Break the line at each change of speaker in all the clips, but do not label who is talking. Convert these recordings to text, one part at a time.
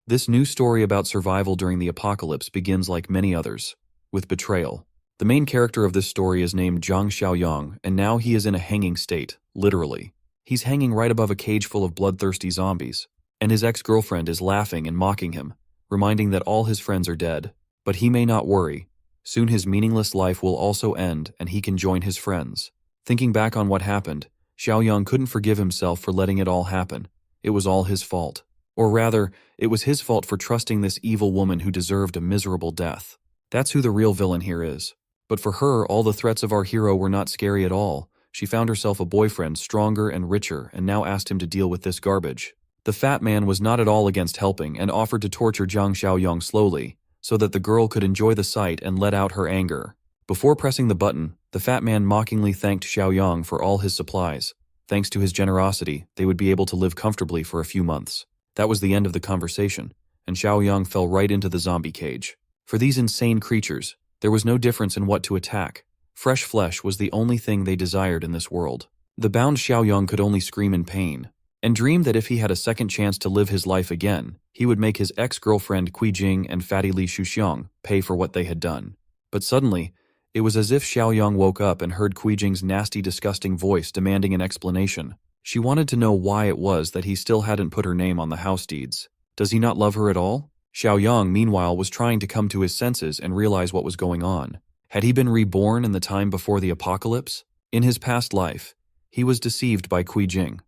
This new story about survival during the apocalypse begins like many others, with betrayal. The main character of this story is named Zhang Xiaoyang, and now he is in a hanging state, literally. He's hanging right above a cage full of bloodthirsty zombies, and his ex-girlfriend is laughing and mocking him, reminding that all his friends are dead. But he may not worry. Soon his meaningless life will also end and he can join his friends. Thinking back on what happened, Xiaoyang couldn't forgive himself for letting it all happen. It was all his fault. Or rather, it was his fault for trusting this evil woman who deserved a miserable death. That's who the real villain here is. But for her, all the threats of our hero were not scary at all. She found herself a boyfriend stronger and richer and now asked him to deal with this garbage. The fat man was not at all against helping and offered to torture Zhang Xiaoyang slowly, so that the girl could enjoy the sight and let out her anger. Before pressing the button, the fat man mockingly thanked Xiaoyang for all his supplies. Thanks to his generosity, they would be able to live comfortably for a few months. That was the end of the conversation, and Xiaoyang fell right into the zombie cage. For these insane creatures, there was no difference in what to attack. Fresh flesh was the only thing they desired in this world. The bound Xiaoyang could only scream in pain, and dream that if he had a second chance to live his life again, he would make his ex-girlfriend Qi Jing and fatty Li Shuxiang pay for what they had done. But suddenly, it was as if Xiaoyang woke up and heard Qi Jing's nasty, disgusting voice demanding an explanation. She wanted to know why it was that he still hadn't put her name on the house deeds. Does he not love her at all? Xiaoyang, meanwhile, was trying to come to his senses and realize what was going on. Had he been reborn in the time before the apocalypse? In his past life, he was deceived by Qi Jing.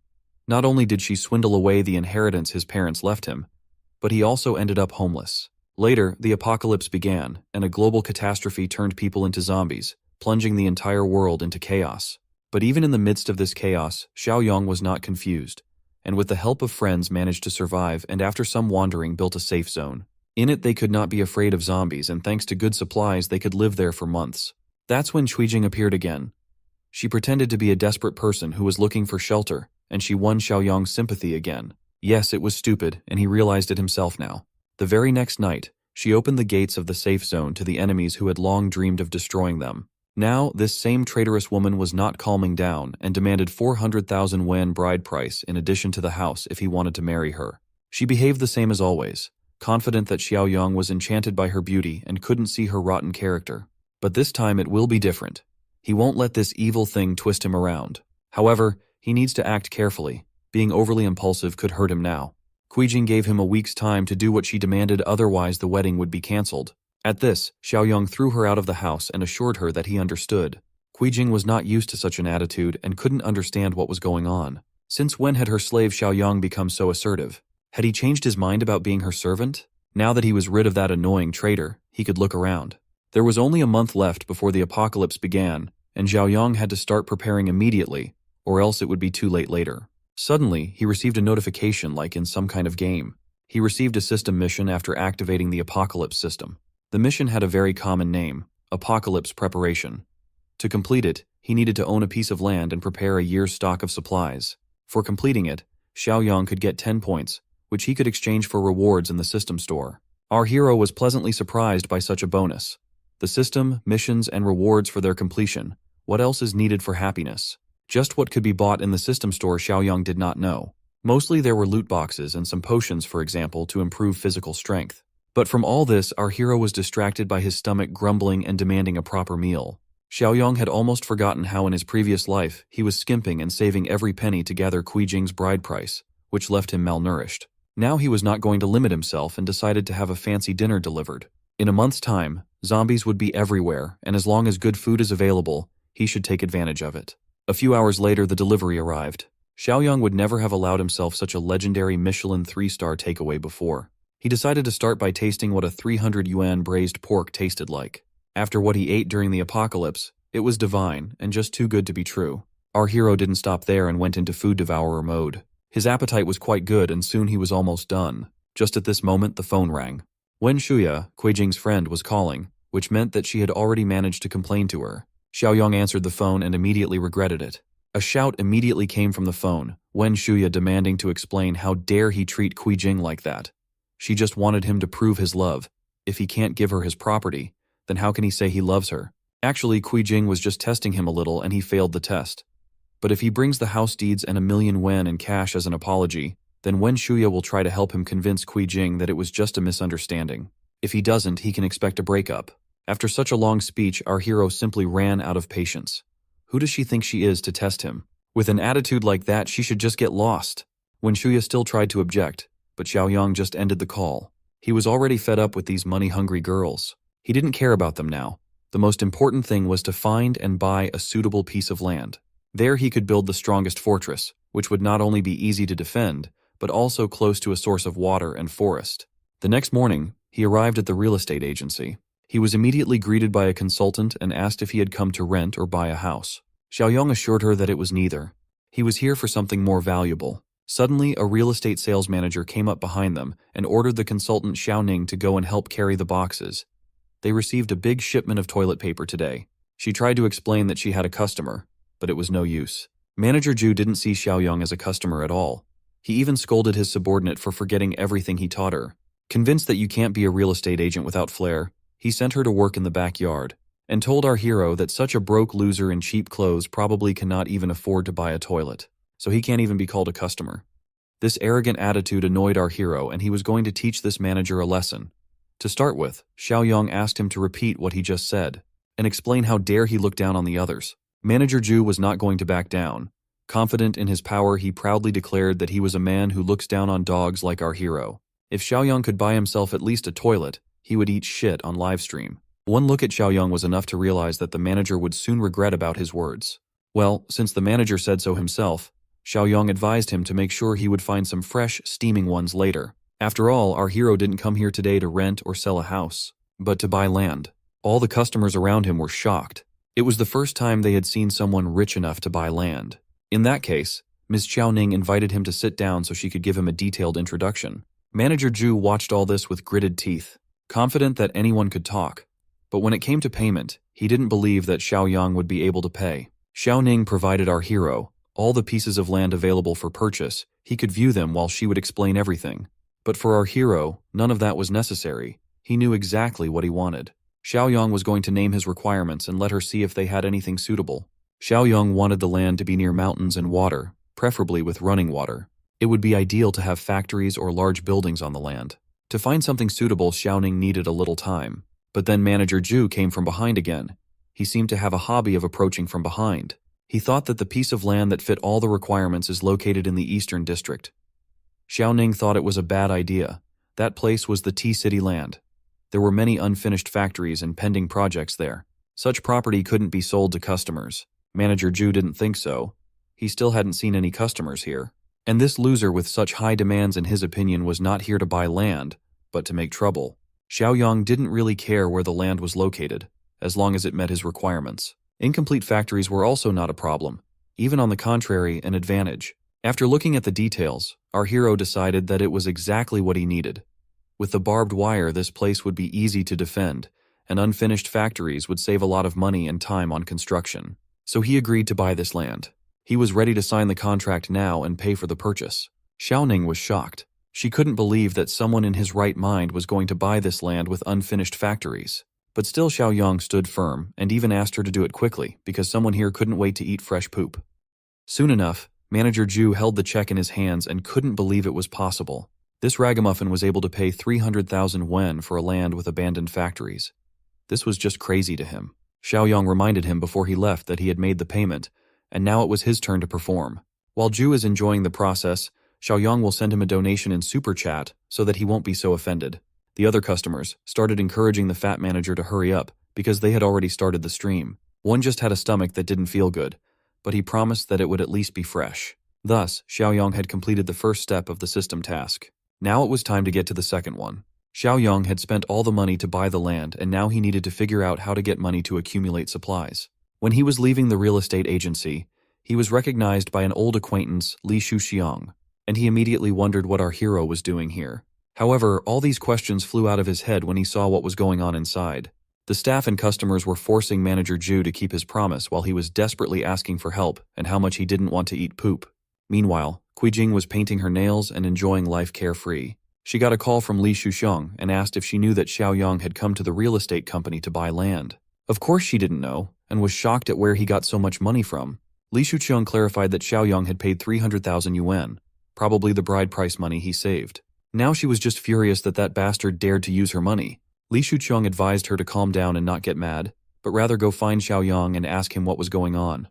Not only did she swindle away the inheritance his parents left him, but he also ended up homeless. Later, the apocalypse began, and a global catastrophe turned people into zombies, plunging the entire world into chaos. But even in the midst of this chaos, Xiaoyang was not confused, and with the help of friends managed to survive and after some wandering built a safe zone. In it they could not be afraid of zombies, and thanks to good supplies they could live there for months. That's when Qi Jing appeared again. She pretended to be a desperate person who was looking for shelter, and she won Xiaoyang's sympathy again. Yes, it was stupid, and he realized it himself now. The very next night, she opened the gates of the safe zone to the enemies who had long dreamed of destroying them. Now, this same traitorous woman was not calming down and demanded 400,000 yuan bride price in addition to the house if he wanted to marry her. She behaved the same as always, confident that Xiaoyang was enchanted by her beauty and couldn't see her rotten character. But this time it will be different. He won't let this evil thing twist him around. However, he needs to act carefully. Being overly impulsive could hurt him now. Qi Jing gave him a week's time to do what she demanded, otherwise the wedding would be cancelled. At this, Xiaoyang threw her out of the house and assured her that he understood. Qi Jing was not used to such an attitude and couldn't understand what was going on. Since when had her slave Xiaoyang become so assertive? Had he changed his mind about being her servant? Now that he was rid of that annoying traitor, he could look around. There was only a month left before the apocalypse began, and Xiaoyang had to start preparing immediately, or else it would be too late later. Suddenly, he received a notification like in some kind of game. He received a system mission after activating the apocalypse system. The mission had a very common name, Apocalypse Preparation. To complete it, he needed to own a piece of land and prepare a year's stock of supplies. For completing it, Xiaoyang could get 10 points, which he could exchange for rewards in the system store. Our hero was pleasantly surprised by such a bonus. The system, missions, and rewards for their completion. What else is needed for happiness? Just what could be bought in the system store Xiaoyang did not know. Mostly there were loot boxes and some potions, for example, to improve physical strength. But from all this, our hero was distracted by his stomach grumbling and demanding a proper meal. Xiaoyang had almost forgotten how in his previous life he was skimping and saving every penny to gather Qi Jing's bride price, which left him malnourished. Now he was not going to limit himself and decided to have a fancy dinner delivered. In a month's time, zombies would be everywhere, and as long as good food is available, he should take advantage of it. A few hours later, the delivery arrived. Xiaoyang would never have allowed himself such a legendary Michelin 3-star takeaway before. He decided to start by tasting what a 300 yuan braised pork tasted like. After what he ate during the apocalypse, it was divine and just too good to be true. Our hero didn't stop there and went into food devourer mode. His appetite was quite good and soon he was almost done. Just at this moment, the phone rang. Wen Shuya, Qi Jing's friend, was calling, which meant that she had already managed to complain to her. Xiaoyang answered the phone and immediately regretted it. A shout immediately came from the phone, Wen Shuya demanding to explain how dare he treat Qi Jing like that. She just wanted him to prove his love. If he can't give her his property, then how can he say he loves her? Actually, Qi Jing was just testing him a little and he failed the test. But if he brings the house deeds and 1,000,000 yuan in cash as an apology, Then Wen Shuya will try to help him convince Kui Jing that it was just a misunderstanding. If he doesn't, he can expect a breakup. After such a long speech, our hero simply ran out of patience. Who does she think she is to test him? With an attitude like that, she should just get lost. Wen Shuya still tried to object, but Xiaoyang just ended the call. He was already fed up with these money-hungry girls. He didn't care about them now. The most important thing was to find and buy a suitable piece of land. There he could build the strongest fortress, which would not only be easy to defend, but also close to a source of water and forest. The next morning, he arrived at the real estate agency. He was immediately greeted by a consultant and asked if he had come to rent or buy a house. Xiaoyang assured her that it was neither. He was here for something more valuable. Suddenly, a real estate sales manager came up behind them and ordered the consultant Xiaoning to go and help carry the boxes. They received a big shipment of toilet paper today. She tried to explain that she had a customer, but it was no use. Manager Zhu didn't see Xiaoyang as a customer at all. He even scolded his subordinate for forgetting everything he taught her. Convinced that you can't be a real estate agent without flair, he sent her to work in the backyard, and told our hero that such a broke loser in cheap clothes probably cannot even afford to buy a toilet, so he can't even be called a customer. This arrogant attitude annoyed our hero, and he was going to teach this manager a lesson. To start with, Xiaoyang asked him to repeat what he just said, and explain how dare he look down on the others. Manager Zhu was not going to back down. Confident in his power, he proudly declared that he was a man who looks down on dogs like our hero. If Xiaoyang could buy himself at least a toilet, he would eat shit on livestream. One look at Xiaoyang was enough to realize that the manager would soon regret about his words. Well, since the manager said so himself, Xiaoyang advised him to make sure he would find some fresh, steaming ones later. After all, our hero didn't come here today to rent or sell a house, but to buy land. All the customers around him were shocked. It was the first time they had seen someone rich enough to buy land. In that case, Ms. Xiaoning invited him to sit down so she could give him a detailed introduction. Manager Zhu watched all this with gritted teeth, confident that anyone could talk. But when it came to payment, he didn't believe that Xiaoyang would be able to pay. Xiaoning provided our hero all the pieces of land available for purchase. He could view them while she would explain everything. But for our hero, none of that was necessary. He knew exactly what he wanted. Xiaoyang was going to name his requirements and let her see if they had anything suitable. Xiaoyang wanted the land to be near mountains and water, preferably with running water. It would be ideal to have factories or large buildings on the land. To find something suitable, Xiaoning needed a little time. But then Manager Zhu came from behind again. He seemed to have a hobby of approaching from behind. He thought that the piece of land that fit all the requirements is located in the Eastern District. Xiaoning thought it was a bad idea. That place was the Tea City land. There were many unfinished factories and pending projects there. Such property couldn't be sold to customers. Manager Zhu didn't think so. He still hadn't seen any customers here. And this loser with such high demands in his opinion was not here to buy land, but to make trouble. Xiaoyang didn't really care where the land was located, as long as it met his requirements. Incomplete factories were also not a problem, even on the contrary, an advantage. After looking at the details, our hero decided that it was exactly what he needed. With the barbed wire, this place would be easy to defend, and unfinished factories would save a lot of money and time on construction. So he agreed to buy this land. He was ready to sign the contract now and pay for the purchase. Xiaoning was shocked. She couldn't believe that someone in his right mind was going to buy this land with unfinished factories. But still Xiaoyang stood firm and even asked her to do it quickly because someone here couldn't wait to eat fresh poop. Soon enough, Manager Zhu held the check in his hands and couldn't believe it was possible. This ragamuffin was able to pay 300,000 wen for a land with abandoned factories. This was just crazy to him. Xiaoyang reminded him before he left that he had made the payment, and now it was his turn to perform. While Zhu is enjoying the process, Xiaoyang will send him a donation in Super Chat so that he won't be so offended. The other customers started encouraging the fat manager to hurry up because they had already started the stream. One just had a stomach that didn't feel good, but he promised that it would at least be fresh. Thus, Xiaoyang had completed the first step of the system task. Now it was time to get to the second one. Xiaoyang had spent all the money to buy the land, and now he needed to figure out how to get money to accumulate supplies. When he was leaving the real estate agency, he was recognized by an old acquaintance, Li Shuxiang, and he immediately wondered what our hero was doing here. However, all these questions flew out of his head when he saw what was going on inside. The staff and customers were forcing Manager Zhu to keep his promise while he was desperately asking for help and how much he didn't want to eat poop. Meanwhile, Kuijing was painting her nails and enjoying life carefree. She got a call from Li Shuxiang and asked if she knew that Xiaoyang had come to the real estate company to buy land. Of course she didn't know, and was shocked at where he got so much money from. Li Shuxiang clarified that Xiaoyang had paid 300,000 yuan, probably the bride price money he saved. Now she was just furious that that bastard dared to use her money. Li Shuqiang advised her to calm down and not get mad, but rather go find Xiaoyang and ask him what was going on.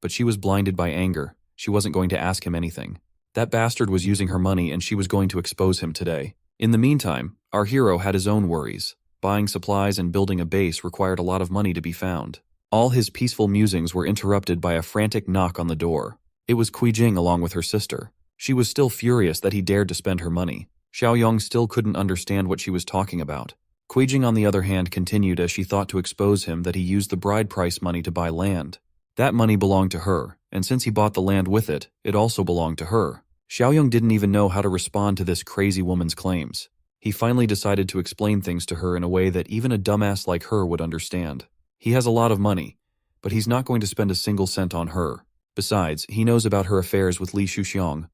But she was blinded by anger. She wasn't going to ask him anything. That bastard was using her money and she was going to expose him today. In the meantime, our hero had his own worries. Buying supplies and building a base required a lot of money to be found. All his peaceful musings were interrupted by a frantic knock on the door. It was Jing along with her sister. She was still furious that he dared to spend her money. Xiaoyang still couldn't understand what she was talking about. Jing, on the other hand, continued as she thought to expose him that he used the bride price money to buy land. That money belonged to her, and since he bought the land with it, it also belonged to her. Xiaoyang didn't even know how to respond to this crazy woman's claims. He finally decided to explain things to her in a way that even a dumbass like her would understand. He has a lot of money, but he's not going to spend a single cent on her. Besides, he knows about her affairs with Li Shuqiang.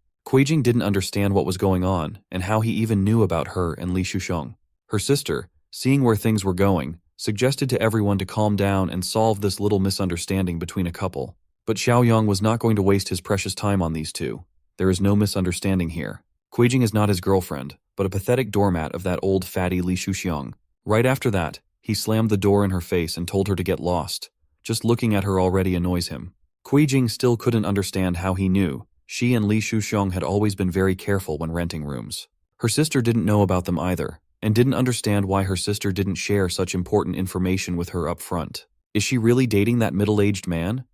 Jing didn't understand what was going on and how he even knew about her and Li Shuqiang. Her sister, seeing where things were going, suggested to everyone to calm down and solve this little misunderstanding between a couple. But Xiaoyang was not going to waste his precious time on these two. There is no misunderstanding here. Jing is not his girlfriend, but a pathetic doormat of that old fatty Li Shuqiang. Right after that, he slammed the door in her face and told her to get lost. Just looking at her already annoys him. Jing still couldn't understand how he knew. She and Li Shuqiang had always been very careful when renting rooms. Her sister didn't know about them either, and didn't understand why her sister didn't share such important information with her up front. Is she really dating that middle-aged man?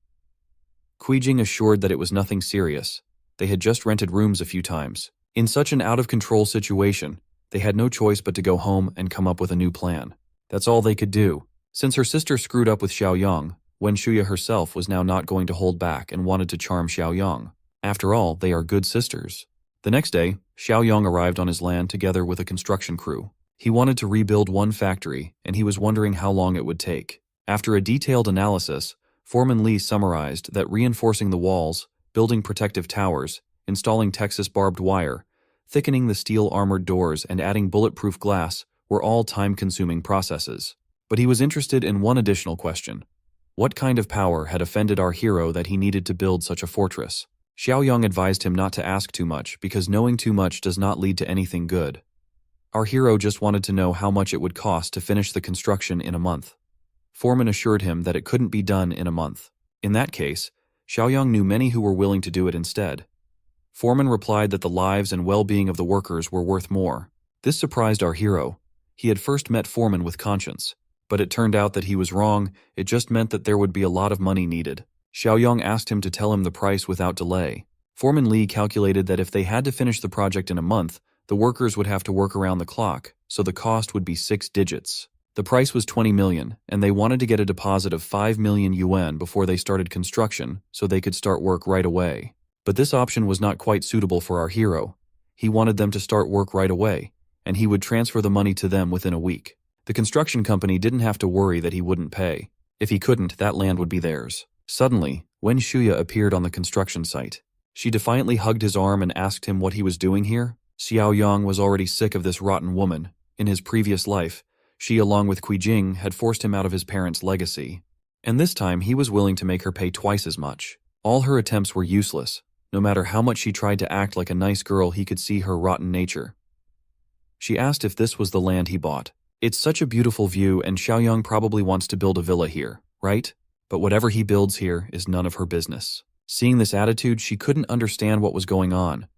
Jing assured that it was nothing serious. They had just rented rooms a few times. In such an out-of-control situation, they had no choice but to go home and come up with a new plan. That's all they could do. Since her sister screwed up with Xiaoyang, Wen Shuya herself was now not going to hold back and wanted to charm Xiaoyang. After all, they are good sisters. The next day, Xiaoyang arrived on his land together with a construction crew. He wanted to rebuild one factory, and he was wondering how long it would take. After a detailed analysis, Foreman Li summarized that reinforcing the walls, building protective towers, installing Texas barbed wire, thickening the steel armored doors, and adding bulletproof glass were all time-consuming processes. But he was interested in one additional question. What kind of power had offended our hero that he needed to build such a fortress? Xiaoyang advised him not to ask too much because knowing too much does not lead to anything good. Our hero just wanted to know how much it would cost to finish the construction in a month. Foreman assured him that it couldn't be done in a month. In that case, Xiaoyang knew many who were willing to do it instead. Foreman replied that the lives and well-being of the workers were worth more. This surprised our hero. He had first met Foreman with conscience, but it turned out that he was wrong. It just meant that there would be a lot of money needed. Xiaoyang asked him to tell him the price without delay. Foreman Li calculated that if they had to finish the project in a month, the workers would have to work around the clock, so the cost would be 6 digits. The price was 20 million, and they wanted to get a deposit of 5 million yuan before they started construction, so they could start work right away. But this option was not quite suitable for our hero. He wanted them to start work right away, and he would transfer the money to them within a week. The construction company didn't have to worry that he wouldn't pay. If he couldn't, that land would be theirs. Suddenly, Wen Shuya appeared on the construction site. She defiantly hugged his arm and asked him what he was doing here. Xiaoyang was already sick of this rotten woman. In his previous life, she, along with Jing, had forced him out of his parents' legacy. And this time, he was willing to make her pay twice as much. All her attempts were useless. No matter how much she tried to act like a nice girl, he could see her rotten nature. She asked if this was the land he bought. It's such a beautiful view, and Xiaoyang probably wants to build a villa here, right? But whatever he builds here is none of her business. Seeing this attitude, she couldn't understand what was going on.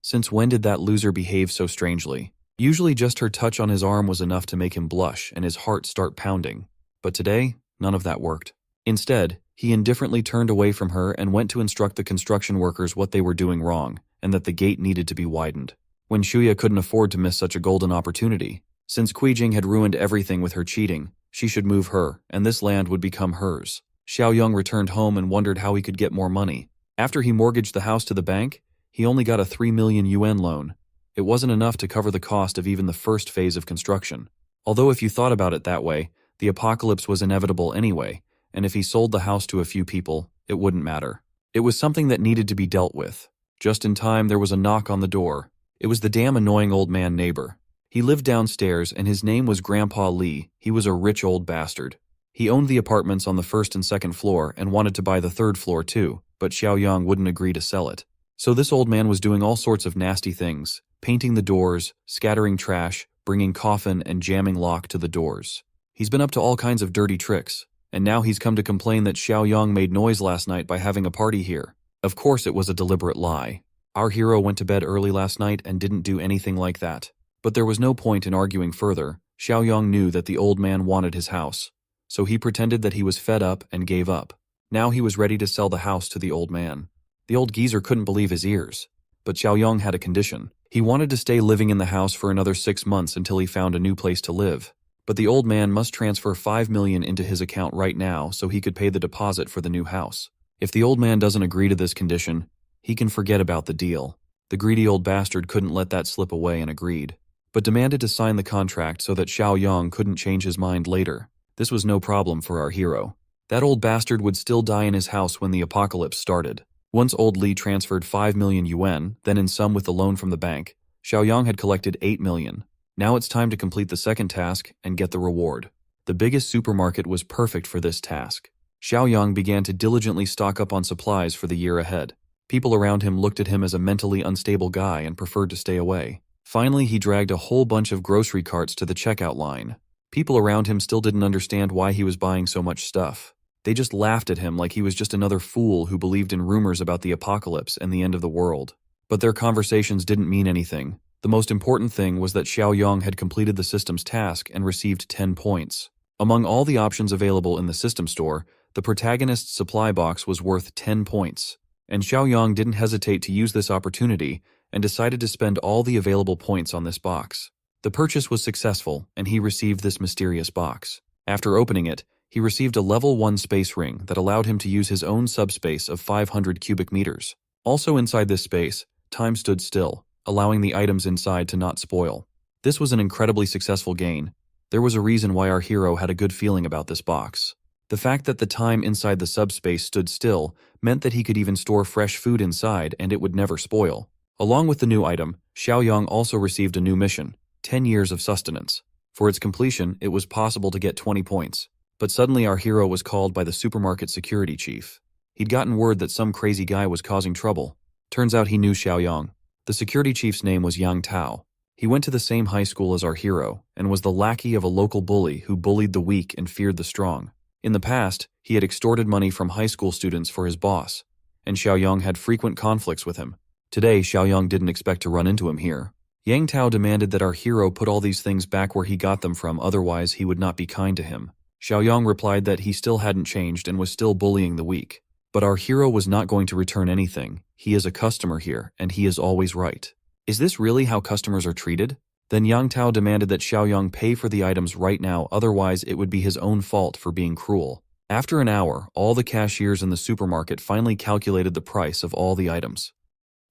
Since when did that loser behave so strangely? Usually just her touch on his arm was enough to make him blush and his heart start pounding. But today, none of that worked. Instead, he indifferently turned away from her and went to instruct the construction workers what they were doing wrong, and that the gate needed to be widened. Wen Shuya couldn't afford to miss such a golden opportunity. Since Jing had ruined everything with her cheating, she should move her, and this land would become hers. Xiaoyang returned home and wondered how he could get more money. After he mortgaged the house to the bank, he only got a 3 million yuan loan. It wasn't enough to cover the cost of even the first phase of construction. Although if you thought about it that way, the apocalypse was inevitable anyway, and if he sold the house to a few people, it wouldn't matter. It was something that needed to be dealt with. Just in time, there was a knock on the door. It was the damn annoying old man neighbor. He lived downstairs, and his name was Grandpa Li. He was a rich old bastard. He owned the apartments on the first and second floor and wanted to buy the third floor too, but Xiaoyang wouldn't agree to sell it. So this old man was doing all sorts of nasty things, painting the doors, scattering trash, bringing coffin and jamming lock to the doors. He's been up to all kinds of dirty tricks, and now he's come to complain that Xiaoyang made noise last night by having a party here. Of course it was a deliberate lie. Our hero went to bed early last night and didn't do anything like that. But there was no point in arguing further. Xiaoyang knew that the old man wanted his house, so he pretended that he was fed up and gave up. Now he was ready to sell the house to the old man. The old geezer couldn't believe his ears. But Xiaoyang had a condition. He wanted to stay living in the house for another 6 months until he found a new place to live. But the old man must transfer 5 million into his account right now so he could pay the deposit for the new house. If the old man doesn't agree to this condition, he can forget about the deal. The greedy old bastard couldn't let that slip away and agreed, but demanded to sign the contract so that Xiaoyang couldn't change his mind later. This was no problem for our hero. That old bastard would still die in his house when the apocalypse started. Once old Li transferred 5 million yuan, then in sum with the loan from the bank, Xiaoyang had collected 8 million. Now it's time to complete the second task and get the reward. The biggest supermarket was perfect for this task. Xiaoyang began to diligently stock up on supplies for the year ahead. People around him looked at him as a mentally unstable guy and preferred to stay away. Finally, he dragged a whole bunch of grocery carts to the checkout line. People around him still didn't understand why he was buying so much stuff. They just laughed at him like he was just another fool who believed in rumors about the apocalypse and the end of the world. But their conversations didn't mean anything. The most important thing was that Xiaoyang had completed the system's task and received 10 points. Among all the options available in the system store, the protagonist's supply box was worth 10 points. And Xiaoyang didn't hesitate to use this opportunity and decided to spend all the available points on this box. The purchase was successful, and he received this mysterious box. After opening it, he received a level 1 space ring that allowed him to use his own subspace of 500 cubic meters. Also inside this space, time stood still, allowing the items inside to not spoil. This was an incredibly successful gain. There was a reason why our hero had a good feeling about this box. The fact that the time inside the subspace stood still meant that he could even store fresh food inside and it would never spoil. Along with the new item, Xiaoyang also received a new mission, 10 years of sustenance. For its completion, it was possible to get 20 points. But suddenly our hero was called by the supermarket security chief. He'd gotten word that some crazy guy was causing trouble. Turns out he knew Xiaoyang. The security chief's name was Yang Tao. He went to the same high school as our hero and was the lackey of a local bully who bullied the weak and feared the strong. In the past, he had extorted money from high school students for his boss, and Xiaoyang had frequent conflicts with him. Today, Xiaoyang didn't expect to run into him here. Yang Tao demanded that our hero put all these things back where he got them from, otherwise he would not be kind to him. Xiaoyang replied that he still hadn't changed and was still bullying the weak. But our hero was not going to return anything. He is a customer here, and he is always right. Is this really how customers are treated? Then Yang Tao demanded that Xiaoyang pay for the items right now, otherwise it would be his own fault for being cruel. After an hour, all the cashiers in the supermarket finally calculated the price of all the items.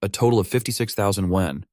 A total of 56,000 yuan.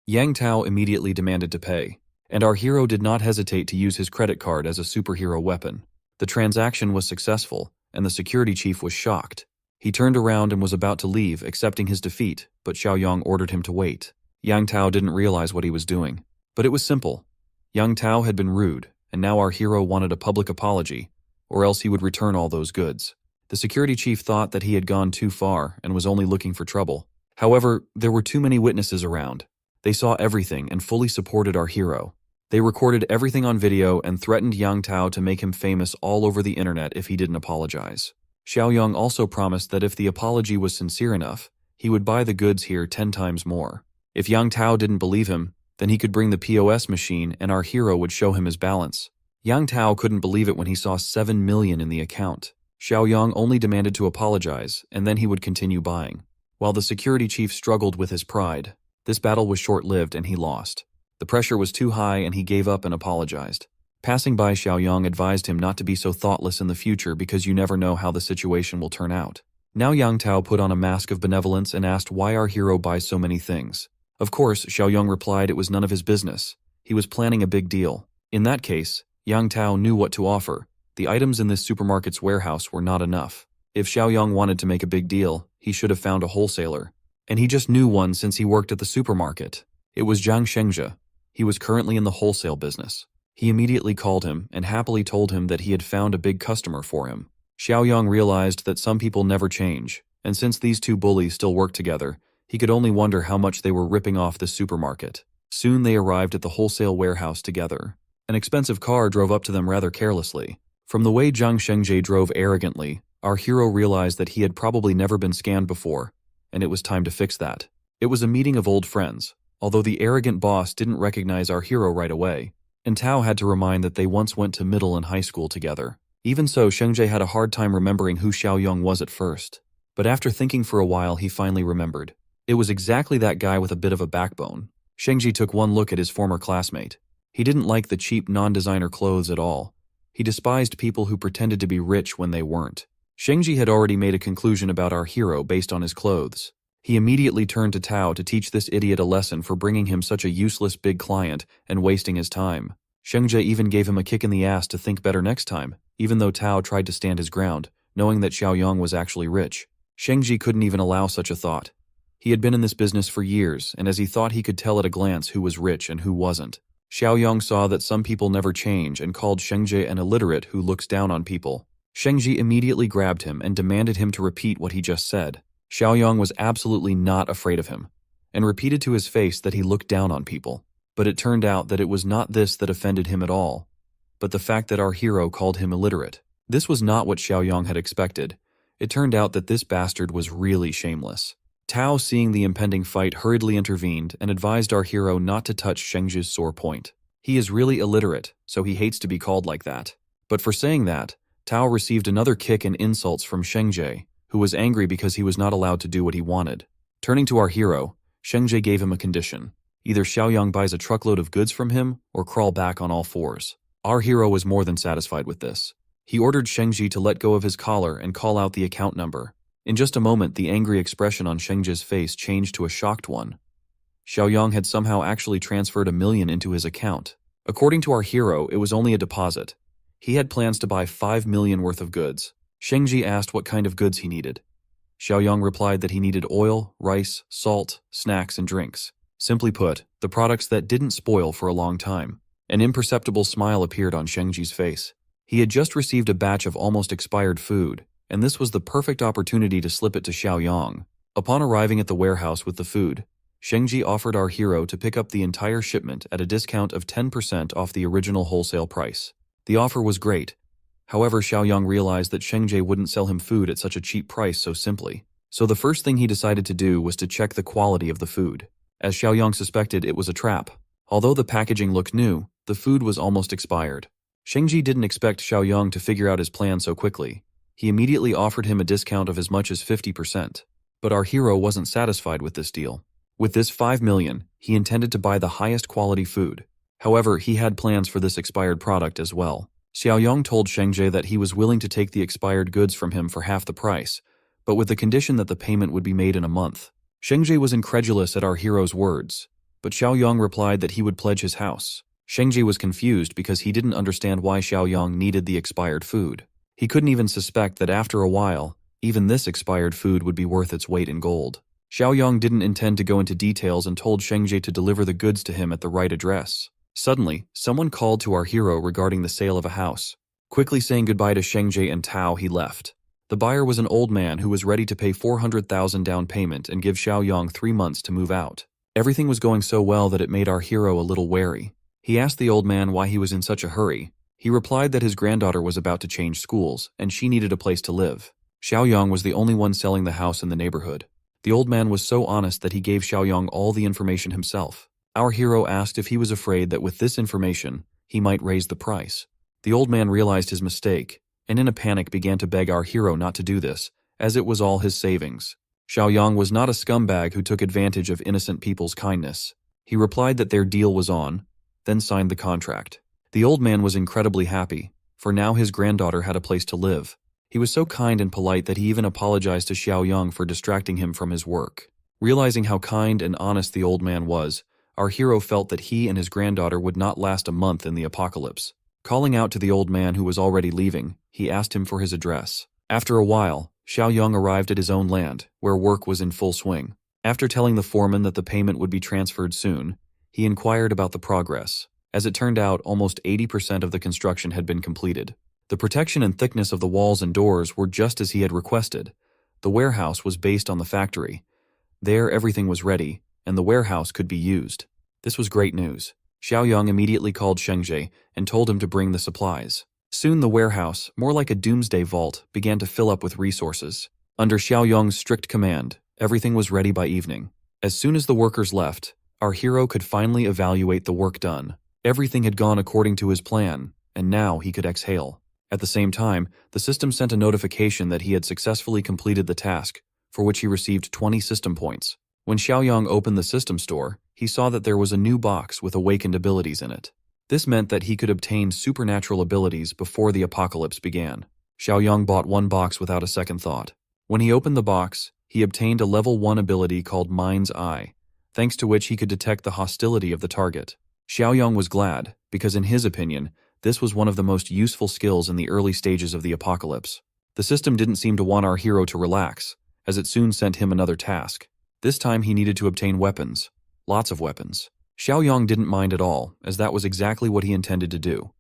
Yang Tao immediately demanded to pay, and our hero did not hesitate to use his credit card as a superhero weapon. The transaction was successful, and the security chief was shocked. He turned around and was about to leave, accepting his defeat, but Xiaoyang ordered him to wait. Yang Tao didn't realize what he was doing. But it was simple. Yang Tao had been rude, and now our hero wanted a public apology, or else he would return all those goods. The security chief thought that he had gone too far and was only looking for trouble. However, there were too many witnesses around. They saw everything and fully supported our hero. They recorded everything on video and threatened Yang Tao to make him famous all over the internet if he didn't apologize. Xiaoyang also promised that if the apology was sincere enough, he would buy the goods here 10 times more. If Yang Tao didn't believe him, then he could bring the POS machine and our hero would show him his balance. Yang Tao couldn't believe it when he saw 7 million in the account. Xiaoyang only demanded to apologize, and then he would continue buying. While the security chief struggled with his pride, this battle was short-lived and he lost. The pressure was too high and he gave up and apologized. Passing by, Xiaoyang advised him not to be so thoughtless in the future because you never know how the situation will turn out. Now Yang Tao put on a mask of benevolence and asked why our hero buys so many things. Of course, Xiaoyang replied it was none of his business. He was planning a big deal. In that case, Yang Tao knew what to offer. The items in this supermarket's warehouse were not enough. If Xiaoyang wanted to make a big deal, he should have found a wholesaler. And he just knew one since he worked at the supermarket. It was Zhang Shengzhe. He was currently in the wholesale business. He immediately called him and happily told him that he had found a big customer for him. Xiaoyang realized that some people never change, and since these two bullies still worked together, He could only wonder how much they were ripping off the supermarket. Soon they arrived at the wholesale warehouse together. An expensive car drove up to them rather carelessly. From the way Zhang Shengji drove arrogantly, our hero realized that he had probably never been scammed before, and it was time to fix that. It was a meeting of old friends, although the arrogant boss didn't recognize our hero right away, and Tao had to remind that they once went to middle and high school together. Even so, Shengji had a hard time remembering who Xiaoyong was at first. But after thinking for a while, he finally remembered. It was exactly that guy with a bit of a backbone. Shengji took one look at his former classmate. He didn't like the cheap non-designer clothes at all. He despised people who pretended to be rich when they weren't. Shengji had already made a conclusion about our hero based on his clothes. He immediately turned to Tao to teach this idiot a lesson for bringing him such a useless big client and wasting his time. Shengji even gave him a kick in the ass to think better next time, even though Tao tried to stand his ground, knowing that Xiaoyong was actually rich. Shengji couldn't even allow such a thought. He had been in this business for years, and as he thought he could tell at a glance who was rich and who wasn't. Xiaoyong saw that some people never change and called Shengji an illiterate who looks down on people. Shengji immediately grabbed him and demanded him to repeat what he just said. Xiaoyong was absolutely not afraid of him, and repeated to his face that he looked down on people. But it turned out that it was not this that offended him at all, but the fact that our hero called him illiterate. This was not what Xiaoyong had expected. It turned out that this bastard was really shameless. Tao, seeing the impending fight, hurriedly intervened and advised our hero not to touch Shengji's sore point. He is really illiterate, so he hates to be called like that. But for saying that, Tao received another kick and insults from Shengji, who was angry because he was not allowed to do what he wanted. Turning to our hero, Shengji gave him a condition. Either Xiaoyong buys a truckload of goods from him or crawl back on all fours. Our hero was more than satisfied with this. He ordered Shengji to let go of his collar and call out the account number. In just a moment, the angry expression on Shengji's face changed to a shocked one. Xiaoyong had somehow actually transferred $1 million into his account. According to our hero, it was only a deposit. He had plans to buy $5 million worth of goods. Shengji asked what kind of goods he needed. Xiaoyong replied that he needed oil, rice, salt, snacks, and drinks. Simply put, the products that didn't spoil for a long time. An imperceptible smile appeared on Shengji's face. He had just received a batch of almost expired food, and this was the perfect opportunity to slip it to Xiaoyong. Upon arriving at the warehouse with the food, Shengji offered our hero to pick up the entire shipment at a discount of 10% off the original wholesale price. The offer was great. However, Xiaoyong realized that Shengji wouldn't sell him food at such a cheap price so simply. So the first thing he decided to do was to check the quality of the food. As Xiaoyong suspected, it was a trap. Although the packaging looked new, the food was almost expired. Shengji didn't expect Xiaoyong to figure out his plan so quickly. He immediately offered him a discount of as much as 50%. But our hero wasn't satisfied with this deal. With this $5 million, he intended to buy the highest quality food. However, he had plans for this expired product as well. Xiaoyong told Shengji that he was willing to take the expired goods from him for half the price, but with the condition that the payment would be made in a month. Shengji was incredulous at our hero's words, but Xiaoyong replied that he would pledge his house. Shengji was confused because he didn't understand why Xiaoyong needed the expired food. He couldn't even suspect that after a while, even this expired food would be worth its weight in gold. Xiaoyong didn't intend to go into details and told Shengji to deliver the goods to him at the right address. Suddenly, someone called to our hero regarding the sale of a house. Quickly saying goodbye to Shengji and Tao, he left. The buyer was an old man who was ready to pay 400,000 down payment and give Xiaoyong 3 months to move out. Everything was going so well that it made our hero a little wary. He asked the old man why he was in such a hurry. He replied that his granddaughter was about to change schools, and she needed a place to live. Xiaoyong was the only one selling the house in the neighborhood. The old man was so honest that he gave Xiaoyong all the information himself. Our hero asked if he was afraid that with this information, he might raise the price. The old man realized his mistake, and in a panic began to beg our hero not to do this, as it was all his savings. Xiaoyong was not a scumbag who took advantage of innocent people's kindness. He replied that their deal was on, then signed the contract. The old man was incredibly happy, for now his granddaughter had a place to live. He was so kind and polite that he even apologized to Xiaoyong for distracting him from his work. Realizing how kind and honest the old man was, our hero felt that he and his granddaughter would not last a month in the apocalypse. Calling out to the old man who was already leaving, he asked him for his address. After a while, Xiaoyong arrived at his own land, where work was in full swing. After telling the foreman that the payment would be transferred soon, he inquired about the progress. As it turned out, almost 80% of the construction had been completed. The protection and thickness of the walls and doors were just as he had requested. The warehouse was based on the factory. There everything was ready, and the warehouse could be used. This was great news. Xiaoyang immediately called Shengzhe and told him to bring the supplies. Soon the warehouse, more like a doomsday vault, began to fill up with resources. Under Xiaoyang's strict command, everything was ready by evening. As soon as the workers left, our hero could finally evaluate the work done. Everything had gone according to his plan, and now he could exhale. At the same time, the system sent a notification that he had successfully completed the task, for which he received 20 system points. When Xiaoyang opened the system store, he saw that there was a new box with awakened abilities in it. This meant that he could obtain supernatural abilities before the apocalypse began. Xiaoyang bought one box without a second thought. When he opened the box, he obtained a level 1 ability called Mind's Eye, thanks to which he could detect the hostility of the target. Xiaoyang was glad, because in his opinion, this was one of the most useful skills in the early stages of the apocalypse. The system didn't seem to want our hero to relax, as it soon sent him another task. This time he needed to obtain weapons. Lots of weapons. Xiaoyang didn't mind at all, as that was exactly what he intended to do.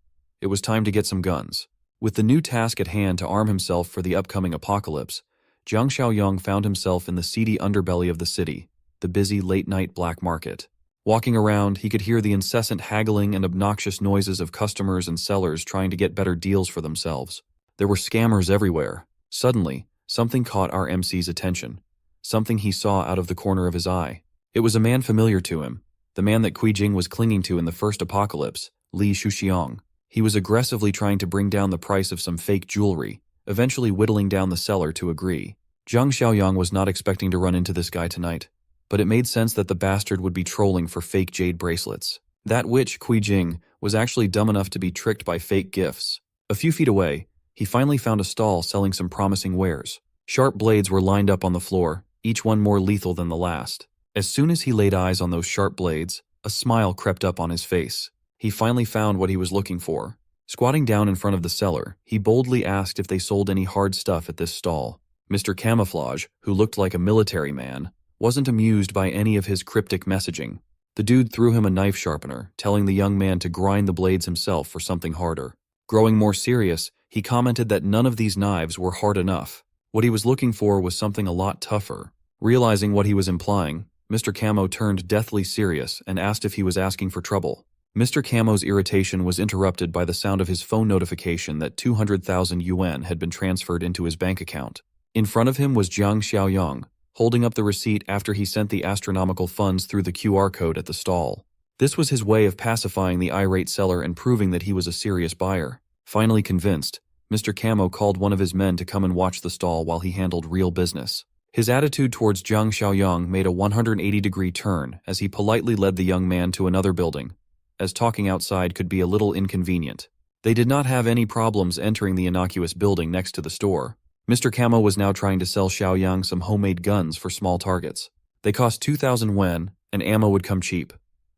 It was time to get some guns. With the new task at hand to arm himself for the upcoming apocalypse, Jiang Xiaoyang found himself in the seedy underbelly of the city, the busy late-night black market. Walking around, he could hear the incessant haggling and obnoxious noises of customers and sellers trying to get better deals for themselves. There were scammers everywhere. Suddenly, something caught our MC's attention. Something he saw out of the corner of his eye. It was a man familiar to him, the man that Kui Jing was clinging to in the first apocalypse, Li Shuxiang. He was aggressively trying to bring down the price of some fake jewelry, eventually whittling down the seller to agree. Jiang Xiaoyang was not expecting to run into this guy tonight, but it made sense that the bastard would be trolling for fake jade bracelets. That witch, Kui Jing, was actually dumb enough to be tricked by fake gifts. A few feet away, he finally found a stall selling some promising wares. Sharp blades were lined up on the floor, each one more lethal than the last. As soon as he laid eyes on those sharp blades, a smile crept up on his face. He finally found what he was looking for. Squatting down in front of the seller, he boldly asked if they sold any hard stuff at this stall. Mr. Camouflage, who looked like a military man, wasn't amused by any of his cryptic messaging. The dude threw him a knife sharpener, telling the young man to grind the blades himself for something harder. Growing more serious, he commented that none of these knives were hard enough. What he was looking for was something a lot tougher. Realizing what he was implying, Mr. Camo turned deathly serious and asked if he was asking for trouble. Mr. Camo's irritation was interrupted by the sound of his phone notification that 200,000 yuan had been transferred into his bank account. In front of him was Jiang Xiaoyang, holding up the receipt after he sent the astronomical funds through the QR code at the stall. This was his way of pacifying the irate seller and proving that he was a serious buyer. Finally convinced, Mr. Camo called one of his men to come and watch the stall while he handled real business. His attitude towards Jiang Xiaoyang made a 180-degree turn as he politely led the young man to another building, as talking outside could be a little inconvenient. They did not have any problems entering the innocuous building next to the store. Mr. Camo was now trying to sell Xiaoyang some homemade guns for small targets. They cost 2,000 yuan, and ammo would come cheap.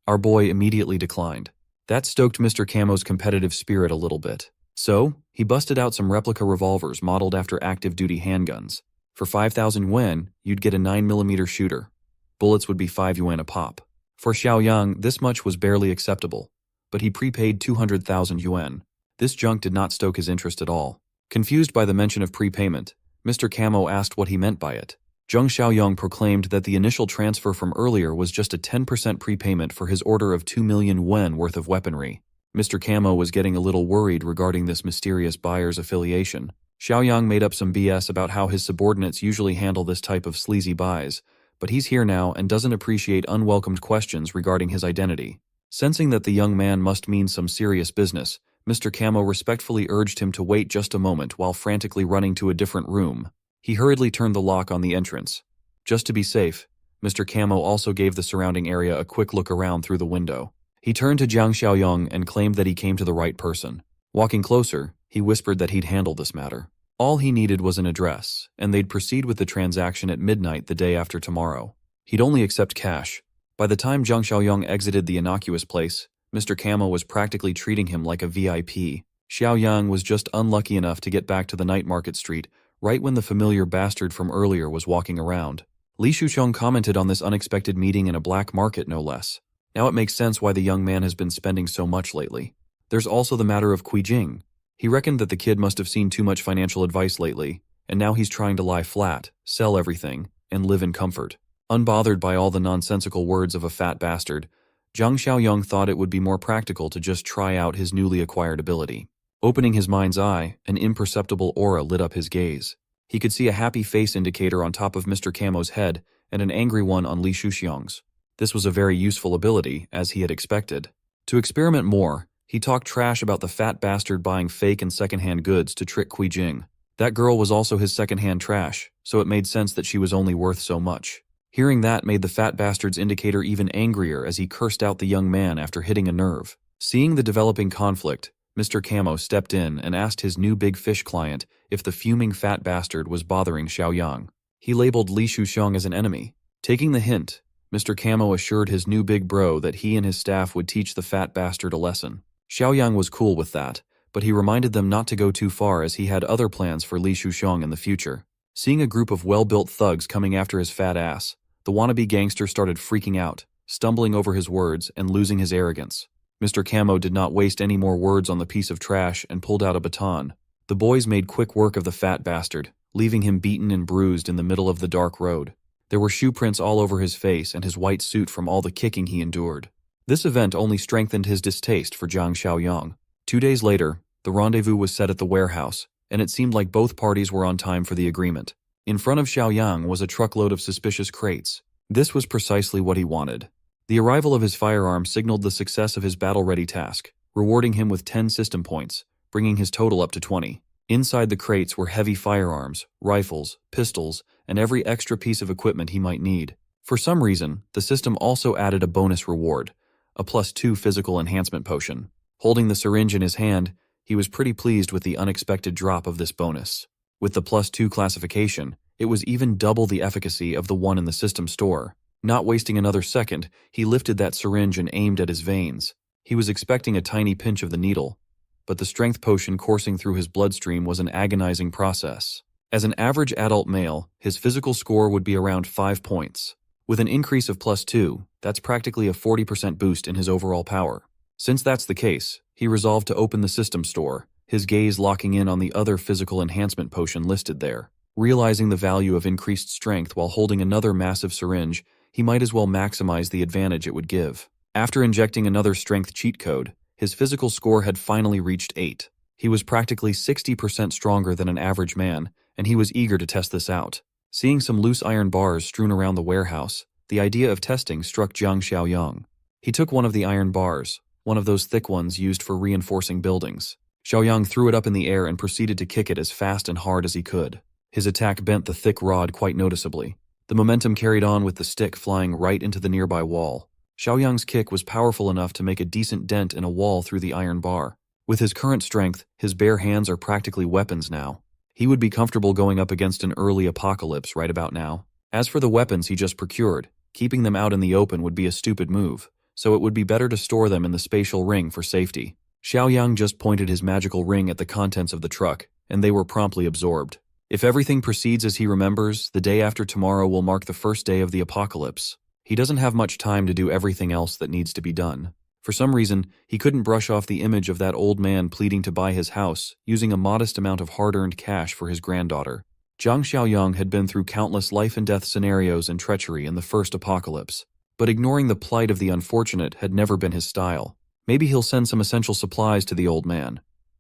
Our boy immediately declined. That stoked Mr. Camo's competitive spirit a little bit. So, he busted out some replica revolvers modeled after active-duty handguns. For 5,000 yuan, you'd get a 9mm shooter. Bullets would be 5 yuan a pop. For Xiaoyang, this much was barely acceptable, but he prepaid 200,000 yuan. This junk did not stoke his interest at all. Confused by the mention of prepayment, Mr. Camo asked what he meant by it. Jiang Xiaoyang proclaimed that the initial transfer from earlier was just a 10% prepayment for his order of 2 million yuan worth of weaponry. Mr. Camo was getting a little worried regarding this mysterious buyer's affiliation. Xiaoyang made up some BS about how his subordinates usually handle this type of sleazy buys, but he's here now and doesn't appreciate unwelcomed questions regarding his identity. Sensing that the young man must mean some serious business, Mr. Camo respectfully urged him to wait just a moment while frantically running to a different room. He hurriedly turned the lock on the entrance. Just to be safe, Mr. Camo also gave the surrounding area a quick look around through the window. He turned to Jiang Xiaoyang and claimed that he came to the right person. Walking closer, he whispered that he'd handle this matter. All he needed was an address, and they'd proceed with the transaction at midnight the day after tomorrow. He'd only accept cash. By the time Jiang Xiaoyang exited the innocuous place, Mr. Camo was practically treating him like a VIP. Xiaoyang was just unlucky enough to get back to the night market street right when the familiar bastard from earlier was walking around. Li Shuxiang commented on this unexpected meeting in a black market, no less. Now it makes sense why the young man has been spending so much lately. There's also the matter of Kui Jing. He reckoned that the kid must have seen too much financial advice lately, and now he's trying to lie flat, sell everything, and live in comfort. Unbothered by all the nonsensical words of a fat bastard, Zhang Xiaoyong thought it would be more practical to just try out his newly acquired ability. Opening his mind's eye, an imperceptible aura lit up his gaze. He could see a happy face indicator on top of Mr. Camo's head and an angry one on Li Shuxiong's. This was a very useful ability, as he had expected. To experiment more, he talked trash about the fat bastard buying fake and secondhand goods to trick Kui Jing. That girl was also his secondhand trash, so it made sense that she was only worth so much. Hearing that made the fat bastard's indicator even angrier as he cursed out the young man after hitting a nerve. Seeing the developing conflict, Mr. Camo stepped in and asked his new big fish client if the fuming fat bastard was bothering Xiaoyang. He labeled Li Shuxiong as an enemy. Taking the hint, Mr. Camo assured his new big bro that he and his staff would teach the fat bastard a lesson. Xiaoyang was cool with that, but he reminded them not to go too far as he had other plans for Li Shuxiong in the future. Seeing a group of well-built thugs coming after his fat ass, the wannabe gangster started freaking out, stumbling over his words and losing his arrogance. Mr. Camo did not waste any more words on the piece of trash and pulled out a baton. The boys made quick work of the fat bastard, leaving him beaten and bruised in the middle of the dark road. There were shoe prints all over his face and his white suit from all the kicking he endured. This event only strengthened his distaste for Zhang Xiaoyong. 2 days later, the rendezvous was set at the warehouse, and it seemed like both parties were on time for the agreement. In front of Xiaoyang was a truckload of suspicious crates. This was precisely what he wanted. The arrival of his firearm signaled the success of his battle-ready task, rewarding him with 10 system points, bringing his total up to 20. Inside the crates were heavy firearms, rifles, pistols, and every extra piece of equipment he might need. For some reason, the system also added a bonus reward, a +2 physical enhancement potion. Holding the syringe in his hand, he was pretty pleased with the unexpected drop of this bonus. With the +2 classification, it was even double the efficacy of the one in the system store. Not wasting another second, he lifted that syringe and aimed at his veins. He was expecting a tiny pinch of the needle, but the strength potion coursing through his bloodstream was an agonizing process. As an average adult male, his physical score would be around 5 points. With an increase of +2, that's practically a 40% boost in his overall power. Since that's the case, he resolved to open the system store, his gaze locking in on the other physical enhancement potion listed there. Realizing the value of increased strength while holding another massive syringe, he might as well maximize the advantage it would give. After injecting another strength cheat code, his physical score had finally reached 8. He was practically 60% stronger than an average man, and he was eager to test this out. Seeing some loose iron bars strewn around the warehouse, the idea of testing struck Zhang Xiaoyong. He took one of the iron bars, one of those thick ones used for reinforcing buildings. Xiaoyang threw it up in the air and proceeded to kick it as fast and hard as he could. His attack bent the thick rod quite noticeably. The momentum carried on with the stick flying right into the nearby wall. Xiaoyang's kick was powerful enough to make a decent dent in a wall through the iron bar. With his current strength, his bare hands are practically weapons now. He would be comfortable going up against an early apocalypse right about now. As for the weapons he just procured, keeping them out in the open would be a stupid move, so it would be better to store them in the spatial ring for safety. Xiaoyang just pointed his magical ring at the contents of the truck, and they were promptly absorbed. If everything proceeds as he remembers, the day after tomorrow will mark the first day of the apocalypse. He doesn't have much time to do everything else that needs to be done. For some reason, he couldn't brush off the image of that old man pleading to buy his house, using a modest amount of hard-earned cash for his granddaughter. Zhang Xiaoyong had been through countless life-and-death scenarios and treachery in the first apocalypse, but ignoring the plight of the unfortunate had never been his style. Maybe he'll send some essential supplies to the old man.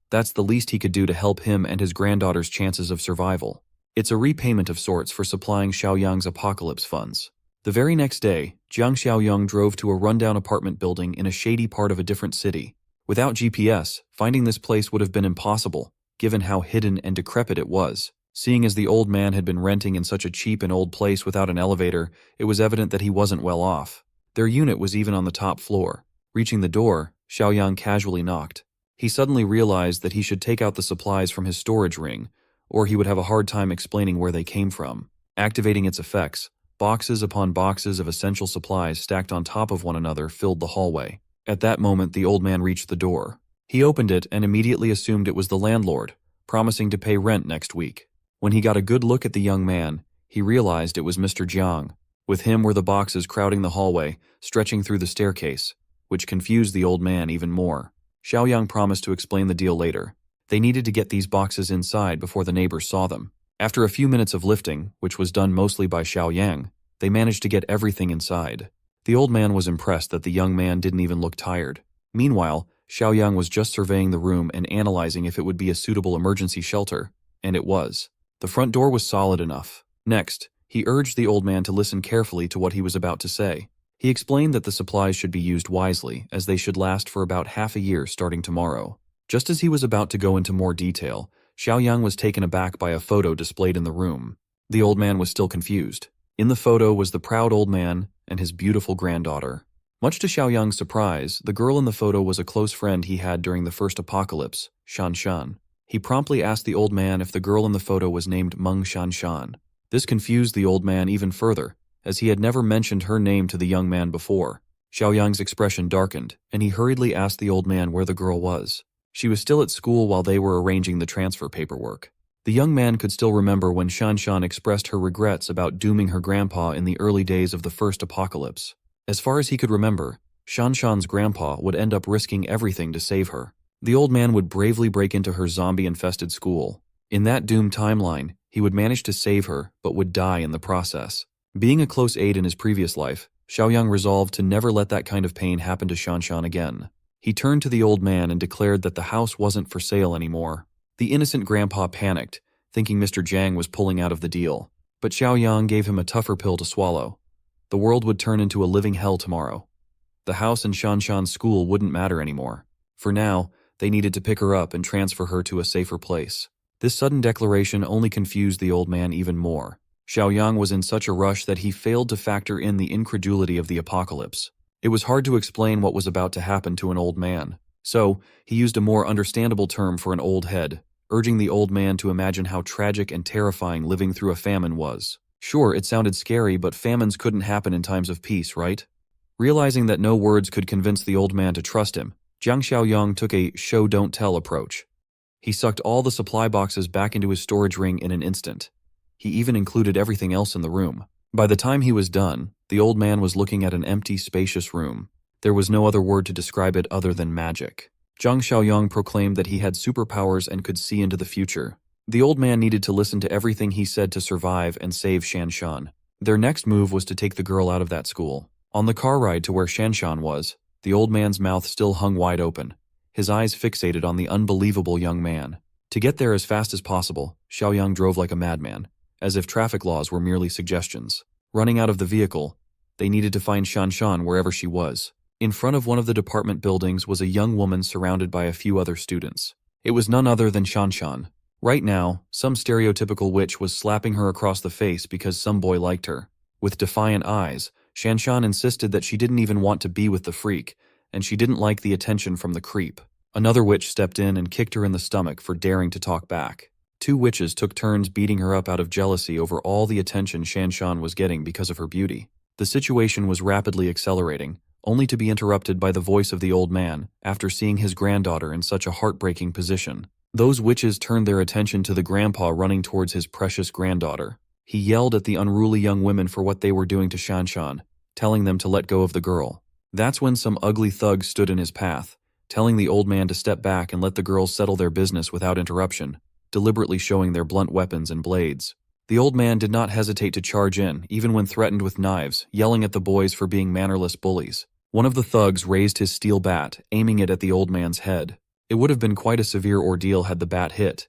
That's the least he could do to help him and his granddaughter's chances of survival. It's a repayment of sorts for supplying Xiaoyang's apocalypse funds. The very next day, Zhang Xiaoyong drove to a rundown apartment building in a shady part of a different city. Without GPS, finding this place would have been impossible, given how hidden and decrepit it was. Seeing as the old man had been renting in such a cheap and old place without an elevator, it was evident that he wasn't well off. Their unit was even on the top floor. Reaching the door, Xiaoyang casually knocked. He suddenly realized that he should take out the supplies from his storage ring, or he would have a hard time explaining where they came from. Activating its effects, boxes upon boxes of essential supplies stacked on top of one another filled the hallway. At that moment, the old man reached the door. He opened it and immediately assumed it was the landlord, promising to pay rent next week. When he got a good look at the young man, he realized it was Mr. Jiang. With him were the boxes crowding the hallway, stretching through the staircase, which confused the old man even more. Xiaoyang promised to explain the deal later. They needed to get these boxes inside before the neighbors saw them. After a few minutes of lifting, which was done mostly by Xiaoyang, They managed to get everything inside. The old man was impressed that the young man didn't even look tired. Meanwhile, Xiaoyang was just surveying the room and analyzing if it would be a suitable emergency shelter, and it was. The front door was solid enough. Next, he urged the old man to listen carefully to what he was about to say. He explained that the supplies should be used wisely, as they should last for about half a year starting tomorrow. Just as he was about to go into more detail, Xiaoyang was taken aback by a photo displayed in the room. The old man was still confused. In the photo was the proud old man and his beautiful granddaughter. Much to Xiaoyang's surprise, the girl in the photo was a close friend he had during the first apocalypse, Shan Shan. He promptly asked the old man if the girl in the photo was named Meng Shan Shan. This confused the old man even further, as he had never mentioned her name to the young man before. Xiaoyang's expression darkened, and he hurriedly asked the old man where the girl was. She was still at school while they were arranging the transfer paperwork. The young man could still remember when Shan Shan expressed her regrets about dooming her grandpa in the early days of the first apocalypse. As far as he could remember, Shan Shan's grandpa would end up risking everything to save her. The old man would bravely break into her zombie-infested school. In that doomed timeline, he would manage to save her, but would die in the process. Being a close aide in his previous life, Xiaoyang resolved to never let that kind of pain happen to Shan Shan again. He turned to the old man and declared that the house wasn't for sale anymore. The innocent grandpa panicked, thinking Mr. Jiang was pulling out of the deal. But Xiaoyang gave him a tougher pill to swallow. The world would turn into a living hell tomorrow. The house and Shan Shan's school wouldn't matter anymore. For now, they needed to pick her up and transfer her to a safer place. This sudden declaration only confused the old man even more. Xiaoyang was in such a rush that he failed to factor in the incredulity of the apocalypse. It was hard to explain what was about to happen to an old man. So, he used a more understandable term for an old head, urging the old man to imagine how tragic and terrifying living through a famine was. Sure, it sounded scary, but famines couldn't happen in times of peace, right? Realizing that no words could convince the old man to trust him, Jiang Xiaoyang took a show-don't-tell approach. He sucked all the supply boxes back into his storage ring in an instant. He even included everything else in the room. By the time he was done, the old man was looking at an empty, spacious room. There was no other word to describe it other than magic. Jiang Xiaoyang proclaimed that he had superpowers and could see into the future. The old man needed to listen to everything he said to survive and save Shan Shan. Their next move was to take the girl out of that school. On the car ride to where Shan Shan was, the old man's mouth still hung wide open, his eyes fixated on the unbelievable young man. To get there as fast as possible, Xiaoyang drove like a madman, as if traffic laws were merely suggestions. Running out of the vehicle, they needed to find Shan Shan wherever she was. In front of one of the department buildings was a young woman surrounded by a few other students. It was none other than Shan Shan. Right now, some stereotypical witch was slapping her across the face because some boy liked her. With defiant eyes, Shan Shan insisted that she didn't even want to be with the freak, and she didn't like the attention from the creep. Another witch stepped in and kicked her in the stomach for daring to talk back. Two witches took turns beating her up out of jealousy over all the attention Shan Shan was getting because of her beauty. The situation was rapidly accelerating, only to be interrupted by the voice of the old man after seeing his granddaughter in such a heartbreaking position. Those witches turned their attention to the grandpa running towards his precious granddaughter. He yelled at the unruly young women for what they were doing to Shan Shan, telling them to let go of the girl. That's when some ugly thugs stood in his path, telling the old man to step back and let the girls settle their business without interruption, deliberately showing their blunt weapons and blades. The old man did not hesitate to charge in, even when threatened with knives, yelling at the boys for being mannerless bullies. One of the thugs raised his steel bat, aiming it at the old man's head. It would have been quite a severe ordeal had the bat hit,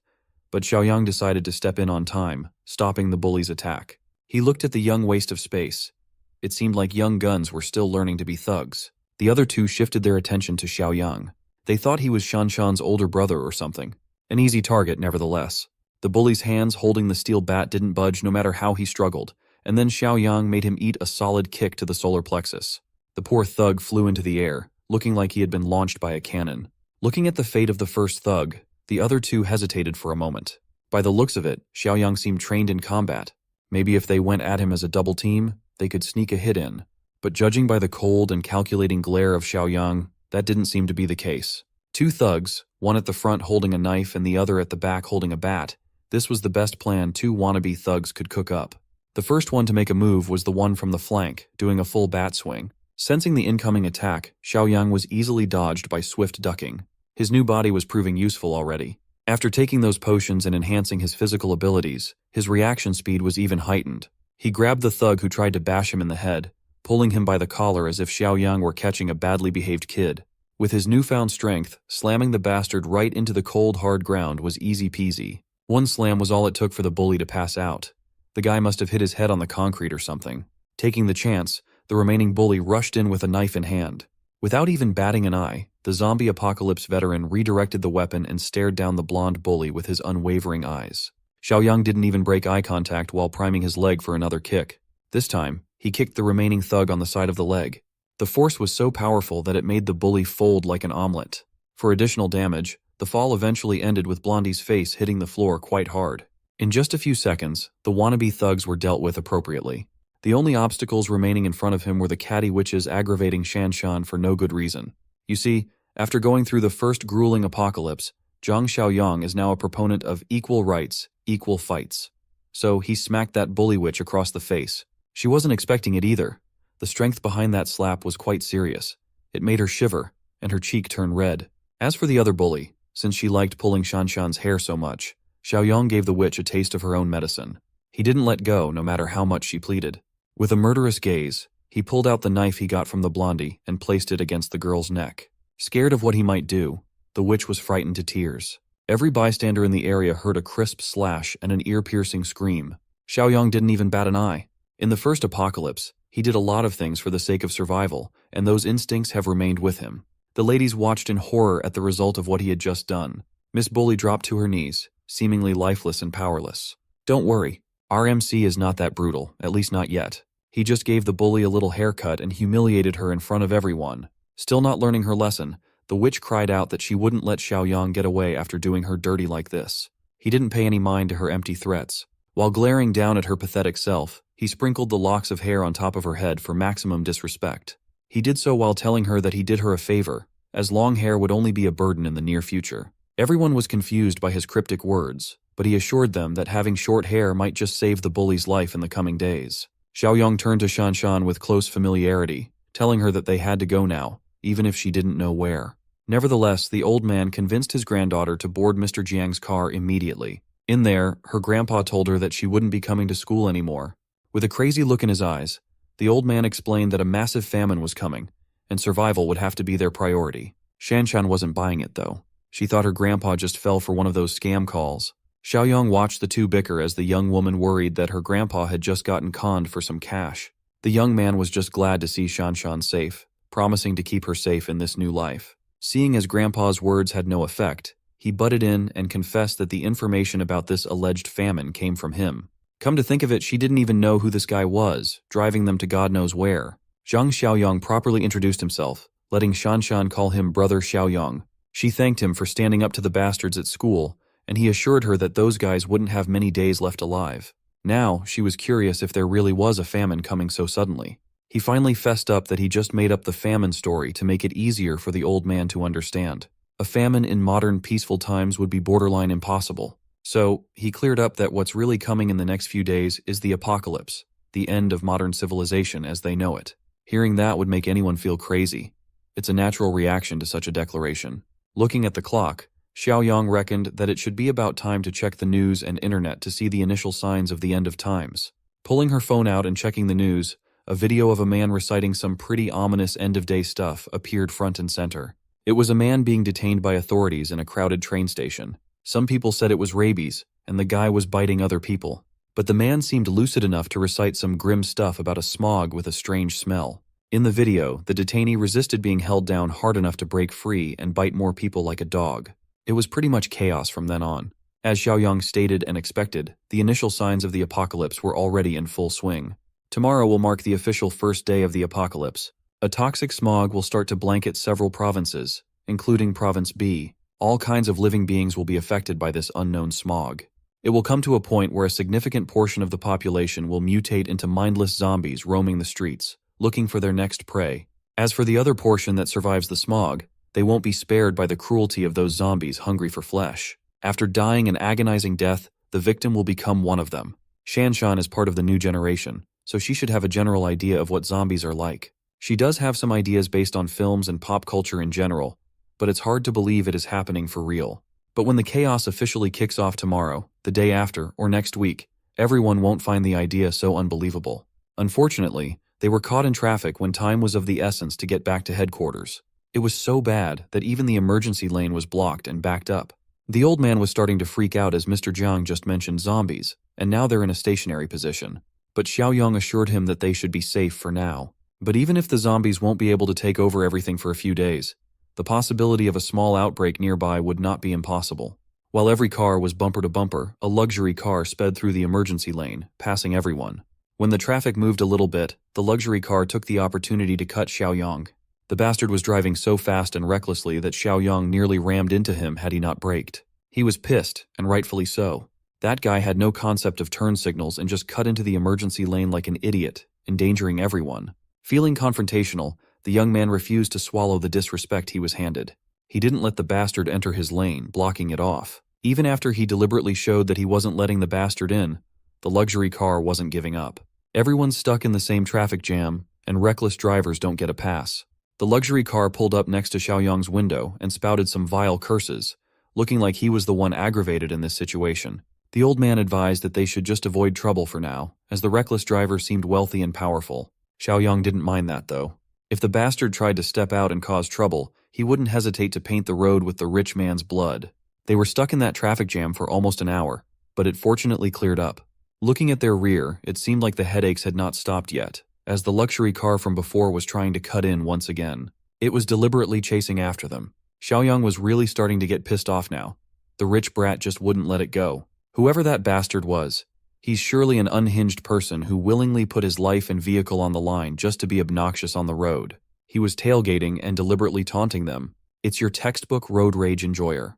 but Xiaoyang decided to step in on time, stopping the bully's attack. He looked at the young waste of space. It seemed like young guns were still learning to be thugs. The other two shifted their attention to Xiaoyang. They thought he was Shan Shan's older brother or something. An easy target, nevertheless. The bully's hands holding the steel bat didn't budge no matter how he struggled, and then Xiaoyang made him eat a solid kick to the solar plexus. The poor thug flew into the air, looking like he had been launched by a cannon. Looking at the fate of the first thug, the other two hesitated for a moment. By the looks of it, Xiaoyang seemed trained in combat. Maybe if they went at him as a double team, they could sneak a hit in. But judging by the cold and calculating glare of Xiaoyang, that didn't seem to be the case. Two thugs, one at the front holding a knife and the other at the back holding a bat. This was the best plan two wannabe thugs could cook up. The first one to make a move was the one from the flank, doing a full bat swing. Sensing the incoming attack, Xiaoyang was easily dodged by swift ducking. His new body was proving useful already. After taking those potions and enhancing his physical abilities, his reaction speed was even heightened. He grabbed the thug who tried to bash him in the head, pulling him by the collar as if Xiaoyang were catching a badly behaved kid. With his newfound strength, slamming the bastard right into the cold, hard ground was easy peasy. One slam was all it took for the bully to pass out. The guy must have hit his head on the concrete or something. Taking the chance, the remaining bully rushed in with a knife in hand. Without even batting an eye, the zombie apocalypse veteran redirected the weapon and stared down the blonde bully with his unwavering eyes. Xiaoyang didn't even break eye contact while priming his leg for another kick. This time, he kicked the remaining thug on the side of the leg. The force was so powerful that it made the bully fold like an omelet. For additional damage, the fall eventually ended with Blondie's face hitting the floor quite hard. In just a few seconds, the wannabe thugs were dealt with appropriately. The only obstacles remaining in front of him were the catty witches aggravating Shanshan for no good reason. You see, after going through the first grueling apocalypse, Zhang Xiaoyang is now a proponent of equal rights, equal fights. So he smacked that bully witch across the face. She wasn't expecting it either. The strength behind that slap was quite serious. It made her shiver, and her cheek turn red. As for the other bully, since she liked pulling Shanshan's hair so much, Xiaoyang gave the witch a taste of her own medicine. He didn't let go no matter how much she pleaded. With a murderous gaze, he pulled out the knife he got from the blondie and placed it against the girl's neck. Scared of what he might do, the witch was frightened to tears. Every bystander in the area heard a crisp slash and an ear-piercing scream. Xiaoyang didn't even bat an eye. In the first apocalypse, he did a lot of things for the sake of survival, and those instincts have remained with him. The ladies watched in horror at the result of what he had just done. Miss Bully dropped to her knees, seemingly lifeless and powerless. Don't worry, our MC is not that brutal, at least not yet. He just gave the bully a little haircut and humiliated her in front of everyone. Still not learning her lesson, the witch cried out that she wouldn't let Xiaoyang get away after doing her dirty like this. He didn't pay any mind to her empty threats. While glaring down at her pathetic self, he sprinkled the locks of hair on top of her head for maximum disrespect. He did so while telling her that he did her a favor, as long hair would only be a burden in the near future. Everyone was confused by his cryptic words, but he assured them that having short hair might just save the bully's life in the coming days. Xiaoyang turned to Shanshan with close familiarity, telling her that they had to go now, even if she didn't know where. Nevertheless, the old man convinced his granddaughter to board Mr. Jiang's car immediately. In there, her grandpa told her that she wouldn't be coming to school anymore. With a crazy look in his eyes, the old man explained that a massive famine was coming, and survival would have to be their priority. Shanshan wasn't buying it, though. She thought her grandpa just fell for one of those scam calls. Xiaoyang watched the two bicker as the young woman worried that her grandpa had just gotten conned for some cash. The young man was just glad to see Shanshan safe, promising to keep her safe in this new life. Seeing as grandpa's words had no effect, he butted in and confessed that the information about this alleged famine came from him. Come to think of it, she didn't even know who this guy was, driving them to God knows where. Zhang Xiaoyang properly introduced himself, letting Shanshan call him Brother Xiaoyang. She thanked him for standing up to the bastards at school, and he assured her that those guys wouldn't have many days left alive. Now, she was curious if there really was a famine coming so suddenly. He finally fessed up that he just made up the famine story to make it easier for the old man to understand. A famine in modern peaceful times would be borderline impossible. So, he cleared up that what's really coming in the next few days is the apocalypse, the end of modern civilization as they know it. Hearing that would make anyone feel crazy. It's a natural reaction to such a declaration. Looking at the clock, Xiaoyang reckoned that it should be about time to check the news and internet to see the initial signs of the end of times. Pulling her phone out and checking the news, a video of a man reciting some pretty ominous end-of-day stuff appeared front and center. It was a man being detained by authorities in a crowded train station. Some people said it was rabies, and the guy was biting other people. But the man seemed lucid enough to recite some grim stuff about a smog with a strange smell. In the video, the detainee resisted being held down hard enough to break free and bite more people like a dog. It was pretty much chaos from then on. As Xiaoyang stated and expected, the initial signs of the apocalypse were already in full swing. Tomorrow will mark the official first day of the apocalypse. A toxic smog will start to blanket several provinces, including Province B. All kinds of living beings will be affected by this unknown smog. It will come to a point where a significant portion of the population will mutate into mindless zombies roaming the streets, looking for their next prey. As for the other portion that survives the smog, they won't be spared by the cruelty of those zombies hungry for flesh. After dying an agonizing death, the victim will become one of them. Shanshan is part of the new generation, so she should have a general idea of what zombies are like. She does have some ideas based on films and pop culture in general, but it's hard to believe it is happening for real. But when the chaos officially kicks off tomorrow, the day after, or next week, Everyone won't find the idea so unbelievable. Unfortunately, they were caught in traffic when time was of the essence to get back to headquarters. It was so bad that even the emergency lane was blocked and backed up. The old man was starting to freak out as Mr. Jiang just mentioned zombies, and now they're in a stationary position. But Xiaoyang assured him that they should be safe for now. But even if the zombies won't be able to take over everything for a few days, the possibility of a small outbreak nearby would not be impossible. While every car was bumper to bumper, a luxury car sped through the emergency lane, passing everyone. When the traffic moved a little bit, the luxury car took the opportunity to cut Xiaoyang. The bastard was driving so fast and recklessly that Xiaoyang nearly rammed into him had he not braked. He was pissed, and rightfully so. That guy had no concept of turn signals and just cut into the emergency lane like an idiot, endangering everyone. Feeling confrontational, the young man refused to swallow the disrespect he was handed. He didn't let the bastard enter his lane, blocking it off. Even after he deliberately showed that he wasn't letting the bastard in, the luxury car wasn't giving up. Everyone's stuck in the same traffic jam, and reckless drivers don't get a pass. The luxury car pulled up next to Xiaoyang's window and spouted some vile curses, looking like he was the one aggravated in this situation. The old man advised that they should just avoid trouble for now, as the reckless driver seemed wealthy and powerful. Xiaoyang didn't mind that, though. If the bastard tried to step out and cause trouble, he wouldn't hesitate to paint the road with the rich man's blood. They were stuck in that traffic jam for almost an hour, but it fortunately cleared up. Looking at their rear, it seemed like the headaches had not stopped yet, as the luxury car from before was trying to cut in once again. It was deliberately chasing after them. Xiaoyang was really starting to get pissed off now. The rich brat just wouldn't let it go. Whoever that bastard was, he's surely an unhinged person who willingly put his life and vehicle on the line just to be obnoxious on the road. He was tailgating and deliberately taunting them. It's your textbook road rage enjoyer.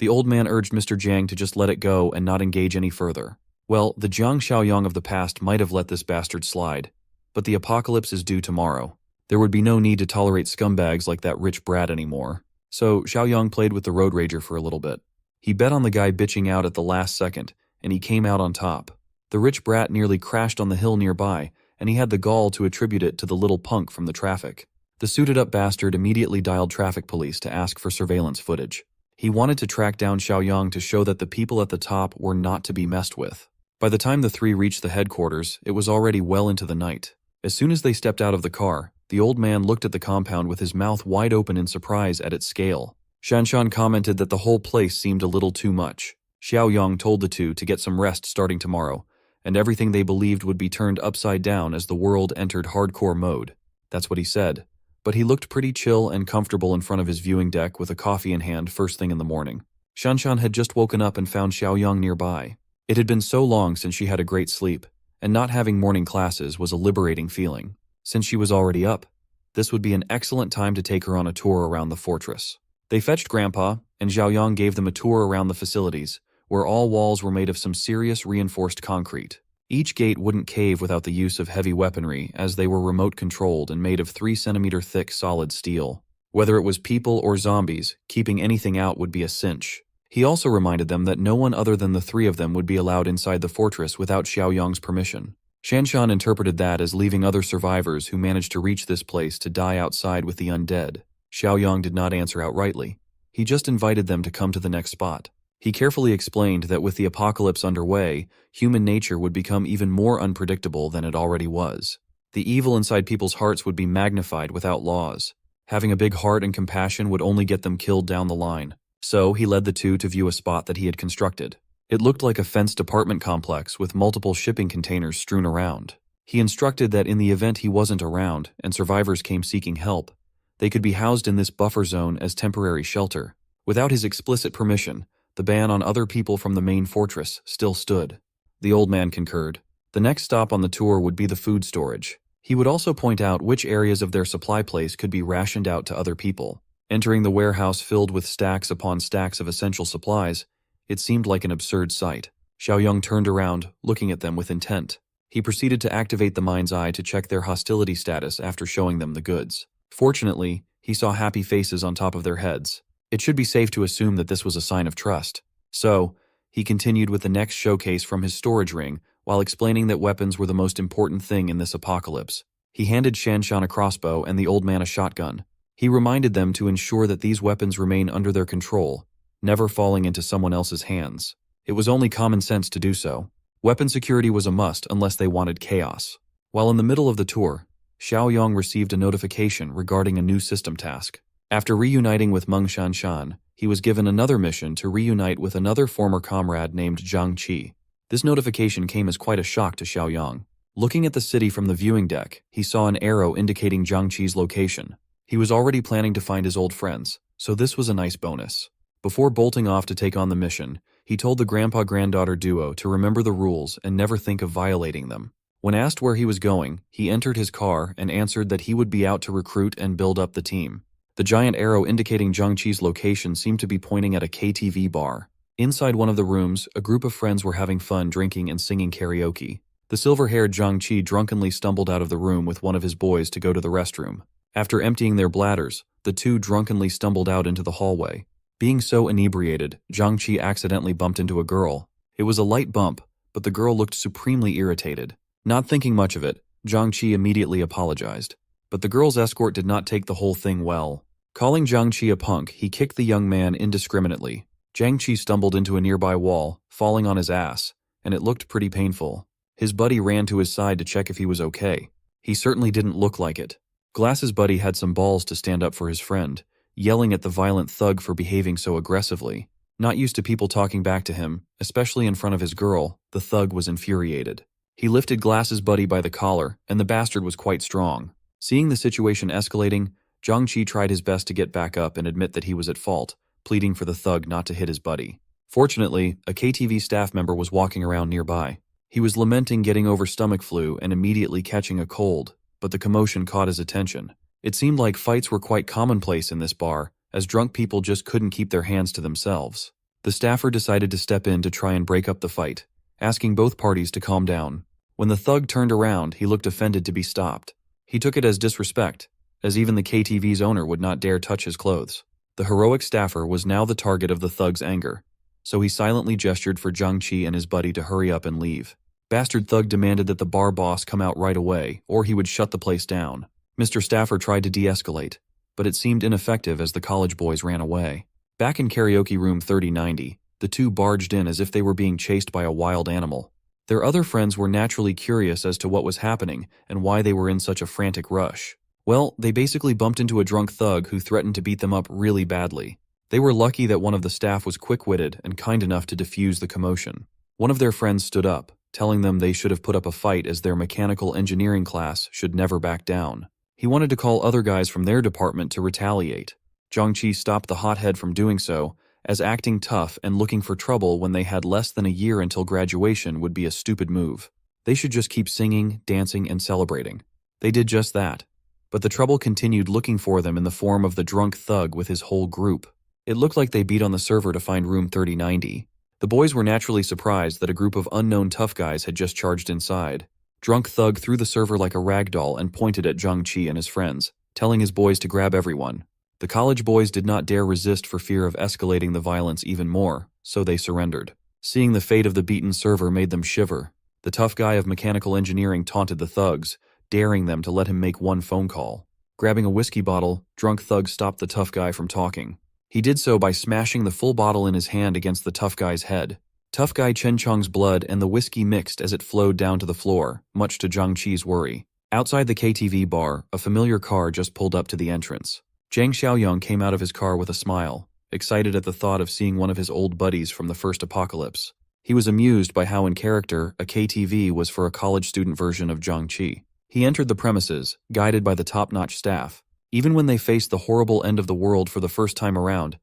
The old man urged Mr. Jiang to just let it go and not engage any further. Well, the Jiang Xiaoyang of the past might have let this bastard slide, but the apocalypse is due tomorrow. There would be no need to tolerate scumbags like that rich brat anymore. So Xiaoyang played with the road rager for a little bit. He bet on the guy bitching out at the last second, and he came out on top. The rich brat nearly crashed on the hill nearby, and he had the gall to attribute it to the little punk from the traffic. The suited-up bastard immediately dialed traffic police to ask for surveillance footage. He wanted to track down Xiaoyang to show that the people at the top were not to be messed with. By the time the three reached the headquarters, it was already well into the night. As soon as they stepped out of the car, the old man looked at the compound with his mouth wide open in surprise at its scale. Shanshan commented that the whole place seemed a little too much. Xiaoyang told the two to get some rest starting tomorrow, and everything they believed would be turned upside down as the world entered hardcore mode. That's what he said. But he looked pretty chill and comfortable in front of his viewing deck with a coffee in hand first thing in the morning. Shanshan had just woken up and found Xiaoyang nearby. It had been so long since she had a great sleep, and not having morning classes was a liberating feeling. Since she was already up, this would be an excellent time to take her on a tour around the fortress. They fetched Grandpa, and Xiaoyang gave them a tour around the facilities, where all walls were made of some serious reinforced concrete. Each gate wouldn't cave without the use of heavy weaponry, as they were remote-controlled and made of 3-centimeter-thick solid steel. Whether it was people or zombies, keeping anything out would be a cinch. He also reminded them that no one other than the three of them would be allowed inside the fortress without Xiaoyang's permission. Shanshan interpreted that as leaving other survivors who managed to reach this place to die outside with the undead. Xiaoyang did not answer outrightly. He just invited them to come to the next spot. He carefully explained that with the apocalypse underway, human nature would become even more unpredictable than it already was. The evil inside people's hearts would be magnified without laws. Having a big heart and compassion would only get them killed down the line. So he led the two to view a spot that he had constructed. It looked like a fenced apartment complex with multiple shipping containers strewn around. He instructed that in the event he wasn't around and survivors came seeking help, they could be housed in this buffer zone as temporary shelter. Without his explicit permission, the ban on other people from the main fortress still stood. The old man concurred. The next stop on the tour would be the food storage. He would also point out which areas of their supply place could be rationed out to other people. Entering the warehouse filled with stacks upon stacks of essential supplies, it seemed like an absurd sight. Xiaoyang turned around, looking at them with intent. He proceeded to activate the mind's eye to check their hostility status after showing them the goods. Fortunately, he saw happy faces on top of their heads. It should be safe to assume that this was a sign of trust. So, he continued with the next showcase from his storage ring, while explaining that weapons were the most important thing in this apocalypse. He handed Shanshan a crossbow and the old man a shotgun. He reminded them to ensure that these weapons remain under their control, never falling into someone else's hands. It was only common sense to do so. Weapon security was a must unless they wanted chaos. While in the middle of the tour, Xiaoyong received a notification regarding a new system task. After reuniting with Meng Shanshan, he was given another mission to reunite with another former comrade named Zhang Qi. This notification came as quite a shock to Xiaoyong. Looking at the city from the viewing deck, he saw an arrow indicating Zhang Qi's location. He was already planning to find his old friends, so this was a nice bonus. Before bolting off to take on the mission, he told the grandpa-granddaughter duo to remember the rules and never think of violating them. When asked where he was going, he entered his car and answered that he would be out to recruit and build up the team. The giant arrow indicating Zhang Qi's location seemed to be pointing at a KTV bar. Inside one of the rooms, a group of friends were having fun drinking and singing karaoke. The silver-haired Zhang Qi drunkenly stumbled out of the room with one of his boys to go to the restroom. After emptying their bladders, the two drunkenly stumbled out into the hallway. Being so inebriated, Zhang Qi accidentally bumped into a girl. It was a light bump, but the girl looked supremely irritated. Not thinking much of it, Zhang Qi immediately apologized. But the girl's escort did not take the whole thing well. Calling Zhang Qi a punk, he kicked the young man indiscriminately. Zhang Qi stumbled into a nearby wall, falling on his ass, and it looked pretty painful. His buddy ran to his side to check if he was okay. He certainly didn't look like it. Glass's buddy had some balls to stand up for his friend, yelling at the violent thug for behaving so aggressively. Not used to people talking back to him, especially in front of his girl, the thug was infuriated. He lifted Glass's buddy by the collar, and the bastard was quite strong. Seeing the situation escalating, Zhang Qi tried his best to get back up and admit that he was at fault, pleading for the thug not to hit his buddy. Fortunately, a KTV staff member was walking around nearby. He was lamenting getting over stomach flu and immediately catching a cold, but the commotion caught his attention. It seemed like fights were quite commonplace in this bar, as drunk people just couldn't keep their hands to themselves. The staffer decided to step in to try and break up the fight, asking both parties to calm down. When the thug turned around, he looked offended to be stopped. He took it as disrespect, as even the KTV's owner would not dare touch his clothes. The heroic staffer was now the target of the thug's anger, so he silently gestured for Zhang Qi and his buddy to hurry up and leave. Bastard thug demanded that the bar boss come out right away, or he would shut the place down. Mr. Staffer tried to de-escalate, but it seemed ineffective as the college boys ran away. Back in karaoke room 3090, the two barged in as if they were being chased by a wild animal. Their other friends were naturally curious as to what was happening and why they were in such a frantic rush. Well, they basically bumped into a drunk thug who threatened to beat them up really badly. They were lucky that one of the staff was quick-witted and kind enough to defuse the commotion. One of their friends stood up, telling them they should have put up a fight as their mechanical engineering class should never back down. He wanted to call other guys from their department to retaliate. Zhang Qi stopped the hothead from doing so, as acting tough and looking for trouble when they had less than a year until graduation would be a stupid move. They should just keep singing, dancing, and celebrating. They did just that. But the trouble continued looking for them in the form of the drunk thug with his whole group. It looked like they beat on the server to find room 3090. The boys were naturally surprised that a group of unknown tough guys had just charged inside. Drunk thug threw the server like a rag doll and pointed at Zhang Qi and his friends, telling his boys to grab everyone. The college boys did not dare resist for fear of escalating the violence even more, so they surrendered. Seeing the fate of the beaten server made them shiver. The tough guy of mechanical engineering taunted the thugs, daring them to let him make one phone call. Grabbing a whiskey bottle, drunk thug stopped the tough guy from talking. He did so by smashing the full bottle in his hand against the tough guy's head. Tough guy Chen Chong's blood and the whiskey mixed as it flowed down to the floor, much to Zhang Qi's worry. Outside the KTV bar, a familiar car just pulled up to the entrance. Zhang Xiaoyong came out of his car with a smile, excited at the thought of seeing one of his old buddies from the first apocalypse. He was amused by how in character, a KTV was for a college student version of Zhang Qi. He entered the premises, guided by the top-notch staff. Even when they faced the horrible end of the world for the first time around,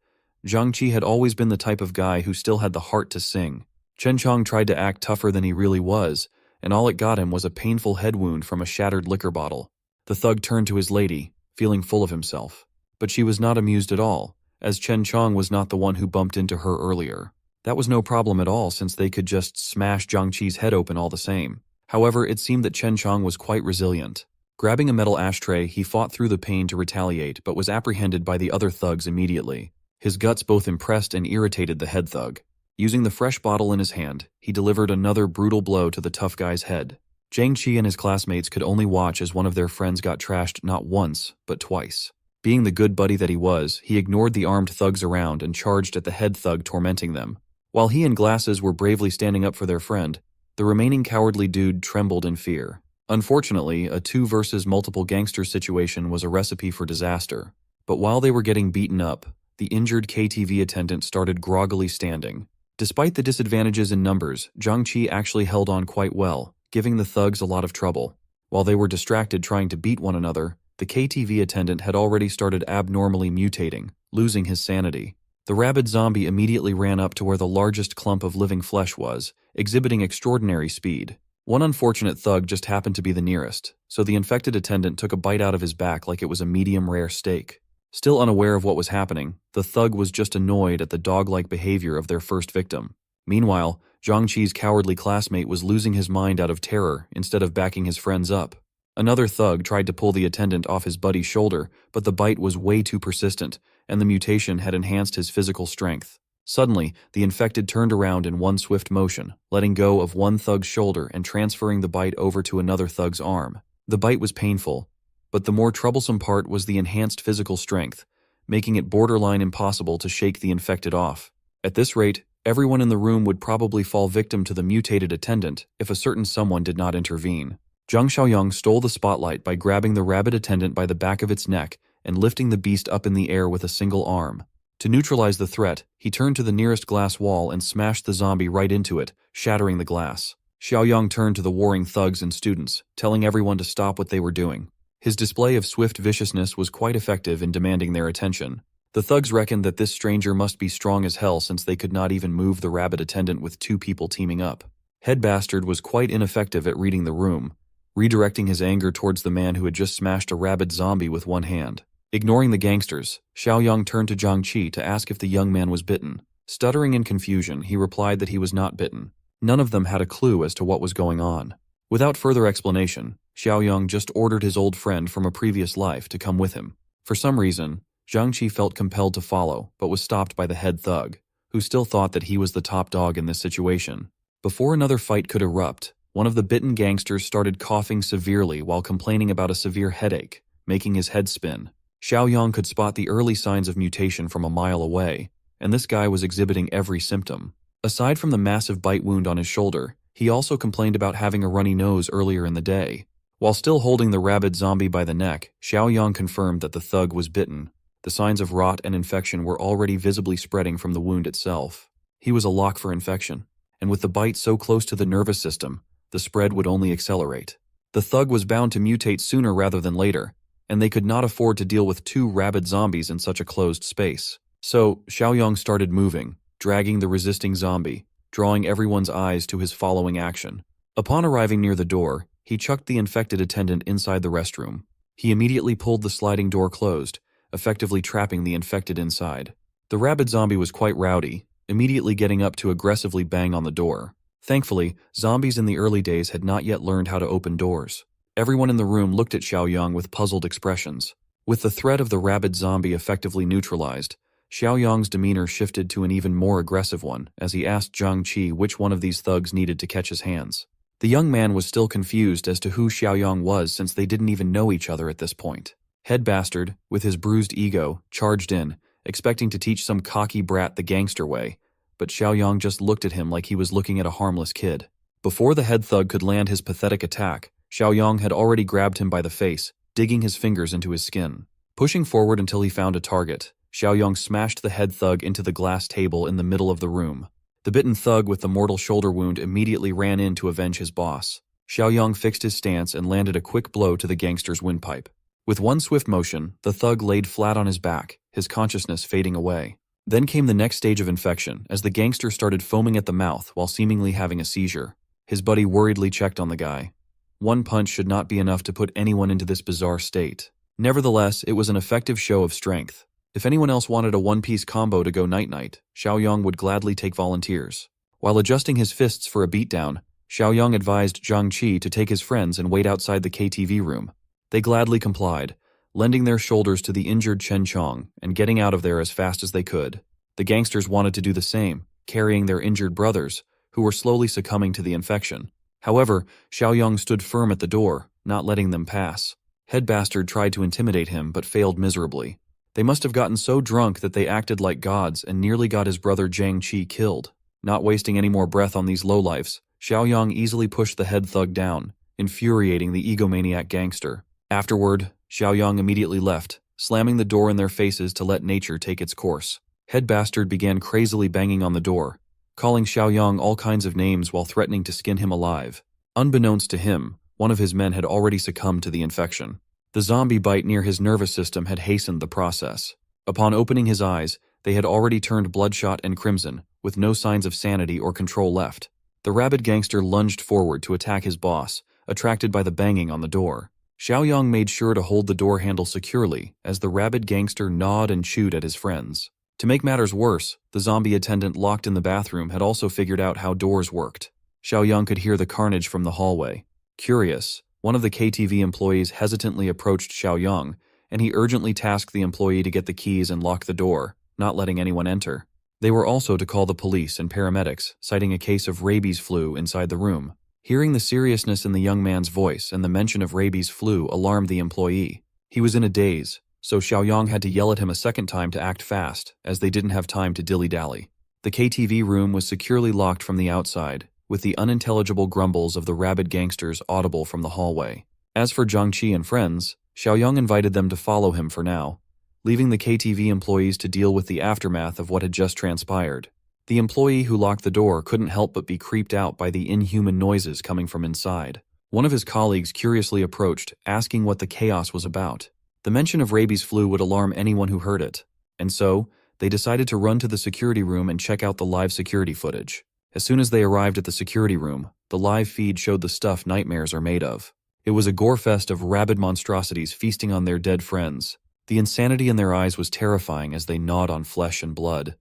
Zhang Qi had always been the type of guy who still had the heart to sing. Chen Chong tried to act tougher than he really was, and all it got him was a painful head wound from a shattered liquor bottle. The thug turned to his lady, feeling full of himself. But she was not amused at all, as Chen Chong was not the one who bumped into her earlier. That was no problem at all since they could just smash Zhang Qi's head open all the same. However, it seemed that Chen Chong was quite resilient. Grabbing a metal ashtray, he fought through the pain to retaliate but was apprehended by the other thugs immediately. His guts both impressed and irritated the head thug. Using the fresh bottle in his hand, he delivered another brutal blow to the tough guy's head. Zhang Qi and his classmates could only watch as one of their friends got trashed not once, but twice. Being the good buddy that he was, he ignored the armed thugs around and charged at the head thug tormenting them. While he and Glasses were bravely standing up for their friend, The remaining cowardly dude trembled in fear. Unfortunately, a 2 versus multiple gangsters situation was a recipe for disaster. But while they were getting beaten up, the injured KTV attendant started groggily standing. Despite the disadvantages in numbers, Zhang actually held on quite well, giving the thugs a lot of trouble. While they were distracted trying to beat one another, the KTV attendant had already started abnormally mutating, losing his sanity. The rabid zombie immediately ran up to where the largest clump of living flesh was, exhibiting extraordinary speed. One unfortunate thug just happened to be the nearest, so the infected attendant took a bite out of his back like it was a medium-rare steak. Still unaware of what was happening, the thug was just annoyed at the dog-like behavior of their first victim. Meanwhile, Zhang Qi's cowardly classmate was losing his mind out of terror instead of backing his friends up. Another thug tried to pull the attendant off his buddy's shoulder, but the bite was way too persistent, and the mutation had enhanced his physical strength. Suddenly, the infected turned around in one swift motion, letting go of one thug's shoulder and transferring the bite over to another thug's arm. The bite was painful, but the more troublesome part was the enhanced physical strength, making it borderline impossible to shake the infected off. At this rate, everyone in the room would probably fall victim to the mutated attendant if a certain someone did not intervene. Zhang Xiaoyang stole the spotlight by grabbing the rabid attendant by the back of its neck and lifting the beast up in the air with a single arm. To neutralize the threat, he turned to the nearest glass wall and smashed the zombie right into it, shattering the glass. Xiaoyang turned to the warring thugs and students, telling everyone to stop what they were doing. His display of swift viciousness was quite effective in demanding their attention. The thugs reckoned that this stranger must be strong as hell since they could not even move the rabid attendant with 2 people teaming up. Head Bastard was quite ineffective at reading the room, redirecting his anger towards the man who had just smashed a rabid zombie with one hand. Ignoring the gangsters, Xiaoyang turned to Zhang Qi to ask if the young man was bitten. Stuttering in confusion, he replied that he was not bitten. None of them had a clue as to what was going on. Without further explanation, Xiaoyang just ordered his old friend from a previous life to come with him. For some reason, Zhang Qi felt compelled to follow, but was stopped by the head thug, who still thought that he was the top dog in this situation. Before another fight could erupt, one of the bitten gangsters started coughing severely while complaining about a severe headache, making his head spin. Xiaoyang could spot the early signs of mutation from a mile away, and this guy was exhibiting every symptom. Aside from the massive bite wound on his shoulder, he also complained about having a runny nose earlier in the day. While still holding the rabid zombie by the neck, Xiaoyang confirmed that the thug was bitten. The signs of rot and infection were already visibly spreading from the wound itself. He was a lock for infection, and with the bite so close to the nervous system, the spread would only accelerate. The thug was bound to mutate sooner rather than later, and they could not afford to deal with 2 rabid zombies in such a closed space. So, Xiaoyang started moving, dragging the resisting zombie, drawing everyone's eyes to his following action. Upon arriving near the door, he chucked the infected attendant inside the restroom. He immediately pulled the sliding door closed, effectively trapping the infected inside. The rabid zombie was quite rowdy, immediately getting up to aggressively bang on the door. Thankfully, zombies in the early days had not yet learned how to open doors. Everyone in the room looked at Xiaoyang with puzzled expressions. With the threat of the rabid zombie effectively neutralized, Xiaoyang's demeanor shifted to an even more aggressive one as he asked Zhang Qi which one of these thugs needed to catch his hands. The young man was still confused as to who Xiaoyang was since they didn't even know each other at this point. Head Bastard, with his bruised ego, charged in, expecting to teach some cocky brat the gangster way, but Xiaoyang just looked at him like he was looking at a harmless kid. Before the head thug could land his pathetic attack, Xiaoyang had already grabbed him by the face, digging his fingers into his skin. Pushing forward until he found a target, Xiaoyang smashed the head thug into the glass table in the middle of the room. The bitten thug with the mortal shoulder wound immediately ran in to avenge his boss. Xiaoyang fixed his stance and landed a quick blow to the gangster's windpipe. With one swift motion, the thug laid flat on his back, his consciousness fading away. Then came the next stage of infection, as the gangster started foaming at the mouth while seemingly having a seizure. His buddy worriedly checked on the guy. One punch should not be enough to put anyone into this bizarre state. Nevertheless, it was an effective show of strength. If anyone else wanted a one-piece combo to go night-night, Xiaoyang would gladly take volunteers. While adjusting his fists for a beatdown, Xiaoyang advised Zhang Qi to take his friends and wait outside the KTV room. They gladly complied, lending their shoulders to the injured Chen Chong and getting out of there as fast as they could. The gangsters wanted to do the same, carrying their injured brothers, who were slowly succumbing to the infection. However, Xiaoyang stood firm at the door, not letting them pass. Head Bastard tried to intimidate him but failed miserably. They must have gotten so drunk that they acted like gods and nearly got his brother Zhang Qi killed. Not wasting any more breath on these lowlifes, Xiaoyang easily pushed the head thug down, infuriating the egomaniac gangster. Afterward, Xiaoyang immediately left, slamming the door in their faces to let nature take its course. Head Bastard began crazily banging on the door, calling Xiaoyang all kinds of names while threatening to skin him alive. Unbeknownst to him, one of his men had already succumbed to the infection. The zombie bite near his nervous system had hastened the process. Upon opening his eyes, they had already turned bloodshot and crimson, with no signs of sanity or control left. The rabid gangster lunged forward to attack his boss, attracted by the banging on the door. Xiaoyang made sure to hold the door handle securely as the rabid gangster gnawed and chewed at his friends. To make matters worse, the zombie attendant locked in the bathroom had also figured out how doors worked. Xiaoyang could hear the carnage from the hallway. Curious, one of the KTV employees hesitantly approached Xiaoyang, and he urgently tasked the employee to get the keys and lock the door, not letting anyone enter. They were also to call the police and paramedics, citing a case of rabies flu inside the room. Hearing the seriousness in the young man's voice and the mention of rabies flu alarmed the employee. He was in a daze, so Xiaoyang had to yell at him a second time to act fast, as they didn't have time to dilly-dally. The KTV room was securely locked from the outside, with the unintelligible grumbles of the rabid gangsters audible from the hallway. As for Zhangqi and friends, Xiaoyang invited them to follow him for now, leaving the KTV employees to deal with the aftermath of what had just transpired. The employee who locked the door couldn't help but be creeped out by the inhuman noises coming from inside. One of his colleagues curiously approached, asking what the chaos was about. The mention of rabies flu would alarm anyone who heard it, and so, they decided to run to the security room and check out the live security footage. As soon as they arrived at the security room, the live feed showed the stuff nightmares are made of. It was a gore fest of rabid monstrosities feasting on their dead friends. The insanity in their eyes was terrifying as they gnawed on flesh and blood.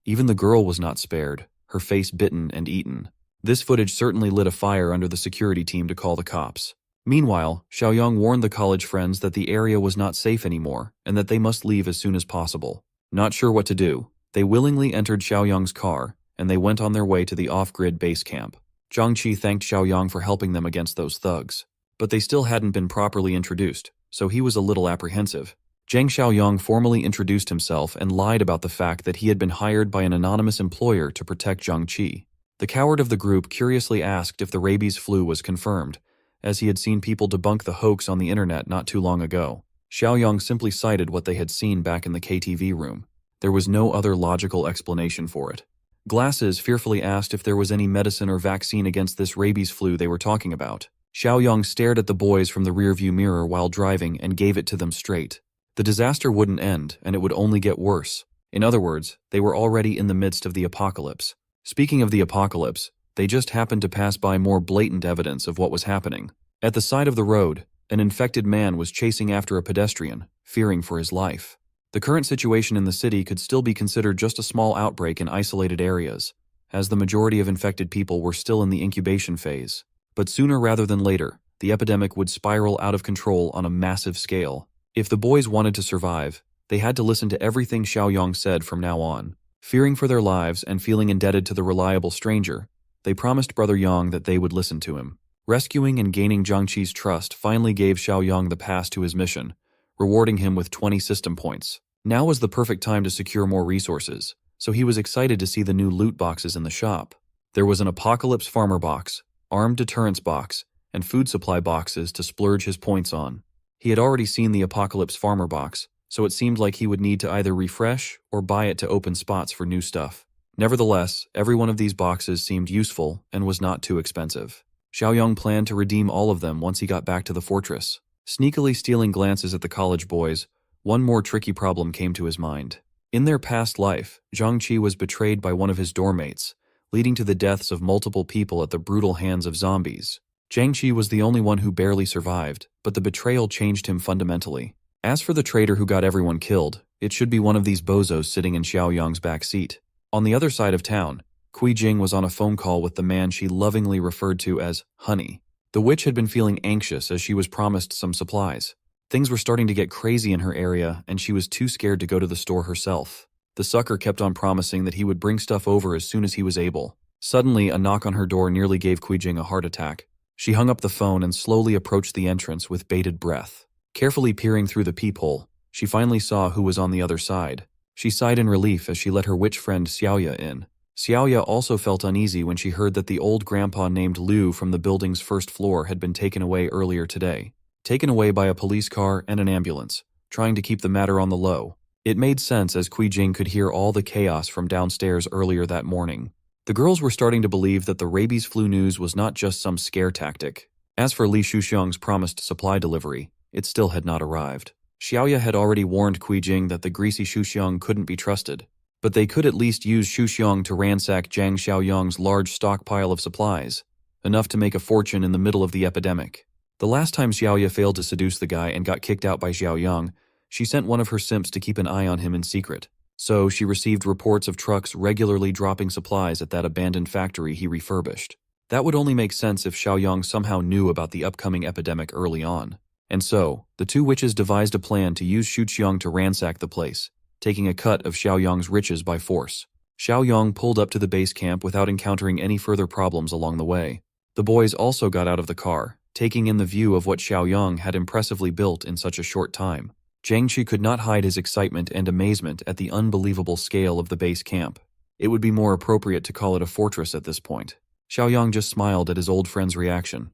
Even the girl was not spared, her face bitten and eaten. This footage certainly lit a fire under the security team to call the cops. Meanwhile, Xiaoyang warned the college friends that the area was not safe anymore and that they must leave as soon as possible. Not sure what to do, they willingly entered Xiaoyang's car, and they went on their way to the off-grid base camp. Zhangqi thanked Xiaoyang for helping them against those thugs. But they still hadn't been properly introduced, so he was a little apprehensive. Zhang Xiaoyang formally introduced himself and lied about the fact that he had been hired by an anonymous employer to protect Zhangqi. The coward of the group curiously asked if the rabies flu was confirmed, as he had seen people debunk the hoax on the internet not too long ago. Xiaoyang simply cited what they had seen back in the KTV room. There was no other logical explanation for it. Glasses fearfully asked if there was any medicine or vaccine against this rabies flu they were talking about. Xiaoyang stared at the boys from the rearview mirror while driving and gave it to them straight. The disaster wouldn't end, and it would only get worse. In other words, they were already in the midst of the apocalypse. Speaking of the apocalypse, they just happened to pass by more blatant evidence of what was happening. At the side of the road, an infected man was chasing after a pedestrian, fearing for his life. The current situation in the city could still be considered just a small outbreak in isolated areas, as the majority of infected people were still in the incubation phase. But sooner rather than later, the epidemic would spiral out of control on a massive scale. If the boys wanted to survive, they had to listen to everything Xiaoyang said from now on. Fearing for their lives and feeling indebted to the reliable stranger, they promised Brother Yang that they would listen to him. Rescuing and gaining Zhangqi's trust finally gave Xiaoyang the pass to his mission, rewarding him with 20 system points. Now was the perfect time to secure more resources, so he was excited to see the new loot boxes in the shop. There was an Apocalypse Farmer box, Armed Deterrence box, and food supply boxes to splurge his points on. He had already seen the Apocalypse Farmer box, so it seemed like he would need to either refresh or buy it to open spots for new stuff. Nevertheless, every one of these boxes seemed useful and was not too expensive. Xiaoyang planned to redeem all of them once he got back to the fortress. Sneakily stealing glances at the college boys, one more tricky problem came to his mind. In their past life, Zhangqi was betrayed by one of his doormates, leading to the deaths of multiple people at the brutal hands of zombies. Zhangqi was the only one who barely survived, but the betrayal changed him fundamentally. As for the traitor who got everyone killed, it should be one of these bozos sitting in Xiaoyang's back seat. On the other side of town, Kui Jing was on a phone call with the man she lovingly referred to as Honey. The witch had been feeling anxious as she was promised some supplies. Things were starting to get crazy in her area, and she was too scared to go to the store herself. The sucker kept on promising that he would bring stuff over as soon as he was able. Suddenly, a knock on her door nearly gave Kui Jing a heart attack. She hung up the phone and slowly approached the entrance with bated breath. Carefully peering through the peephole, she finally saw who was on the other side. She sighed in relief as she let her witch friend Xiaoya in. Xiaoya also felt uneasy when she heard that the old grandpa named Liu from the building's first floor had been taken away earlier today. Taken away by a police car and an ambulance, trying to keep the matter on the low. It made sense as Jing could hear all the chaos from downstairs earlier that morning. The girls were starting to believe that the rabies flu news was not just some scare tactic. As for Li Shuxiang's promised supply delivery, it still had not arrived. Xiaoya had already warned Jing that the greasy Shuxiang couldn't be trusted, but they could at least use Shuxiang to ransack Zhang Xiaoyang's large stockpile of supplies, enough to make a fortune in the middle of the epidemic. The last time Xiaoya failed to seduce the guy and got kicked out by Xiaoyang, she sent one of her simps to keep an eye on him in secret. So she received reports of trucks regularly dropping supplies at that abandoned factory he refurbished. That would only make sense if Xiaoyang somehow knew about the upcoming epidemic early on. And so, the two witches devised a plan to use Shuxiang to ransack the place, taking a cut of Xiaoyang's riches by force. Xiaoyang pulled up to the base camp without encountering any further problems along the way. The boys also got out of the car, taking in the view of what Xiaoyang had impressively built in such a short time. Jiangqi could not hide his excitement and amazement at the unbelievable scale of the base camp. It would be more appropriate to call it a fortress at this point. Xiaoyang just smiled at his old friend's reaction.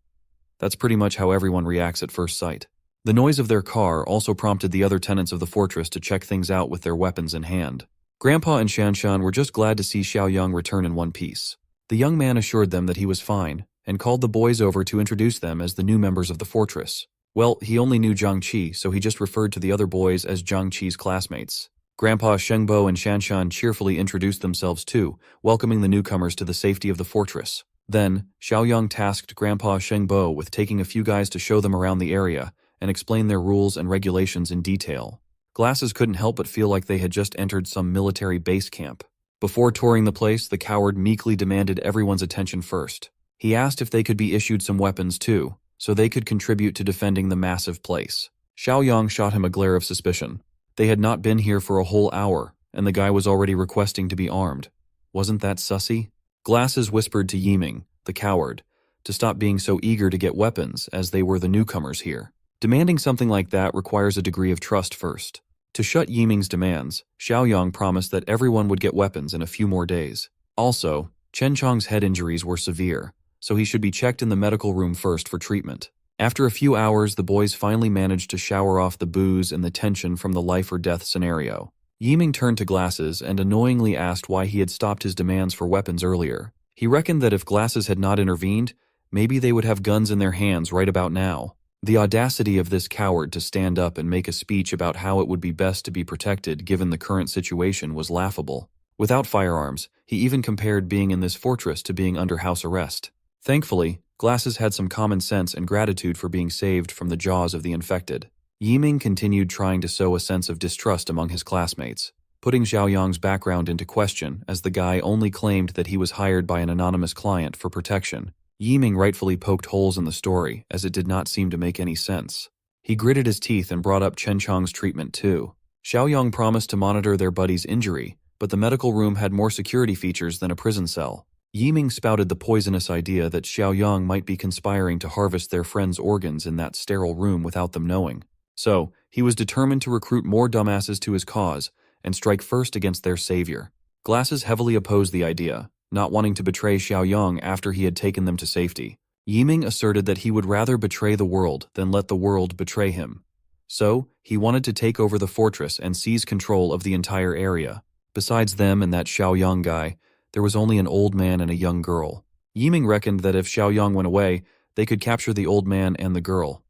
That's pretty much how everyone reacts at first sight. The noise of their car also prompted the other tenants of the fortress to check things out with their weapons in hand. Grandpa and Shanshan were just glad to see Xiaoyang return in one piece. The young man assured them that he was fine, and called the boys over to introduce them as the new members of the fortress. Well, he only knew Jiangqi, so he just referred to the other boys as Jiangqi's classmates. Grandpa Shengbo and Shanshan cheerfully introduced themselves too, welcoming the newcomers to the safety of the fortress. Then, Xiaoyang tasked Grandpa Shengbo with taking a few guys to show them around the area and explain their rules and regulations in detail. Glasses couldn't help but feel like they had just entered some military base camp. Before touring the place, the coward meekly demanded everyone's attention first. He asked if they could be issued some weapons too, so they could contribute to defending the massive place. Xiaoyang shot him a glare of suspicion. They had not been here for a whole hour, and the guy was already requesting to be armed. Wasn't that sussy? Glasses whispered to Yiming, the coward, to stop being so eager to get weapons as they were the newcomers here. Demanding something like that requires a degree of trust first. To shut Yiming's demands, Xiaoyang promised that everyone would get weapons in a few more days. Also, Chen Chong's head injuries were severe, so he should be checked in the medical room first for treatment. After a few hours, the boys finally managed to shower off the booze and the tension from the life-or-death scenario. Yiming turned to Glasses and annoyingly asked why he had stopped his demands for weapons earlier. He reckoned that if Glasses had not intervened, maybe they would have guns in their hands right about now. The audacity of this coward to stand up and make a speech about how it would be best to be protected given the current situation was laughable. Without firearms, he even compared being in this fortress to being under house arrest. Thankfully, Glasses had some common sense and gratitude for being saved from the jaws of the infected. Yiming continued trying to sow a sense of distrust among his classmates, putting Xiaoyang's background into question as the guy only claimed that he was hired by an anonymous client for protection. Yiming rightfully poked holes in the story, as it did not seem to make any sense. He gritted his teeth and brought up Chen Chong's treatment too. Xiaoyang promised to monitor their buddy's injury, but the medical room had more security features than a prison cell. Yiming spouted the poisonous idea that Xiaoyang might be conspiring to harvest their friend's organs in that sterile room without them knowing. So, he was determined to recruit more dumbasses to his cause and strike first against their savior. Glasses heavily opposed the idea, not wanting to betray Xiaoyang after he had taken them to safety. Yiming asserted that he would rather betray the world than let the world betray him. So, he wanted to take over the fortress and seize control of the entire area. Besides them and that Xiaoyang guy, there was only an old man and a young girl. Yiming reckoned that if Xiaoyang went away, they could capture the old man and the girl.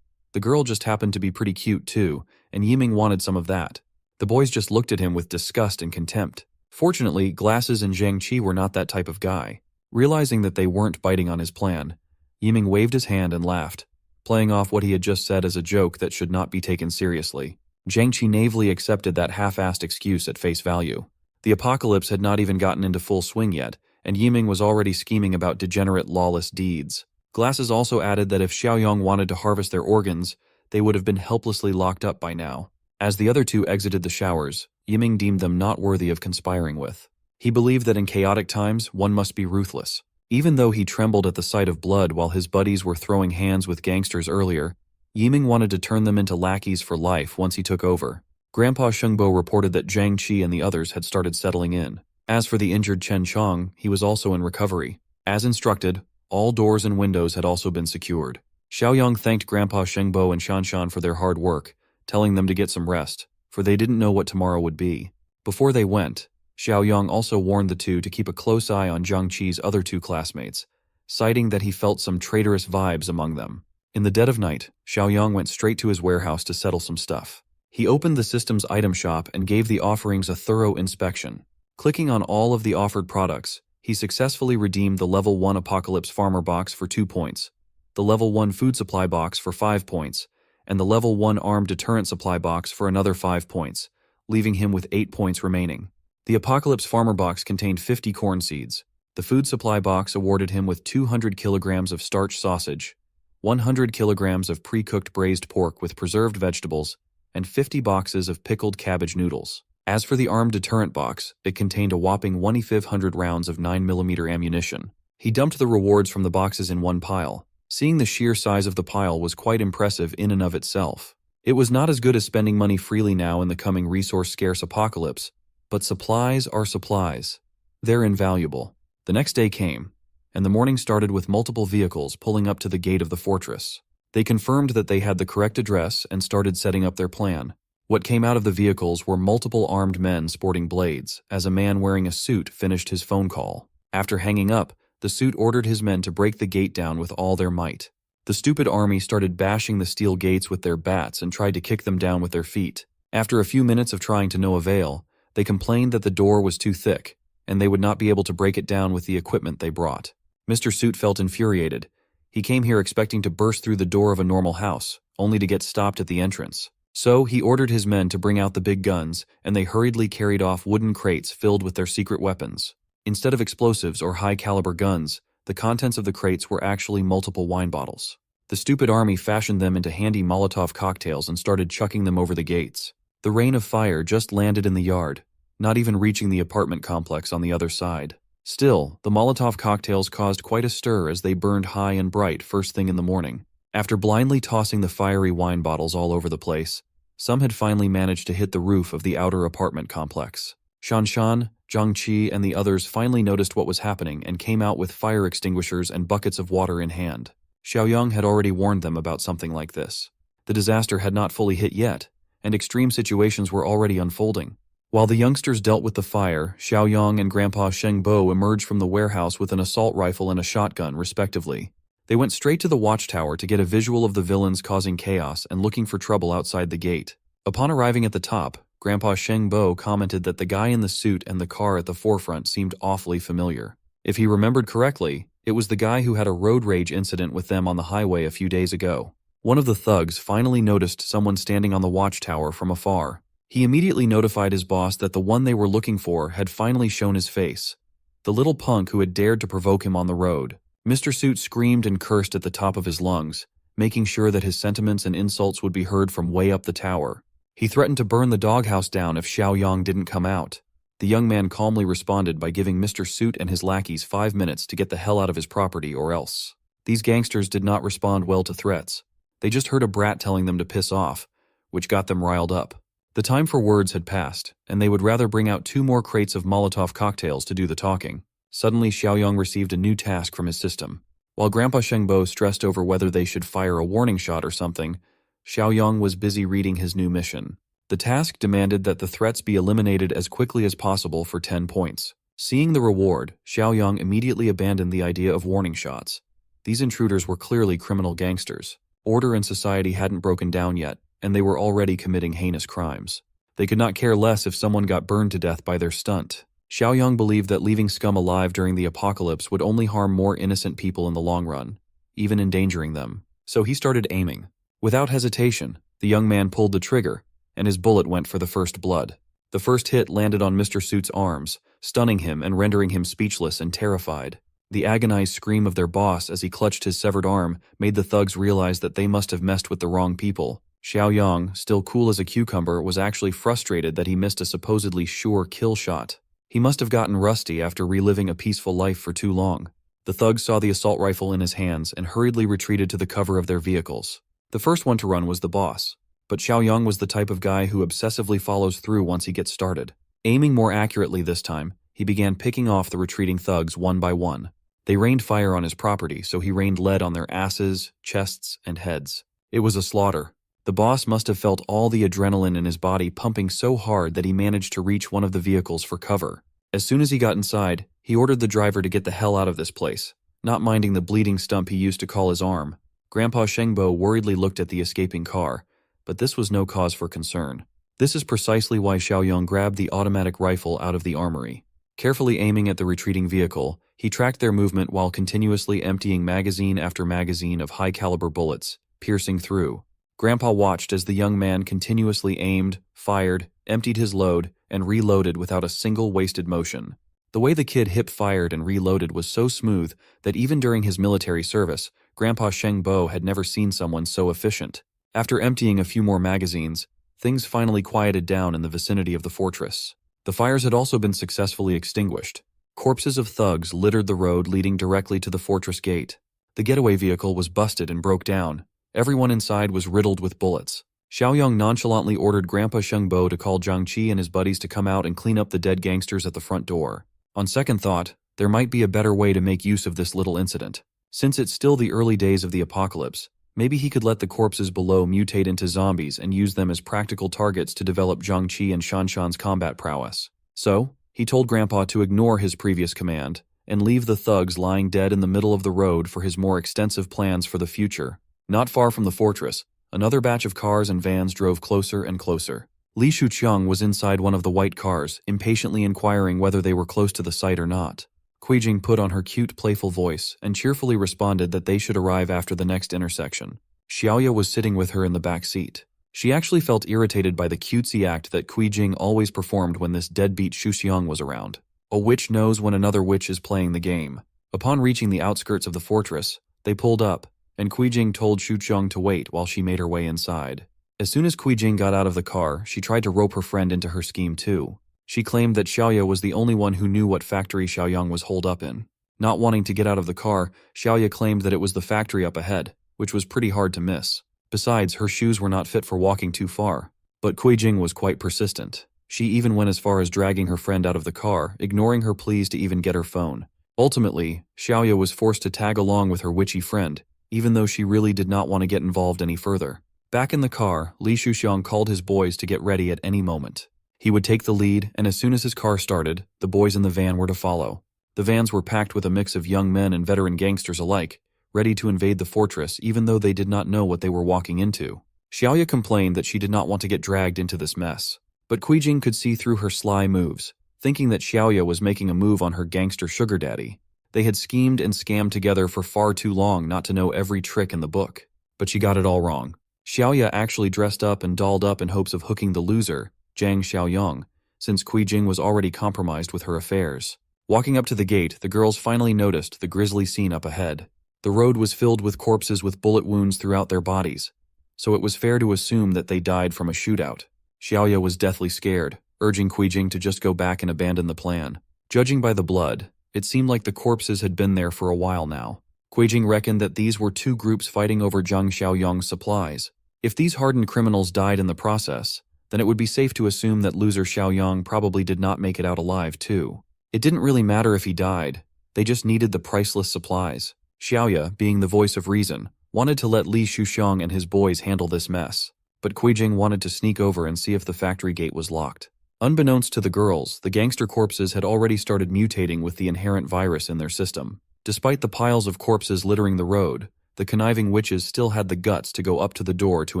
The girl just happened to be pretty cute too, and Yiming wanted some of that. The boys just looked at him with disgust and contempt. Fortunately, Glasses and Jiangqi were not that type of guy. Realizing that they weren't biting on his plan, Yiming waved his hand and laughed, playing off what he had just said as a joke that should not be taken seriously. Jiangqi naively accepted that half-assed excuse at face value. The apocalypse had not even gotten into full swing yet, and Yiming was already scheming about degenerate, lawless deeds. Glasses also added that if Xiaoyang wanted to harvest their organs, they would have been helplessly locked up by now. As the other two exited the showers, Yiming deemed them not worthy of conspiring with. He believed that in chaotic times, one must be ruthless. Even though he trembled at the sight of blood while his buddies were throwing hands with gangsters earlier, Yiming wanted to turn them into lackeys for life once he took over. Grandpa Shengbo reported that Jiangqi and the others had started settling in. As for the injured Chen Chong, he was also in recovery. As instructed, all doors and windows had also been secured. Xiaoyang thanked Grandpa Shengbo and Shanshan for their hard work, telling them to get some rest, for they didn't know what tomorrow would be. Before they went, Xiaoyang also warned the two to keep a close eye on Zhang Qi's other two classmates, citing that he felt some traitorous vibes among them. In the dead of night, Xiaoyang went straight to his warehouse to settle some stuff. He opened the system's item shop and gave the offerings a thorough inspection. Clicking on all of the offered products, he successfully redeemed the Level 1 Apocalypse Farmer box for 2 points, the Level 1 Food Supply box for 5 points, and the Level 1 Armed Deterrent Supply box for another 5 points, leaving him with 8 points remaining. The Apocalypse Farmer box contained 50 corn seeds. The Food Supply box awarded him with 200 kilograms of starch sausage, 100 kilograms of pre-cooked braised pork with preserved vegetables, and 50 boxes of pickled cabbage noodles. As for the Armed Deterrent box, it contained a whopping 2,500 rounds of 9mm ammunition. He dumped the rewards from the boxes in one pile. Seeing the sheer size of the pile was quite impressive in and of itself. It was not as good as spending money freely now in the coming resource-scarce apocalypse, but supplies are supplies. They're invaluable. The next day came, and the morning started with multiple vehicles pulling up to the gate of the fortress. They confirmed that they had the correct address and started setting up their plan. What came out of the vehicles were multiple armed men sporting blades, as a man wearing a suit finished his phone call. After hanging up, the suit ordered his men to break the gate down with all their might. The stupid army started bashing the steel gates with their bats and tried to kick them down with their feet. After a few minutes of trying to no avail, they complained that the door was too thick, and they would not be able to break it down with the equipment they brought. Mr. Suit felt infuriated. He came here expecting to burst through the door of a normal house, only to get stopped at the entrance. So he ordered his men to bring out the big guns, and they hurriedly carried off wooden crates filled with their secret weapons. Instead of explosives or high-caliber guns, the contents of the crates were actually multiple wine bottles. The stupid army fashioned them into handy Molotov cocktails and started chucking them over the gates. The rain of fire just landed in the yard, not even reaching the apartment complex on the other side. Still, the Molotov cocktails caused quite a stir as they burned high and bright first thing in the morning. After blindly tossing the fiery wine bottles all over the place, some had finally managed to hit the roof of the outer apartment complex. Shanshan, Zhang Qi, and the others finally noticed what was happening and came out with fire extinguishers and buckets of water in hand. Xiaoyang had already warned them about something like this. The disaster had not fully hit yet, and extreme situations were already unfolding. While the youngsters dealt with the fire, Xiaoyang and Grandpa Shengbo emerged from the warehouse with an assault rifle and a shotgun, respectively. They went straight to the watchtower to get a visual of the villains causing chaos and looking for trouble outside the gate. Upon arriving at the top, Grandpa Shengbo commented that the guy in the suit and the car at the forefront seemed awfully familiar. If he remembered correctly, it was the guy who had a road rage incident with them on the highway a few days ago. One of the thugs finally noticed someone standing on the watchtower from afar. He immediately notified his boss that the one they were looking for had finally shown his face. The little punk who had dared to provoke him on the road. Mr. Suit screamed and cursed at the top of his lungs, making sure that his sentiments and insults would be heard from way up the tower. He threatened to burn the doghouse down if Xiaoyang didn't come out. The young man calmly responded by giving Mr. Suit and his lackeys 5 minutes to get the hell out of his property or else. These gangsters did not respond well to threats. They just heard a brat telling them to piss off, which got them riled up. The time for words had passed, and they would rather bring out 2 more crates of Molotov cocktails to do the talking. Suddenly, Xiaoyang received a new task from his system. While Grandpa Shengbo stressed over whether they should fire a warning shot or something, Xiaoyang was busy reading his new mission. The task demanded that the threats be eliminated as quickly as possible for 10 points. Seeing the reward, Xiaoyang immediately abandoned the idea of warning shots. These intruders were clearly criminal gangsters. Order in society hadn't broken down yet, and they were already committing heinous crimes. They could not care less if someone got burned to death by their stunt. Xiaoyang believed that leaving scum alive during the apocalypse would only harm more innocent people in the long run, even endangering them. So he started aiming. Without hesitation, the young man pulled the trigger, and his bullet went for the first blood. The first hit landed on Mr. Suit's arms, stunning him and rendering him speechless and terrified. The agonized scream of their boss as he clutched his severed arm made the thugs realize that they must have messed with the wrong people. Xiaoyang, still cool as a cucumber, was actually frustrated that he missed a supposedly sure kill shot. He must have gotten rusty after reliving a peaceful life for too long. The thugs saw the assault rifle in his hands and hurriedly retreated to the cover of their vehicles. The first one to run was the boss, but Xiaoyang was the type of guy who obsessively follows through once he gets started. Aiming more accurately this time, he began picking off the retreating thugs one by one. They rained fire on his property, so he rained lead on their asses, chests, and heads. It was a slaughter. The boss must have felt all the adrenaline in his body pumping so hard that he managed to reach one of the vehicles for cover. As soon as he got inside, he ordered the driver to get the hell out of this place, not minding the bleeding stump he used to call his arm. Grandpa Shengbo worriedly looked at the escaping car, but this was no cause for concern. This is precisely why Xiaoyong grabbed the automatic rifle out of the armory. Carefully aiming at the retreating vehicle, he tracked their movement while continuously emptying magazine after magazine of high-caliber bullets, piercing through. Grandpa watched as the young man continuously aimed, fired, emptied his load, and reloaded without a single wasted motion. The way the kid hip-fired and reloaded was so smooth that even during his military service, Grandpa Shengbo had never seen someone so efficient. After emptying a few more magazines, things finally quieted down in the vicinity of the fortress. The fires had also been successfully extinguished. Corpses of thugs littered the road leading directly to the fortress gate. The getaway vehicle was busted and broke down. Everyone inside was riddled with bullets. Xiaoyong nonchalantly ordered Grandpa Shengbo to call Zhang Qi and his buddies to come out and clean up the dead gangsters at the front door. On second thought, there might be a better way to make use of this little incident. Since it's still the early days of the apocalypse, maybe he could let the corpses below mutate into zombies and use them as practical targets to develop Zhang Qi and Shanshan's combat prowess. So, he told Grandpa to ignore his previous command and leave the thugs lying dead in the middle of the road for his more extensive plans for the future. Not far from the fortress, another batch of cars and vans drove closer and closer. Li Shuqiang was inside one of the white cars, impatiently inquiring whether they were close to the site or not. Kuijing put on her cute, playful voice and cheerfully responded that they should arrive after the next intersection. Xiaoya was sitting with her in the back seat. She actually felt irritated by the cutesy act that Kuijing always performed when this deadbeat Shuqiang was around. A witch knows when another witch is playing the game. Upon reaching the outskirts of the fortress, they pulled up, and Kuijing told Shuqiang to wait while she made her way inside. As soon as Kuijing got out of the car, she tried to rope her friend into her scheme too. She claimed that Xiaoya was the only one who knew what factory Xiaoyang was holed up in. Not wanting to get out of the car, Xiaoya claimed that it was the factory up ahead, which was pretty hard to miss. Besides, her shoes were not fit for walking too far. But Kuijing was quite persistent. She even went as far as dragging her friend out of the car, ignoring her pleas to even get her phone. Ultimately, Xiaoya was forced to tag along with her witchy friend, even though she really did not want to get involved any further. Back in the car, Li Shuqiang called his boys to get ready at any moment. He would take the lead, and as soon as his car started, the boys in the van were to follow. The vans were packed with a mix of young men and veteran gangsters alike, ready to invade the fortress even though they did not know what they were walking into. Xiaoya complained that she did not want to get dragged into this mess. But Kuijing could see through her sly moves, thinking that Xiaoya was making a move on her gangster sugar daddy. They had schemed and scammed together for far too long not to know every trick in the book. But she got it all wrong. Xiaoya actually dressed up and dolled up in hopes of hooking the loser, Zhang Xiaoyong, since Kuijing was already compromised with her affairs. Walking up to the gate, the girls finally noticed the grisly scene up ahead. The road was filled with corpses with bullet wounds throughout their bodies, so it was fair to assume that they died from a shootout. Xiaoya was deathly scared, urging Kuijing to just go back and abandon the plan. Judging by the blood, it seemed like the corpses had been there for a while now. Kuijing reckoned that these were two groups fighting over Zhang Xiaoyong's supplies. If these hardened criminals died in the process, then it would be safe to assume that loser Xiaoyong probably did not make it out alive too. It didn't really matter if he died, they just needed the priceless supplies. Xiaoya, being the voice of reason, wanted to let Li Shuqiang and his boys handle this mess, but Kuijing wanted to sneak over and see if the factory gate was locked. Unbeknownst to the girls, the gangster corpses had already started mutating with the inherent virus in their system. Despite the piles of corpses littering the road, the conniving witches still had the guts to go up to the door to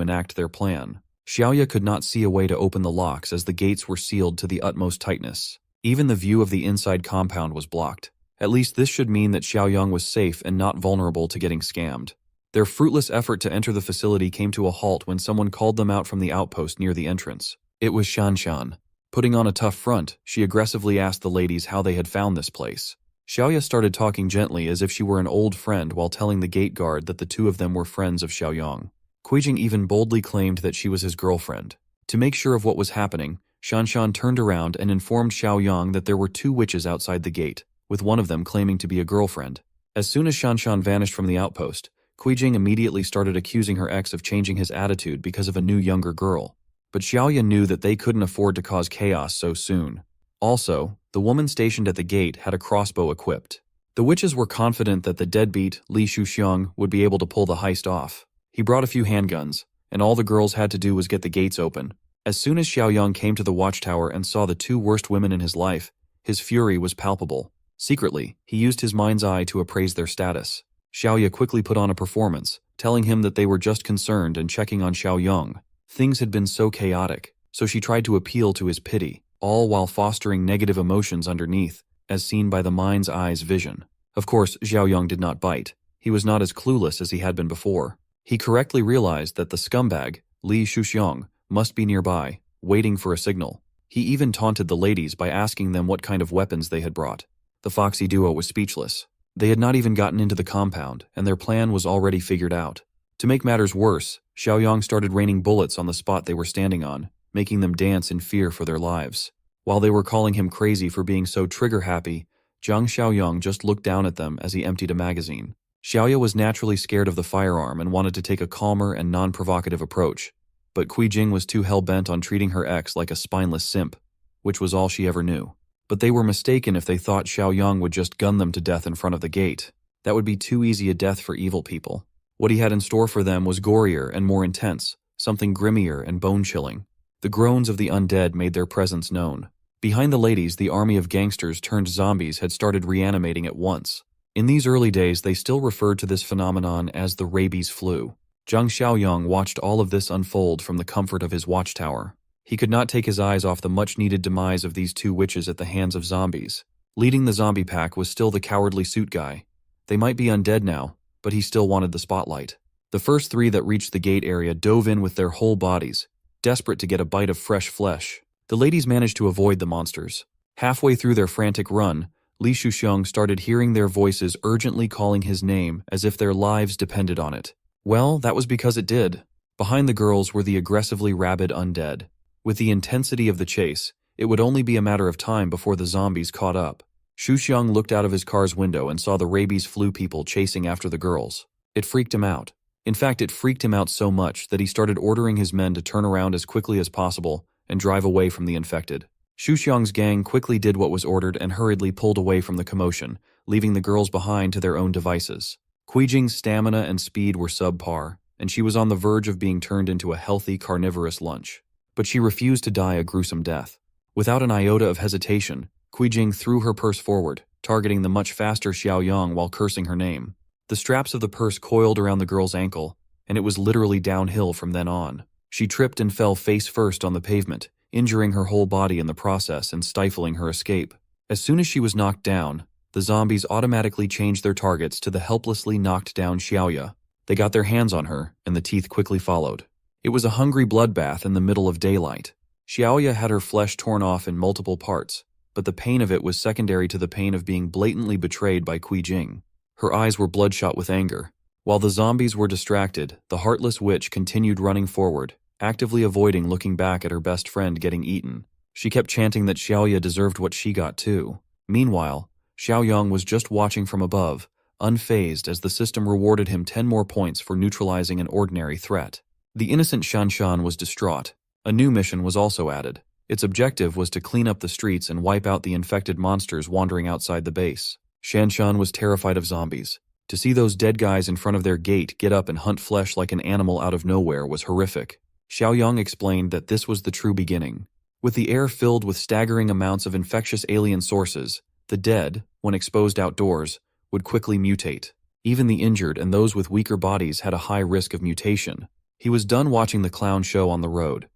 enact their plan. Xiaoya could not see a way to open the locks as the gates were sealed to the utmost tightness. Even the view of the inside compound was blocked. At least this should mean that Xiaoyong was safe and not vulnerable to getting scammed. Their fruitless effort to enter the facility came to a halt when someone called them out from the outpost near the entrance. It was Shanshan. Putting on a tough front, she aggressively asked the ladies how they had found this place. Xiaoya started talking gently as if she were an old friend while telling the gate guard that the two of them were friends of Xiaoyong. Kuijing even boldly claimed that she was his girlfriend. To make sure of what was happening, Shanshan turned around and informed Xiaoyong that there were two witches outside the gate, with one of them claiming to be a girlfriend. As soon as Shanshan vanished from the outpost, Kuijing immediately started accusing her ex of changing his attitude because of a new younger girl. But Xiaoya knew that they couldn't afford to cause chaos so soon. Also, The woman stationed at the gate had a crossbow equipped. The witches were confident that the deadbeat, Li Shuxiang, would be able to pull the heist off. He brought a few handguns, and all the girls had to do was get the gates open. As soon as Xiaoyang came to the watchtower and saw the two worst women in his life, his fury was palpable. Secretly, he used his mind's eye to appraise their status. Xiaoya quickly put on a performance, telling him that they were just concerned and checking on Xiaoyang. Things had been so chaotic, so she tried to appeal to his pity, all while fostering negative emotions underneath, as seen by the mind's eye's vision. Of course, Xiaoyang did not bite. He was not as clueless as he had been before. He correctly realized that the scumbag, Li Shuxiang, must be nearby, waiting for a signal. He even taunted the ladies by asking them what kind of weapons they had brought. The foxy duo was speechless. They had not even gotten into the compound, and their plan was already figured out. To make matters worse, Xiaoyang started raining bullets on the spot they were standing on, making them dance in fear for their lives. While they were calling him crazy for being so trigger-happy, Zhang Xiaoyang just looked down at them as he emptied a magazine. Xiaoya was naturally scared of the firearm and wanted to take a calmer and non-provocative approach, but Jing was too hell-bent on treating her ex like a spineless simp, which was all she ever knew. But they were mistaken if they thought Xiaoyang would just gun them to death in front of the gate. That would be too easy a death for evil people. What he had in store for them was gorier and more intense, something grimmier and bone-chilling. The groans of the undead made their presence known. Behind the ladies, the army of gangsters turned zombies had started reanimating at once. In these early days, they still referred to this phenomenon as the rabies flu. Zhang Xiaoyang watched all of this unfold from the comfort of his watchtower. He could not take his eyes off the much-needed demise of these two witches at the hands of zombies. Leading the zombie pack was still the cowardly suit guy. They might be undead now, but he still wanted the spotlight. The first three that reached the gate area dove in with their whole bodies, desperate to get a bite of fresh flesh. The ladies managed to avoid the monsters. Halfway through their frantic run, Li Shuxiang started hearing their voices urgently calling his name as if their lives depended on it. Well, that was because it did. Behind the girls were the aggressively rabid undead. With the intensity of the chase, it would only be a matter of time before the zombies caught up. Shuxiang looked out of his car's window and saw the rabies flu people chasing after the girls. It freaked him out. In fact, it freaked him out so much that he started ordering his men to turn around as quickly as possible and drive away from the infected. Shuxiang's gang quickly did what was ordered and hurriedly pulled away from the commotion, leaving the girls behind to their own devices. Jing's stamina and speed were subpar, and she was on the verge of being turned into a healthy carnivorous lunch. But she refused to die a gruesome death. Without an iota of hesitation, Jing threw her purse forward, targeting the much faster Xiaoyang while cursing her name. The straps of the purse coiled around the girl's ankle, and it was literally downhill from then on. She tripped and fell face first on the pavement, injuring her whole body in the process and stifling her escape. As soon as she was knocked down, the zombies automatically changed their targets to the helplessly knocked down Xiaoya. They got their hands on her, and the teeth quickly followed. It was a hungry bloodbath in the middle of daylight. Xiaoya had her flesh torn off in multiple parts, but the pain of it was secondary to the pain of being blatantly betrayed by Jing. Her eyes were bloodshot with anger. While the zombies were distracted, the heartless witch continued running forward, actively avoiding looking back at her best friend getting eaten. She kept chanting that Xiaoya deserved what she got too. Meanwhile, Xiaoyang was just watching from above, unfazed as the system rewarded him 10 more points for neutralizing an ordinary threat. The innocent Shanshan was distraught. A new mission was also added. Its objective was to clean up the streets and wipe out the infected monsters wandering outside the base. Shanshan was terrified of zombies. To see those dead guys in front of their gate get up and hunt flesh like an animal out of nowhere was horrific. Xiaoyang explained that this was the true beginning. With the air filled with staggering amounts of infectious alien sources, the dead, when exposed outdoors, would quickly mutate. Even the injured and those with weaker bodies had a high risk of mutation. He was done watching the clown show on the road.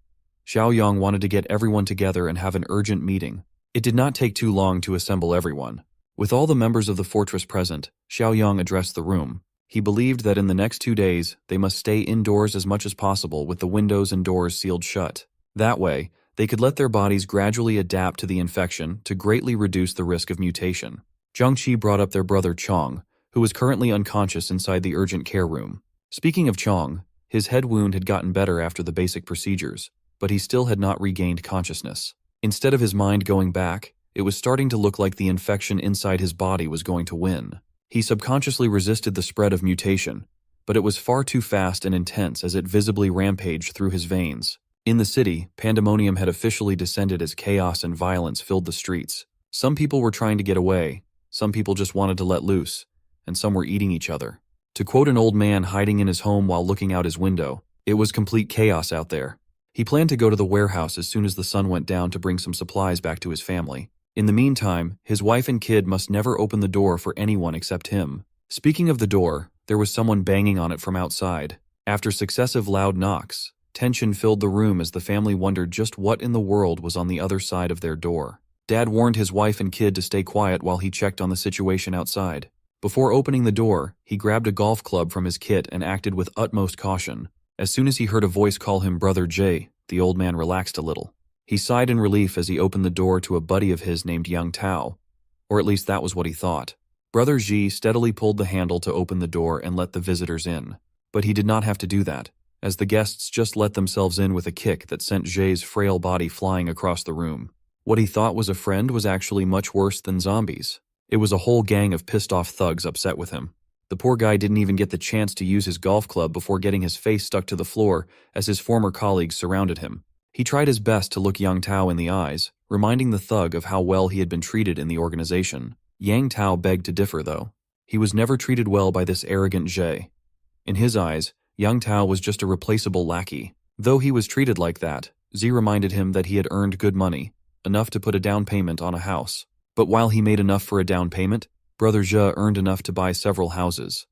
Xiaoyang wanted to get everyone together and have an urgent meeting. It did not take too long to assemble everyone. With all the members of the fortress present, Xiaoyang addressed the room. He believed that in the next 2 days, they must stay indoors as much as possible with the windows and doors sealed shut. That way, they could let their bodies gradually adapt to the infection to greatly reduce the risk of mutation. Zhang Qi brought up their brother Chong, who was currently unconscious inside the urgent care room. Speaking of Chong, his head wound had gotten better after the basic procedures, but he still had not regained consciousness. Instead of his mind going back, it was starting to look like the infection inside his body was going to win. He subconsciously resisted the spread of mutation, but it was far too fast and intense as it visibly rampaged through his veins. In the city, pandemonium had officially descended as chaos and violence filled the streets. Some people were trying to get away, some people just wanted to let loose, and some were eating each other. To quote an old man hiding in his home while looking out his window, it was complete chaos out there. He planned to go to the warehouse as soon as the sun went down to bring some supplies back to his family. In the meantime, his wife and kid must never open the door for anyone except him. Speaking of the door, there was someone banging on it from outside. After successive loud knocks, tension filled the room as the family wondered just what in the world was on the other side of their door. Dad warned his wife and kid to stay quiet while he checked on the situation outside. Before opening the door, he grabbed a golf club from his kit and acted with utmost caution. As soon as he heard a voice call him Brother Jay, the old man relaxed a little. He sighed in relief as he opened the door to a buddy of his named Young Tao, or at least that was what he thought. Brother Ji steadily pulled the handle to open the door and let the visitors in. But he did not have to do that, as the guests just let themselves in with a kick that sent Jay's frail body flying across the room. What he thought was a friend was actually much worse than zombies. It was a whole gang of pissed-off thugs upset with him. The poor guy didn't even get the chance to use his golf club before getting his face stuck to the floor as his former colleagues surrounded him. He tried his best to look Yang Tao in the eyes, reminding the thug of how well he had been treated in the organization. Yang Tao begged to differ, though. He was never treated well by this arrogant Jay. In his eyes, Yang Tao was just a replaceable lackey. Though he was treated like that, Z reminded him that he had earned good money, enough to put a down payment on a house. But while he made enough for a down payment, Brother Zhe earned enough to buy several houses.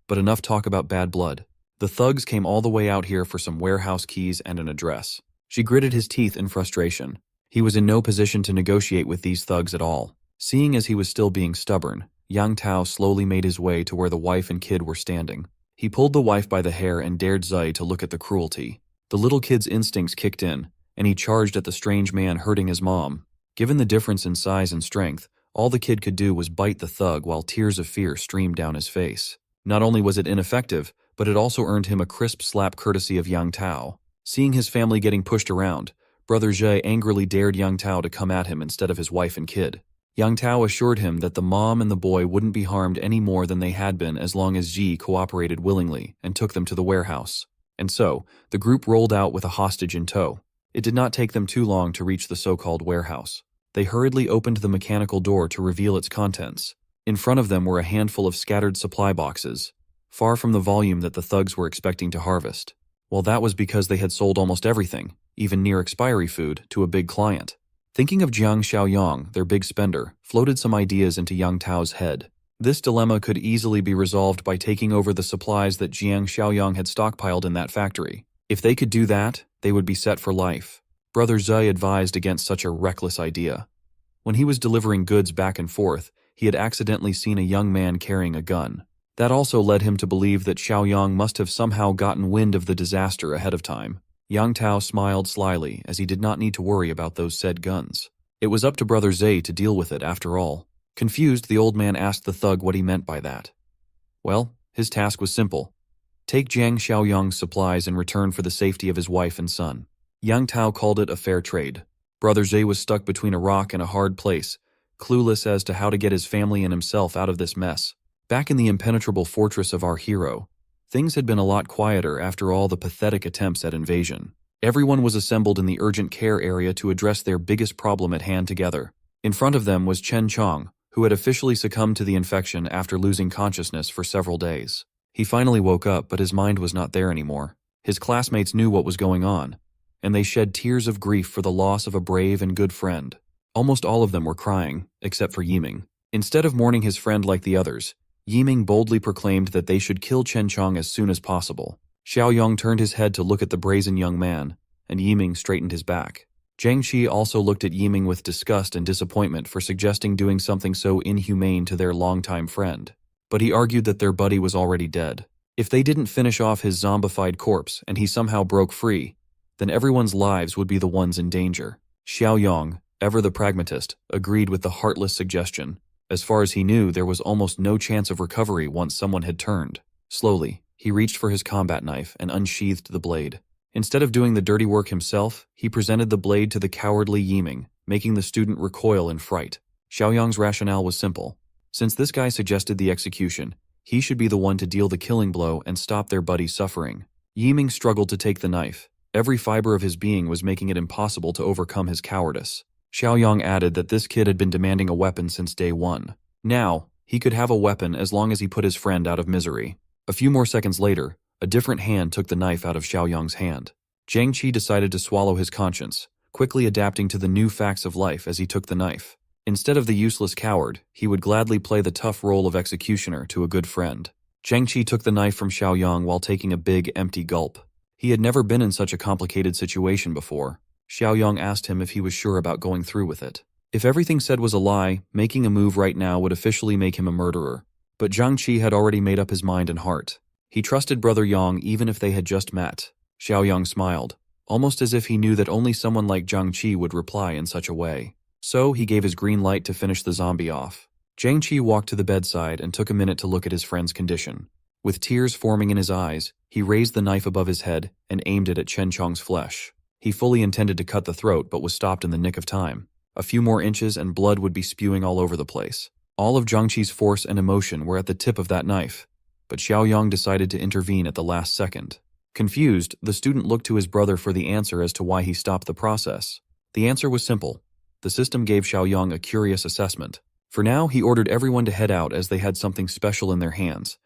But enough talk about bad blood. The thugs came all the way out here for some warehouse keys and an address. She gritted his teeth in frustration. He was in no position to negotiate with these thugs at all. Seeing as he was still being stubborn, Yang Tao slowly made his way to where the wife and kid were standing. He pulled the wife by the hair and dared Zai to look at the cruelty. The little kid's instincts kicked in, and he charged at the strange man hurting his mom. Given the difference in size and strength, all the kid could do was bite the thug while tears of fear streamed down his face. Not only was it ineffective, but it also earned him a crisp slap courtesy of Yang Tao. Seeing his family getting pushed around, Brother Zhe angrily dared Yang Tao to come at him instead of his wife and kid. Yang Tao assured him that the mom and the boy wouldn't be harmed any more than they had been as long as Ji cooperated willingly and took them to the warehouse. And so, the group rolled out with a hostage in tow. It did not take them too long to reach the so-called warehouse. They hurriedly opened the mechanical door to reveal its contents. In front of them were a handful of scattered supply boxes, far from the volume that the thugs were expecting to harvest. Well, that was because they had sold almost everything, even near-expiry food, to a big client. Thinking of Jiang Xiaoyang, their big spender, floated some ideas into Yang Tao's head. This dilemma could easily be resolved by taking over the supplies that Jiang Xiaoyang had stockpiled in that factory. If they could do that, they would be set for life. Brother Zai advised against such a reckless idea. When he was delivering goods back and forth, he had accidentally seen a young man carrying a gun. That also led him to believe that Xiaoyang must have somehow gotten wind of the disaster ahead of time. Yang Tao smiled slyly as he did not need to worry about those said guns. It was up to Brother Zai to deal with it after all. Confused, the old man asked the thug what he meant by that. Well, his task was simple. Take Jiang Xiaoyang's supplies in return for the safety of his wife and son. Yang Tao called it a fair trade. Brother Zai was stuck between a rock and a hard place, clueless as to how to get his family and himself out of this mess. Back in the impenetrable fortress of our hero, things had been a lot quieter after all the pathetic attempts at invasion. Everyone was assembled in the urgent care area to address their biggest problem at hand together. In front of them was Chen Chong, who had officially succumbed to the infection after losing consciousness for several days. He finally woke up, but his mind was not there anymore. His classmates knew what was going on, and they shed tears of grief for the loss of a brave and good friend. Almost all of them were crying, except for Yiming. Instead of mourning his friend like the others, Yiming boldly proclaimed that they should kill Chen Chong as soon as possible. Xiaoyang turned his head to look at the brazen young man, and Yiming straightened his back. Zhang Qi also looked at Yiming with disgust and disappointment for suggesting doing something so inhumane to their longtime friend. But he argued that their buddy was already dead. If they didn't finish off his zombified corpse and he somehow broke free, then everyone's lives would be the ones in danger. Xiaoyang, ever the pragmatist, agreed with the heartless suggestion. As far as he knew, there was almost no chance of recovery once someone had turned. Slowly, he reached for his combat knife and unsheathed the blade. Instead of doing the dirty work himself, he presented the blade to the cowardly Yiming, making the student recoil in fright. Xiaoyang's rationale was simple. Since this guy suggested the execution, he should be the one to deal the killing blow and stop their buddy's suffering. Yiming struggled to take the knife. Every fiber of his being was making it impossible to overcome his cowardice. Xiaoyang added that this kid had been demanding a weapon since day one. Now, he could have a weapon as long as he put his friend out of misery. A few more seconds later, a different hand took the knife out of Xiaoyang's hand. Jiang Qi decided to swallow his conscience, quickly adapting to the new facts of life as he took the knife. Instead of the useless coward, he would gladly play the tough role of executioner to a good friend. Jiang Qi took the knife from Xiaoyang while taking a big, empty gulp. He had never been in such a complicated situation before. Xiaoyang asked him if he was sure about going through with it. If everything said was a lie, making a move right now would officially make him a murderer. But Jiang Qi had already made up his mind and heart. He trusted Brother Yang even if they had just met. Xiaoyang smiled, almost as if he knew that only someone like Jiang Qi would reply in such a way. So he gave his green light to finish the zombie off. Jiang Qi walked to the bedside and took a minute to look at his friend's condition. With tears forming in his eyes, he raised the knife above his head and aimed it at Chen Chong's flesh. He fully intended to cut the throat but was stopped in the nick of time. A few more inches and blood would be spewing all over the place. All of Jiang Qi's force and emotion were at the tip of that knife. But Xiaoyang decided to intervene at the last second. Confused, the student looked to his brother for the answer as to why he stopped the process. The answer was simple. The system gave Xiaoyang a curious assessment. For now, he ordered everyone to head out as they had something special in their hands.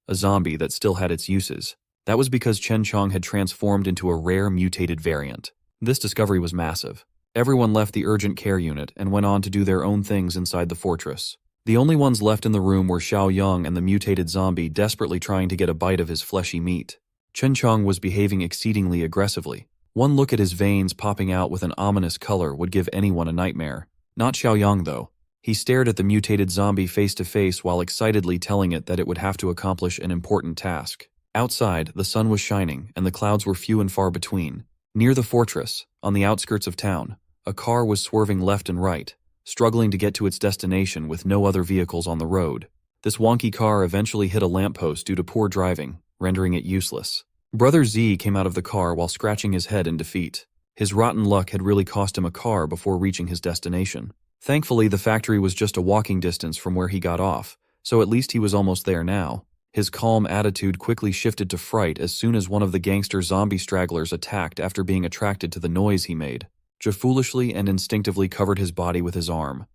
A zombie that still had its uses. That was because Chen Chong had transformed into a rare mutated variant. This discovery was massive. Everyone left the urgent care unit and went on to do their own things inside the fortress. The only ones left in the room were Xiaoyang and the mutated zombie desperately trying to get a bite of his fleshy meat. Chen Chong was behaving exceedingly aggressively. One look at his veins popping out with an ominous color would give anyone a nightmare. Not Xiaoyang, though. He stared at the mutated zombie face to face while excitedly telling it that it would have to accomplish an important task. Outside, the sun was shining and the clouds were few and far between. Near the fortress, on the outskirts of town, a car was swerving left and right, struggling to get to its destination with no other vehicles on the road. This wonky car eventually hit a lamppost due to poor driving, rendering it useless. Brother Z came out of the car while scratching his head in defeat. His rotten luck had really cost him a car before reaching his destination. Thankfully, the factory was just a walking distance from where he got off, so at least he was almost there now. His calm attitude quickly shifted to fright as soon as one of the gangster zombie stragglers attacked after being attracted to the noise he made. Zhe foolishly and instinctively covered his body with his arm,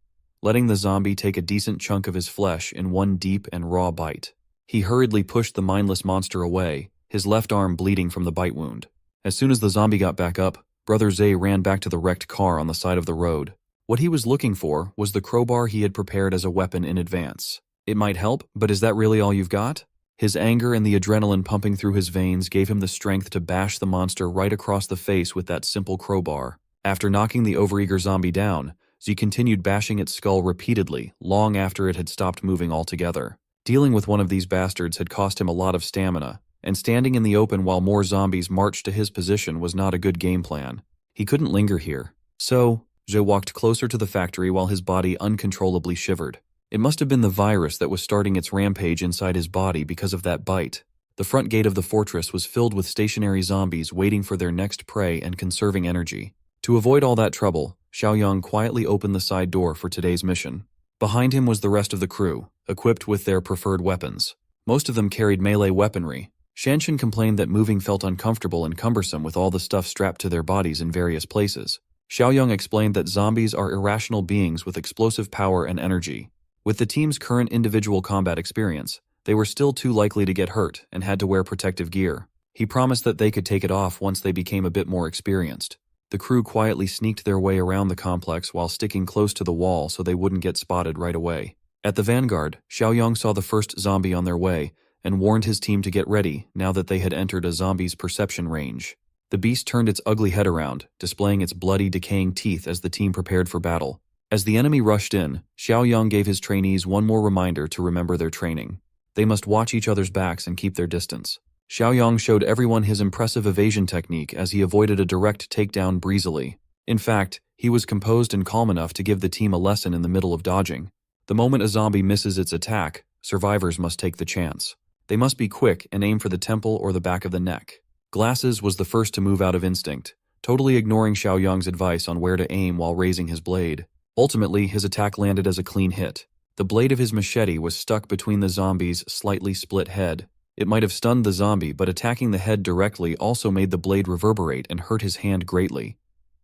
letting the zombie take a decent chunk of his flesh in one deep and raw bite. He hurriedly pushed the mindless monster away, his left arm bleeding from the bite wound. As soon as the zombie got back up, Brother Zhe ran back to the wrecked car on the side of the road. What he was looking for was the crowbar he had prepared as a weapon in advance. It might help, but is that really all you've got? His anger and the adrenaline pumping through his veins gave him the strength to bash the monster right across the face with that simple crowbar. After knocking the overeager zombie down, Z continued bashing its skull repeatedly, long after it had stopped moving altogether. Dealing with one of these bastards had cost him a lot of stamina, and standing in the open while more zombies marched to his position was not a good game plan. He couldn't linger here. So, Zhe walked closer to the factory while his body uncontrollably shivered. It must have been the virus that was starting its rampage inside his body because of that bite. The front gate of the fortress was filled with stationary zombies waiting for their next prey and conserving energy. To avoid all that trouble, Xiaoyang quietly opened the side door for today's mission. Behind him was the rest of the crew, equipped with their preferred weapons. Most of them carried melee weaponry. Shanshan complained that moving felt uncomfortable and cumbersome with all the stuff strapped to their bodies in various places. Xiaoyang explained that zombies are irrational beings with explosive power and energy. With the team's current individual combat experience, they were still too likely to get hurt and had to wear protective gear. He promised that they could take it off once they became a bit more experienced. The crew quietly sneaked their way around the complex while sticking close to the wall so they wouldn't get spotted right away. At the vanguard, Xiaoyang saw the first zombie on their way and warned his team to get ready now that they had entered a zombie's perception range. The beast turned its ugly head around, displaying its bloody, decaying teeth as the team prepared for battle. As the enemy rushed in, Xiaoyang gave his trainees one more reminder to remember their training. They must watch each other's backs and keep their distance. Xiaoyang showed everyone his impressive evasion technique as he avoided a direct takedown breezily. In fact, he was composed and calm enough to give the team a lesson in the middle of dodging. The moment a zombie misses its attack, survivors must take the chance. They must be quick and aim for the temple or the back of the neck. Glasses was the first to move out of instinct, totally ignoring Xiaoyang's advice on where to aim while raising his blade. Ultimately, his attack landed as a clean hit. The blade of his machete was stuck between the zombie's slightly split head. It might have stunned the zombie, but attacking the head directly also made the blade reverberate and hurt his hand greatly.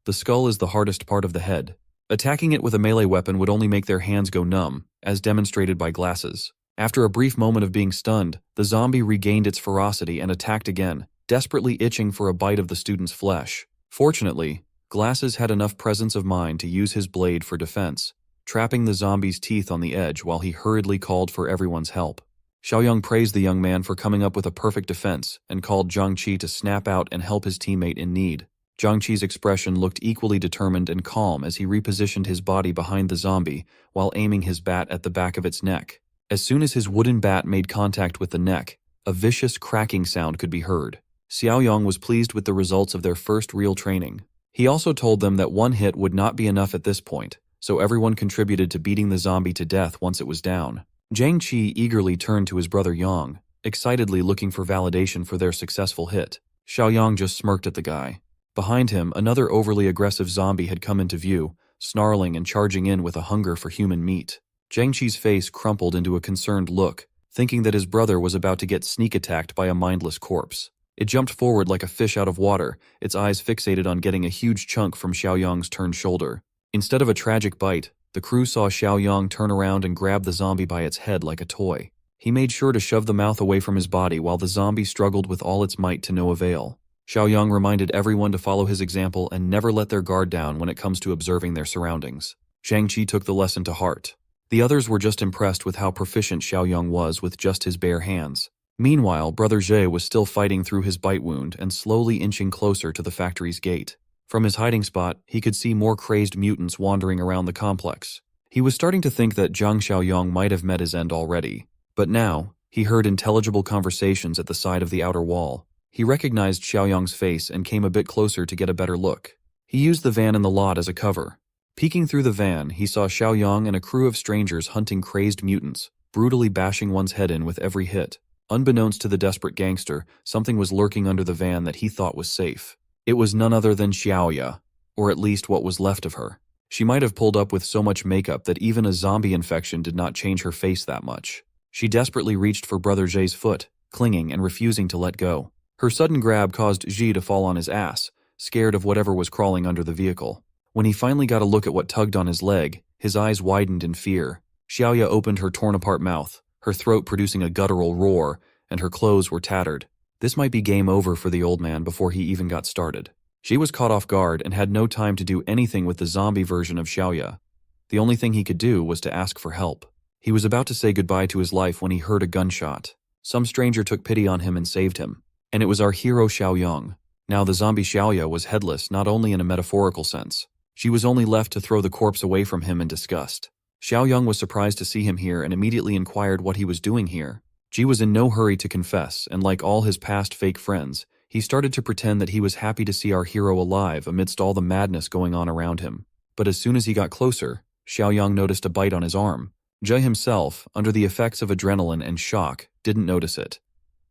The skull is the hardest part of the head. Attacking it with a melee weapon would only make their hands go numb, as demonstrated by glasses. After a brief moment of being stunned, the zombie regained its ferocity and attacked again, desperately itching for a bite of the student's flesh. Fortunately, Glasses had enough presence of mind to use his blade for defense, trapping the zombie's teeth on the edge while he hurriedly called for everyone's help. Xiaoyang praised the young man for coming up with a perfect defense and called Zhang Qi to snap out and help his teammate in need. Zhang Qi's expression looked equally determined and calm as he repositioned his body behind the zombie while aiming his bat at the back of its neck. As soon as his wooden bat made contact with the neck, a vicious cracking sound could be heard. Xiaoyang was pleased with the results of their first real training. He also told them that one hit would not be enough at this point, so everyone contributed to beating the zombie to death once it was down. Zhang Qi eagerly turned to his brother Yang, excitedly looking for validation for their successful hit. Xiaoyang just smirked at the guy. Behind him, another overly aggressive zombie had come into view, snarling and charging in with a hunger for human meat. Zhang Qi's face crumpled into a concerned look, thinking that his brother was about to get sneak attacked by a mindless corpse. It jumped forward like a fish out of water, its eyes fixated on getting a huge chunk from Xiaoyang's turned shoulder. Instead of a tragic bite, the crew saw Xiaoyang turn around and grab the zombie by its head like a toy. He made sure to shove the mouth away from his body while the zombie struggled with all its might to no avail. Xiaoyang reminded everyone to follow his example and never let their guard down when it comes to observing their surroundings. Zhang Qi took the lesson to heart. The others were just impressed with how proficient Xiaoyang was with just his bare hands. Meanwhile, Brother Zhe was still fighting through his bite wound and slowly inching closer to the factory's gate. From his hiding spot, he could see more crazed mutants wandering around the complex. He was starting to think that Zhang Xiaoyang might have met his end already. But now, he heard intelligible conversations at the side of the outer wall. He recognized Xiaoyang's face and came a bit closer to get a better look. He used the van in the lot as a cover. Peeking through the van, he saw Xiaoyang and a crew of strangers hunting crazed mutants, brutally bashing one's head in with every hit. Unbeknownst to the desperate gangster, something was lurking under the van that he thought was safe. It was none other than Xiaoya, or at least what was left of her. She might have pulled up with so much makeup that even a zombie infection did not change her face that much. She desperately reached for Brother Zhe's foot, clinging and refusing to let go. Her sudden grab caused Zhi to fall on his ass, scared of whatever was crawling under the vehicle. When he finally got a look at what tugged on his leg, his eyes widened in fear. Xiaoya opened her torn-apart mouth, her throat producing a guttural roar, and her clothes were tattered. This might be game over for the old man before he even got started. She was caught off guard and had no time to do anything with the zombie version of Xiaoya. The only thing he could do was to ask for help. He was about to say goodbye to his life when he heard a gunshot. Some stranger took pity on him and saved him. And it was our hero Xiaoyang. Now the zombie Xiaoya was headless not only in a metaphorical sense. She was only left to throw the corpse away from him in disgust. Xiaoyang was surprised to see him here and immediately inquired what he was doing here. Ji was in no hurry to confess, and like all his past fake friends, he started to pretend that he was happy to see our hero alive amidst all the madness going on around him. But as soon as he got closer, Xiaoyang noticed a bite on his arm. Zhe himself, under the effects of adrenaline and shock, didn't notice it.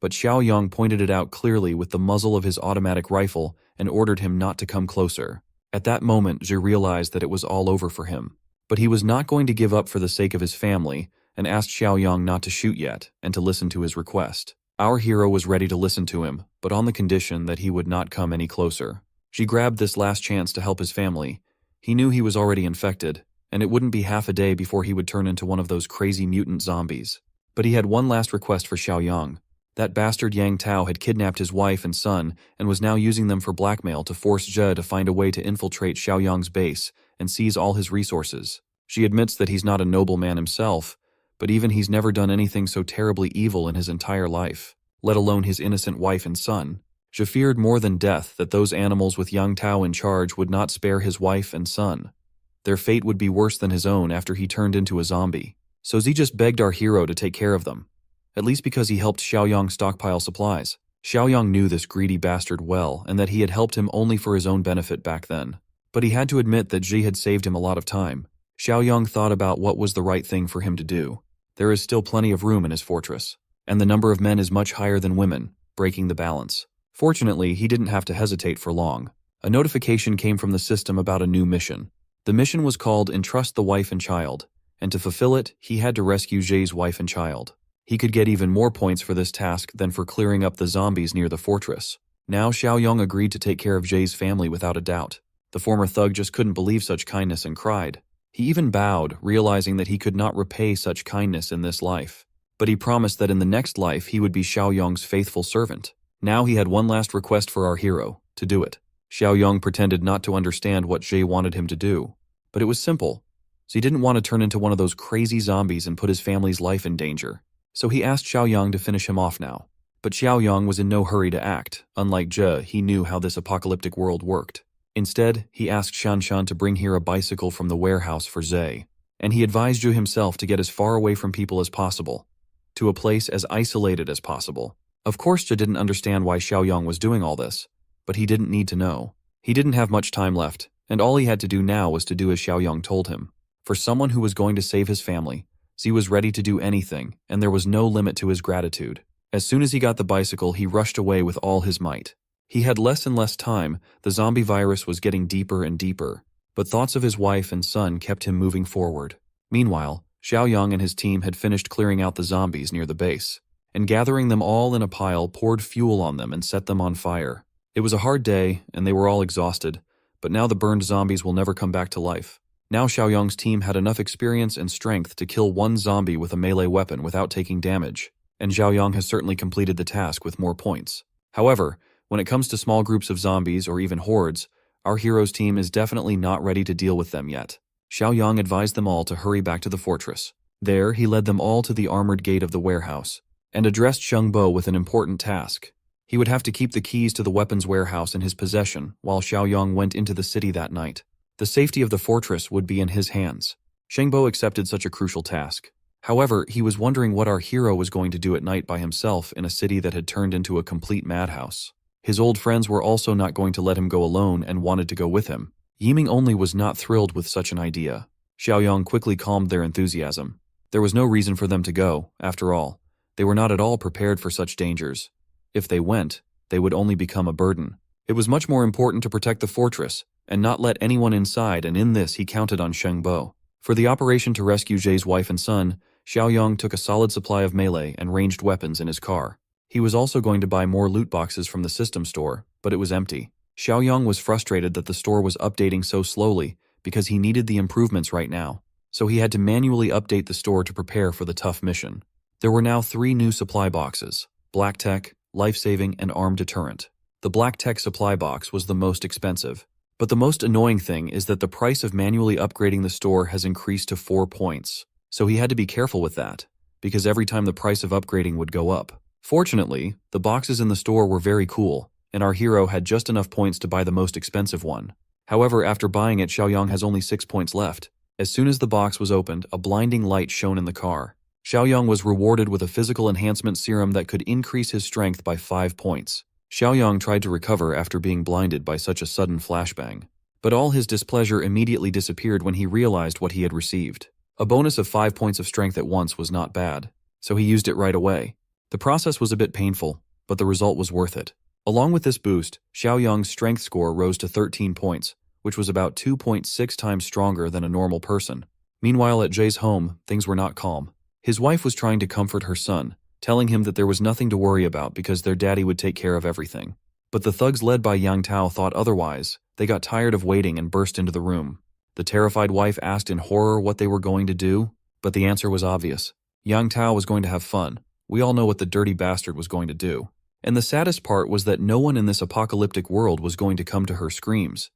But Xiaoyang pointed it out clearly with the muzzle of his automatic rifle and ordered him not to come closer. At that moment, Zhe realized that it was all over for him. But he was not going to give up for the sake of his family, and asked Xiaoyang not to shoot yet, and to listen to his request. Our hero was ready to listen to him, but on the condition that he would not come any closer. She grabbed this last chance to help his family. He knew he was already infected, and it wouldn't be half a day before he would turn into one of those crazy mutant zombies. But he had one last request for Xiaoyang. That bastard Yang Tao had kidnapped his wife and son and was now using them for blackmail to force Zhe to find a way to infiltrate Xiaoyang's base and seize all his resources. She admits that he's not a noble man himself, but even he's never done anything so terribly evil in his entire life, let alone his innocent wife and son. Zhe feared more than death that those animals with Yang Tao in charge would not spare his wife and son. Their fate would be worse than his own after he turned into a zombie. So Zhi just begged our hero to take care of them, at least because he helped Xiaoyang stockpile supplies. Xiaoyang knew this greedy bastard well and that he had helped him only for his own benefit back then. But he had to admit that Zhi had saved him a lot of time. Xiaoyang thought about what was the right thing for him to do. There is still plenty of room in his fortress, and the number of men is much higher than women, breaking the balance. Fortunately, he didn't have to hesitate for long. A notification came from the system about a new mission. The mission was called Entrust the Wife and Child, and to fulfill it, he had to rescue Zhe's wife and child. He could get even more points for this task than for clearing up the zombies near the fortress. Now Xiaoyang agreed to take care of Zhe's family without a doubt. The former thug just couldn't believe such kindness and cried. He even bowed, realizing that he could not repay such kindness in this life. But he promised that in the next life he would be Xiaoyong's faithful servant. Now he had one last request for our hero, to do it. Xiaoyong pretended not to understand what Jay wanted him to do. But it was simple. So he didn't want to turn into one of those crazy zombies and put his family's life in danger. So he asked Xiaoyong to finish him off now. But Xiaoyong was in no hurry to act. Unlike Zhe, he knew how this apocalyptic world worked. Instead, he asked Shanshan to bring here a bicycle from the warehouse for Zhe. And he advised Zhu himself to get as far away from people as possible, to a place as isolated as possible. Of course, Zhe didn't understand why Xiaoyong was doing all this, but he didn't need to know. He didn't have much time left, and all he had to do now was to do as Xiaoyong told him. For someone who was going to save his family, Zhe was ready to do anything, and there was no limit to his gratitude. As soon as he got the bicycle, he rushed away with all his might. He had less and less time. The zombie virus was getting deeper and deeper, but thoughts of his wife and son kept him moving forward. Meanwhile, Xiaoyong and his team had finished clearing out the zombies near the base, and gathering them all in a pile poured fuel on them and set them on fire. It was a hard day, and they were all exhausted, but now the burned zombies will never come back to life. Now Xiaoyong's team had enough experience and strength to kill one zombie with a melee weapon without taking damage, and Xiaoyong has certainly completed the task with more points. However, when it comes to small groups of zombies or even hordes, our hero's team is definitely not ready to deal with them yet. Xiaoyong advised them all to hurry back to the fortress. There, he led them all to the armored gate of the warehouse, and addressed Shengbo with an important task. He would have to keep the keys to the weapons warehouse in his possession while Xiaoyong went into the city that night. The safety of the fortress would be in his hands. Shengbo accepted such a crucial task. However, he was wondering what our hero was going to do at night by himself in a city that had turned into a complete madhouse. His old friends were also not going to let him go alone and wanted to go with him. Yiming only was not thrilled with such an idea. Xiaoyong quickly calmed their enthusiasm. There was no reason for them to go, after all. They were not at all prepared for such dangers. If they went, they would only become a burden. It was much more important to protect the fortress and not let anyone inside, and in this he counted on Shengbo. For the operation to rescue Jay's wife and son, Xiaoyong took a solid supply of melee and ranged weapons in his car. He was also going to buy more loot boxes from the system store, but it was empty. Xiaoyong was frustrated that the store was updating so slowly because he needed the improvements right now, so he had to manually update the store to prepare for the tough mission. There were now 3 new supply boxes: Black Tech, Life-Saving, and Armed Deterrent. The Black Tech supply box was the most expensive, but the most annoying thing is that the price of manually upgrading the store has increased to 4 points, so he had to be careful with that, because every time the price of upgrading would go up. Fortunately, the boxes in the store were very cool, and our hero had just enough points to buy the most expensive one. However, after buying it, Xiaoyong has only 6 points left. As soon as the box was opened, a blinding light shone in the car. Xiaoyong was rewarded with a physical enhancement serum that could increase his strength by 5 points. Xiaoyong tried to recover after being blinded by such a sudden flashbang, but all his displeasure immediately disappeared when he realized what he had received. A bonus of 5 points of strength at once was not bad, so he used it right away. The process was a bit painful, but the result was worth it. Along with this boost, Xiaoyong's strength score rose to 13 points, which was about 2.6 times stronger than a normal person. Meanwhile, at Jay's home, things were not calm. His wife was trying to comfort her son, telling him that there was nothing to worry about because their daddy would take care of everything. But the thugs led by Yang Tao thought otherwise. They got tired of waiting and burst into the room. The terrified wife asked in horror what they were going to do, but the answer was obvious. Yang Tao was going to have fun. We all know what the dirty bastard was going to do. And the saddest part was that no one in this apocalyptic world was going to come to her screams.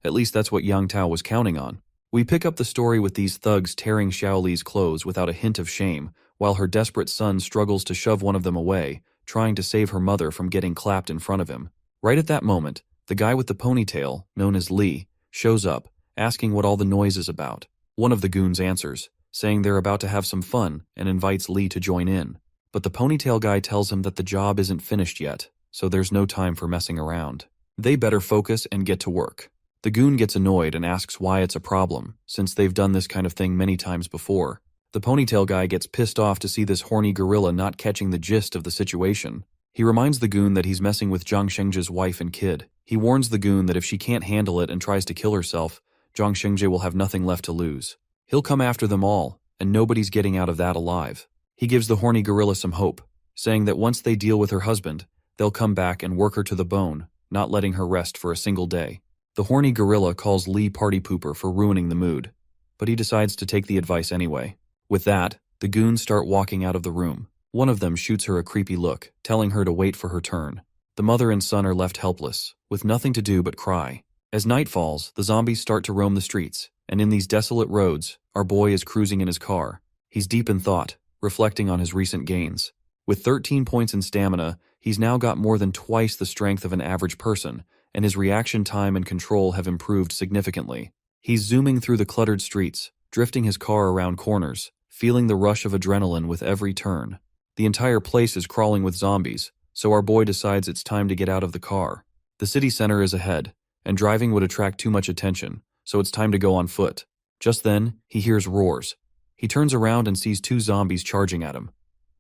At least that's what Yang Tao was counting on. We pick up the story with these thugs tearing Xiaoli's clothes without a hint of shame, while her desperate son struggles to shove one of them away, trying to save her mother from getting clapped in front of him. Right at that moment, the guy with the ponytail, known as Li, shows up, asking what all the noise is about. One of the goons answers, saying they're about to have some fun, and invites Li to join in. But the ponytail guy tells him that the job isn't finished yet, so there's no time for messing around. They better focus and get to work. The goon gets annoyed and asks why it's a problem, since they've done this kind of thing many times before. The ponytail guy gets pissed off to see this horny gorilla not catching the gist of the situation. He reminds the goon that he's messing with Zhang Shengzhe's wife and kid. He warns the goon that if she can't handle it and tries to kill herself, Zhang Shengzhe will have nothing left to lose. He'll come after them all, and nobody's getting out of that alive. He gives the horny gorilla some hope, saying that once they deal with her husband, they'll come back and work her to the bone, not letting her rest for a single day. The horny gorilla calls Lee party pooper for ruining the mood, but he decides to take the advice anyway. With that, the goons start walking out of the room. One of them shoots her a creepy look, telling her to wait for her turn. The mother and son are left helpless, with nothing to do but cry. As night falls, the zombies start to roam the streets, and in these desolate roads, our boy is cruising in his car. He's deep in thought, reflecting on his recent gains. With 13 points in stamina, he's now got more than twice the strength of an average person, and his reaction time and control have improved significantly. He's zooming through the cluttered streets, drifting his car around corners, feeling the rush of adrenaline with every turn. The entire place is crawling with zombies, so our boy decides it's time to get out of the car. The city center is ahead, and driving would attract too much attention, so it's time to go on foot. Just then, he hears roars. He turns around and sees 2 zombies charging at him.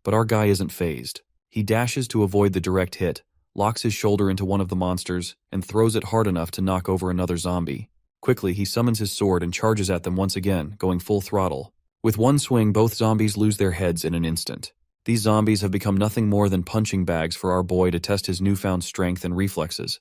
But our guy isn't fazed. He dashes to avoid the direct hit, locks his shoulder into one of the monsters, and throws it hard enough to knock over another zombie. Quickly, he summons his sword and charges at them once again, going full throttle. With one swing, both zombies lose their heads in an instant. These zombies have become nothing more than punching bags for our boy to test his newfound strength and reflexes.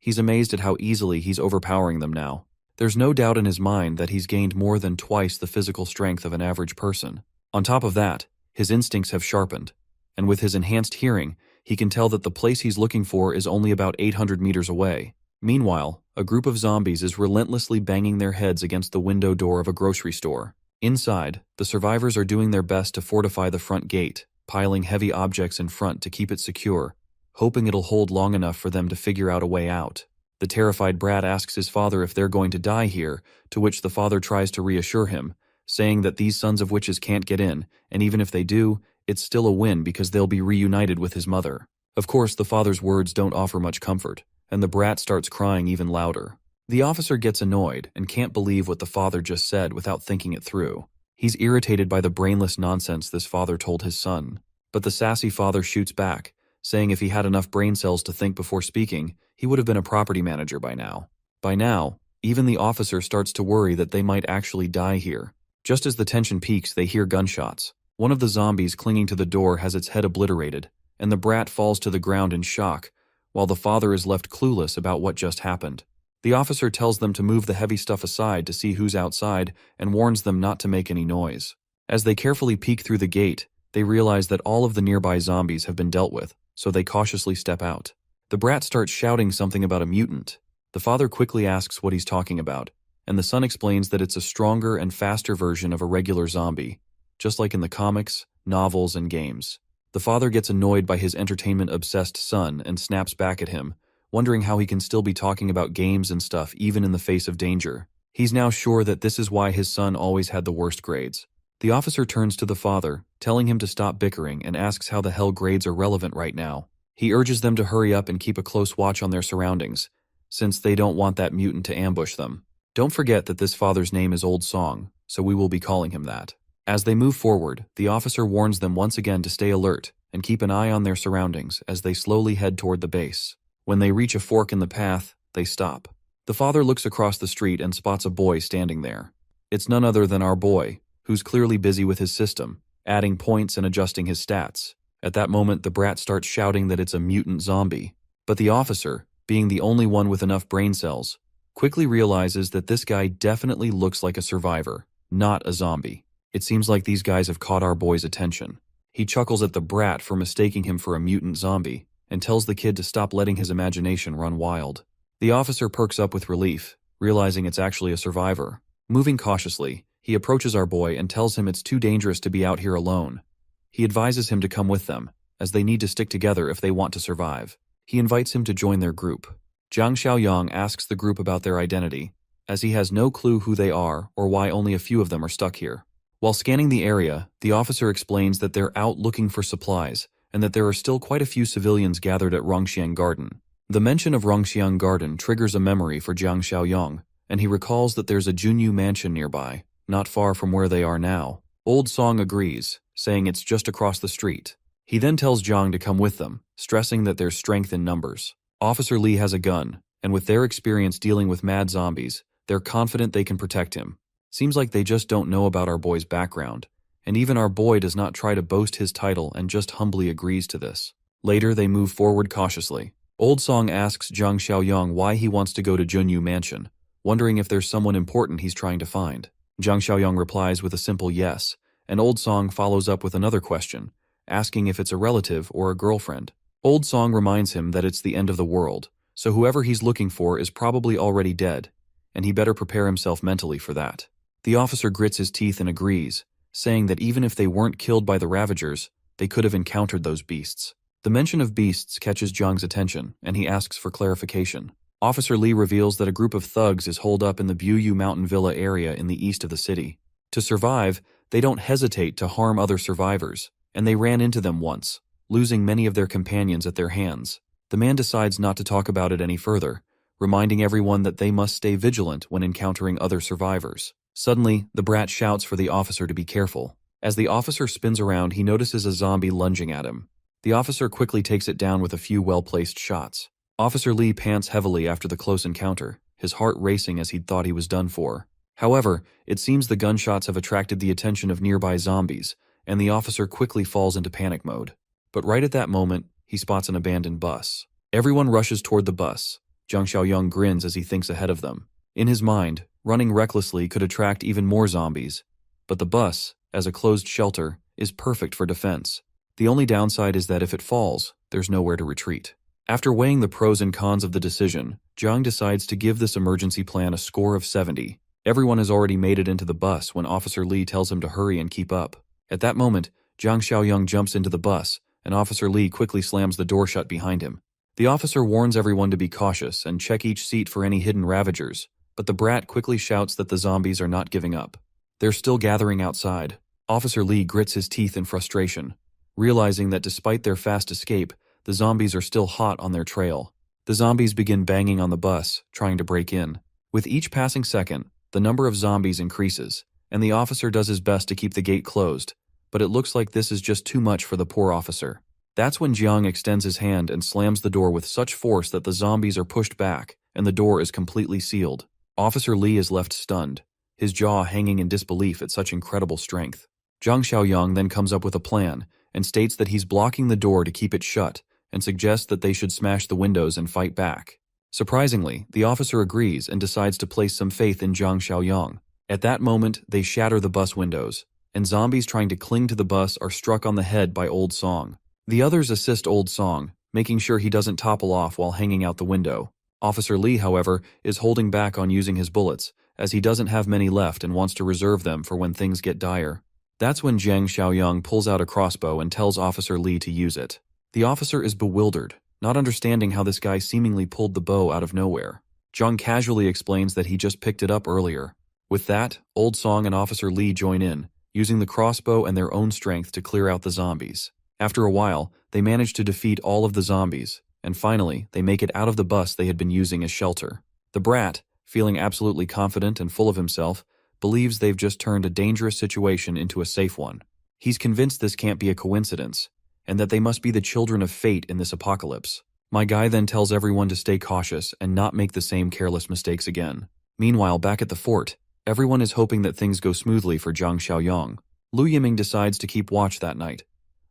He's amazed at how easily he's overpowering them now. There's no doubt in his mind that he's gained more than twice the physical strength of an average person. On top of that, his instincts have sharpened, and with his enhanced hearing, he can tell that the place he's looking for is only about 800 meters away. Meanwhile, a group of zombies is relentlessly banging their heads against the window door of a grocery store. Inside, the survivors are doing their best to fortify the front gate, piling heavy objects in front to keep it secure, hoping it'll hold long enough for them to figure out a way out. The terrified brat asks his father if they're going to die here, to which the father tries to reassure him, saying that these sons of witches can't get in, and even if they do, it's still a win because they'll be reunited with his mother. Of course, the father's words don't offer much comfort, and the brat starts crying even louder. The officer gets annoyed and can't believe what the father just said without thinking it through. He's irritated by the brainless nonsense this father told his son, but the sassy father shoots back, saying if he had enough brain cells to think before speaking, he would have been a property manager by now. By now, even the officer starts to worry that they might actually die here. Just as the tension peaks, they hear gunshots. One of the zombies clinging to the door has its head obliterated, and the brat falls to the ground in shock, while the father is left clueless about what just happened. The officer tells them to move the heavy stuff aside to see who's outside and warns them not to make any noise. As they carefully peek through the gate, they realize that all of the nearby zombies have been dealt with, so they cautiously step out. The brat starts shouting something about a mutant. The father quickly asks what he's talking about, and the son explains that it's a stronger and faster version of a regular zombie, just like in the comics, novels, and games. The father gets annoyed by his entertainment-obsessed son and snaps back at him, wondering how he can still be talking about games and stuff even in the face of danger. He's now sure that this is why his son always had the worst grades. The officer turns to the father, telling him to stop bickering, and asks how the hell grades are relevant right now. He urges them to hurry up and keep a close watch on their surroundings, since they don't want that mutant to ambush them. Don't forget that this father's name is Old Song, so we will be calling him that. As they move forward, the officer warns them once again to stay alert and keep an eye on their surroundings as they slowly head toward the base. When they reach a fork in the path, they stop. The father looks across the street and spots a boy standing there. It's none other than our boy, who's clearly busy with his system, adding points and adjusting his stats. At that moment, the brat starts shouting that it's a mutant zombie. But the officer, being the only one with enough brain cells, quickly realizes that this guy definitely looks like a survivor, not a zombie. It seems like these guys have caught our boy's attention. He chuckles at the brat for mistaking him for a mutant zombie, and tells the kid to stop letting his imagination run wild. The officer perks up with relief, realizing it's actually a survivor. Moving cautiously, he approaches our boy and tells him it's too dangerous to be out here alone. He advises him to come with them, as they need to stick together if they want to survive. He invites him to join their group. Jiang Xiaoyang asks the group about their identity, as he has no clue who they are or why only a few of them are stuck here. While scanning the area, the officer explains that they're out looking for supplies, and that there are still quite a few civilians gathered at Rongxiang Garden. The mention of Rongxiang Garden triggers a memory for Jiang Xiaoyang, and he recalls that there's a Junyu mansion nearby, not far from where they are now. Old Song agrees, saying it's just across the street. He then tells Jiang to come with them, stressing that there's strength in numbers. Officer Lee has a gun, and with their experience dealing with mad zombies, they're confident they can protect him. Seems like they just don't know about our boy's background, and even our boy does not try to boast his title and just humbly agrees to this. Later, they move forward cautiously, Old Song asks Zhang Xiaoyang why he wants to go to Junyu Mansion, wondering if there's someone important he's trying to find. Zhang Xiaoyang replies with a simple yes, and Old Song follows up with another question, asking if it's a relative or a girlfriend. Old Song reminds him that it's the end of the world, so whoever he's looking for is probably already dead, and he better prepare himself mentally for that. The officer grits his teeth and agrees, saying that even if they weren't killed by the Ravagers, they could have encountered those beasts. The mention of beasts catches Zhang's attention, and he asks for clarification. Officer Lee reveals that a group of thugs is holed up in the Buyu Mountain Villa area in the east of the city. To survive, they don't hesitate to harm other survivors, and they ran into them once, losing many of their companions at their hands. The man decides not to talk about it any further, reminding everyone that they must stay vigilant when encountering other survivors. Suddenly, the brat shouts for the officer to be careful. As the officer spins around, he notices a zombie lunging at him. The officer quickly takes it down with a few well-placed shots. Officer Lee pants heavily after the close encounter, his heart racing as he'd thought he was done for. However, it seems the gunshots have attracted the attention of nearby zombies, and the officer quickly falls into panic mode. But right at that moment, he spots an abandoned bus. Everyone rushes toward the bus. Zhang Xiaoyang grins as he thinks ahead of them. In his mind, running recklessly could attract even more zombies, but the bus, as a closed shelter, is perfect for defense. The only downside is that if it falls, there's nowhere to retreat. After weighing the pros and cons of the decision, Zhang decides to give this emergency plan a score of 70. Everyone has already made it into the bus when Officer Lee tells him to hurry and keep up. At that moment, Zhang Xiaoyang jumps into the bus, and Officer Lee quickly slams the door shut behind him. The officer warns everyone to be cautious and check each seat for any hidden ravagers, but the brat quickly shouts that the zombies are not giving up. They're still gathering outside. Officer Lee grits his teeth in frustration, realizing that despite their fast escape, the zombies are still hot on their trail. The zombies begin banging on the bus, trying to break in. With each passing second, the number of zombies increases, and the officer does his best to keep the gate closed, but it looks like this is just too much for the poor officer. That's when Jiang extends his hand and slams the door with such force that the zombies are pushed back, and the door is completely sealed. Officer Lee is left stunned, his jaw hanging in disbelief at such incredible strength. Zhang Xiaoyang then comes up with a plan, and states that he's blocking the door to keep it shut, and suggests that they should smash the windows and fight back. Surprisingly, the officer agrees and decides to place some faith in Zhang Xiaoyang. At that moment, they shatter the bus windows, and zombies trying to cling to the bus are struck on the head by Old Song. The others assist Old Song, making sure he doesn't topple off while hanging out the window. Officer Lee, however, is holding back on using his bullets, as he doesn't have many left and wants to reserve them for when things get dire. That's when Zhang Xiaoyang pulls out a crossbow and tells Officer Lee to use it. The officer is bewildered, not understanding how this guy seemingly pulled the bow out of nowhere. Zhang casually explains that he just picked it up earlier. With that, Old Song and Officer Lee join in, using the crossbow and their own strength to clear out the zombies. After a while, they manage to defeat all of the zombies, and finally, they make it out of the bus they had been using as shelter. The brat, feeling absolutely confident and full of himself, believes they've just turned a dangerous situation into a safe one. He's convinced this can't be a coincidence, and that they must be the children of fate in this apocalypse. My guy then tells everyone to stay cautious and not make the same careless mistakes again. Meanwhile, back at the fort, everyone is hoping that things go smoothly for Zhang Xiaoyang. Lu Yiming decides to keep watch that night.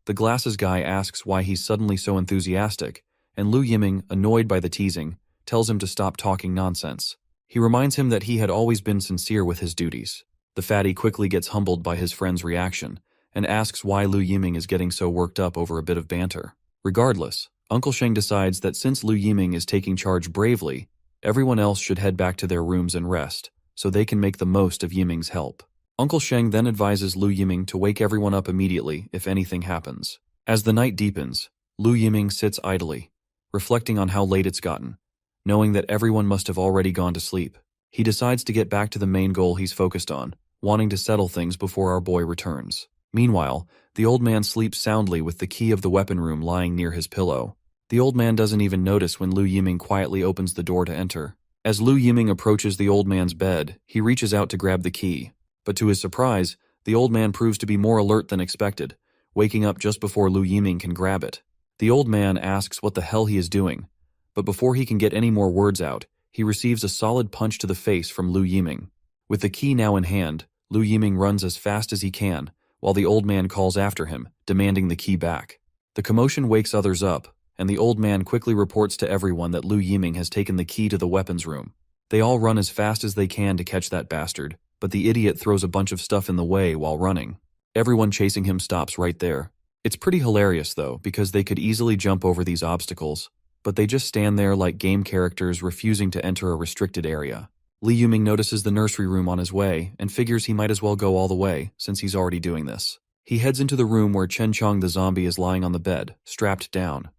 The glasses guy asks why he's suddenly so enthusiastic, and Lu Yiming, annoyed by the teasing, tells him to stop talking nonsense. He reminds him that he had always been sincere with his duties. The fatty quickly gets humbled by his friend's reaction, and asks why Lu Yiming is getting so worked up over a bit of banter. Regardless, Uncle Sheng decides that since Lu Yiming is taking charge bravely, everyone else should head back to their rooms and rest, so they can make the most of Yiming's help. Uncle Sheng then advises Lu Yiming to wake everyone up immediately if anything happens. As the night deepens, Lu Yiming sits idly, reflecting on how late it's gotten. Knowing that everyone must have already gone to sleep, he decides to get back to the main goal he's focused on, wanting to settle things before our boy returns. Meanwhile, the old man sleeps soundly with the key of the weapon room lying near his pillow. The old man doesn't even notice when Lu Yiming quietly opens the door to enter. As Lu Yiming approaches the old man's bed, he reaches out to grab the key. But to his surprise, the old man proves to be more alert than expected, waking up just before Lu Yiming can grab it. The old man asks what the hell he is doing, but before he can get any more words out, he receives a solid punch to the face from Lu Yiming. With the key now in hand, Lu Yiming runs as fast as he can, while the old man calls after him, demanding the key back. The commotion wakes others up, and the old man quickly reports to everyone that Lu Yiming has taken the key to the weapons room. They all run as fast as they can to catch that bastard, but the idiot throws a bunch of stuff in the way while running. Everyone chasing him stops right there. It's pretty hilarious though, because they could easily jump over these obstacles, but they just stand there like game characters refusing to enter a restricted area. Li Yuming notices the nursery room on his way and figures he might as well go all the way since he's already doing this. He heads into the room where Chen Chong the zombie is lying on the bed, strapped down.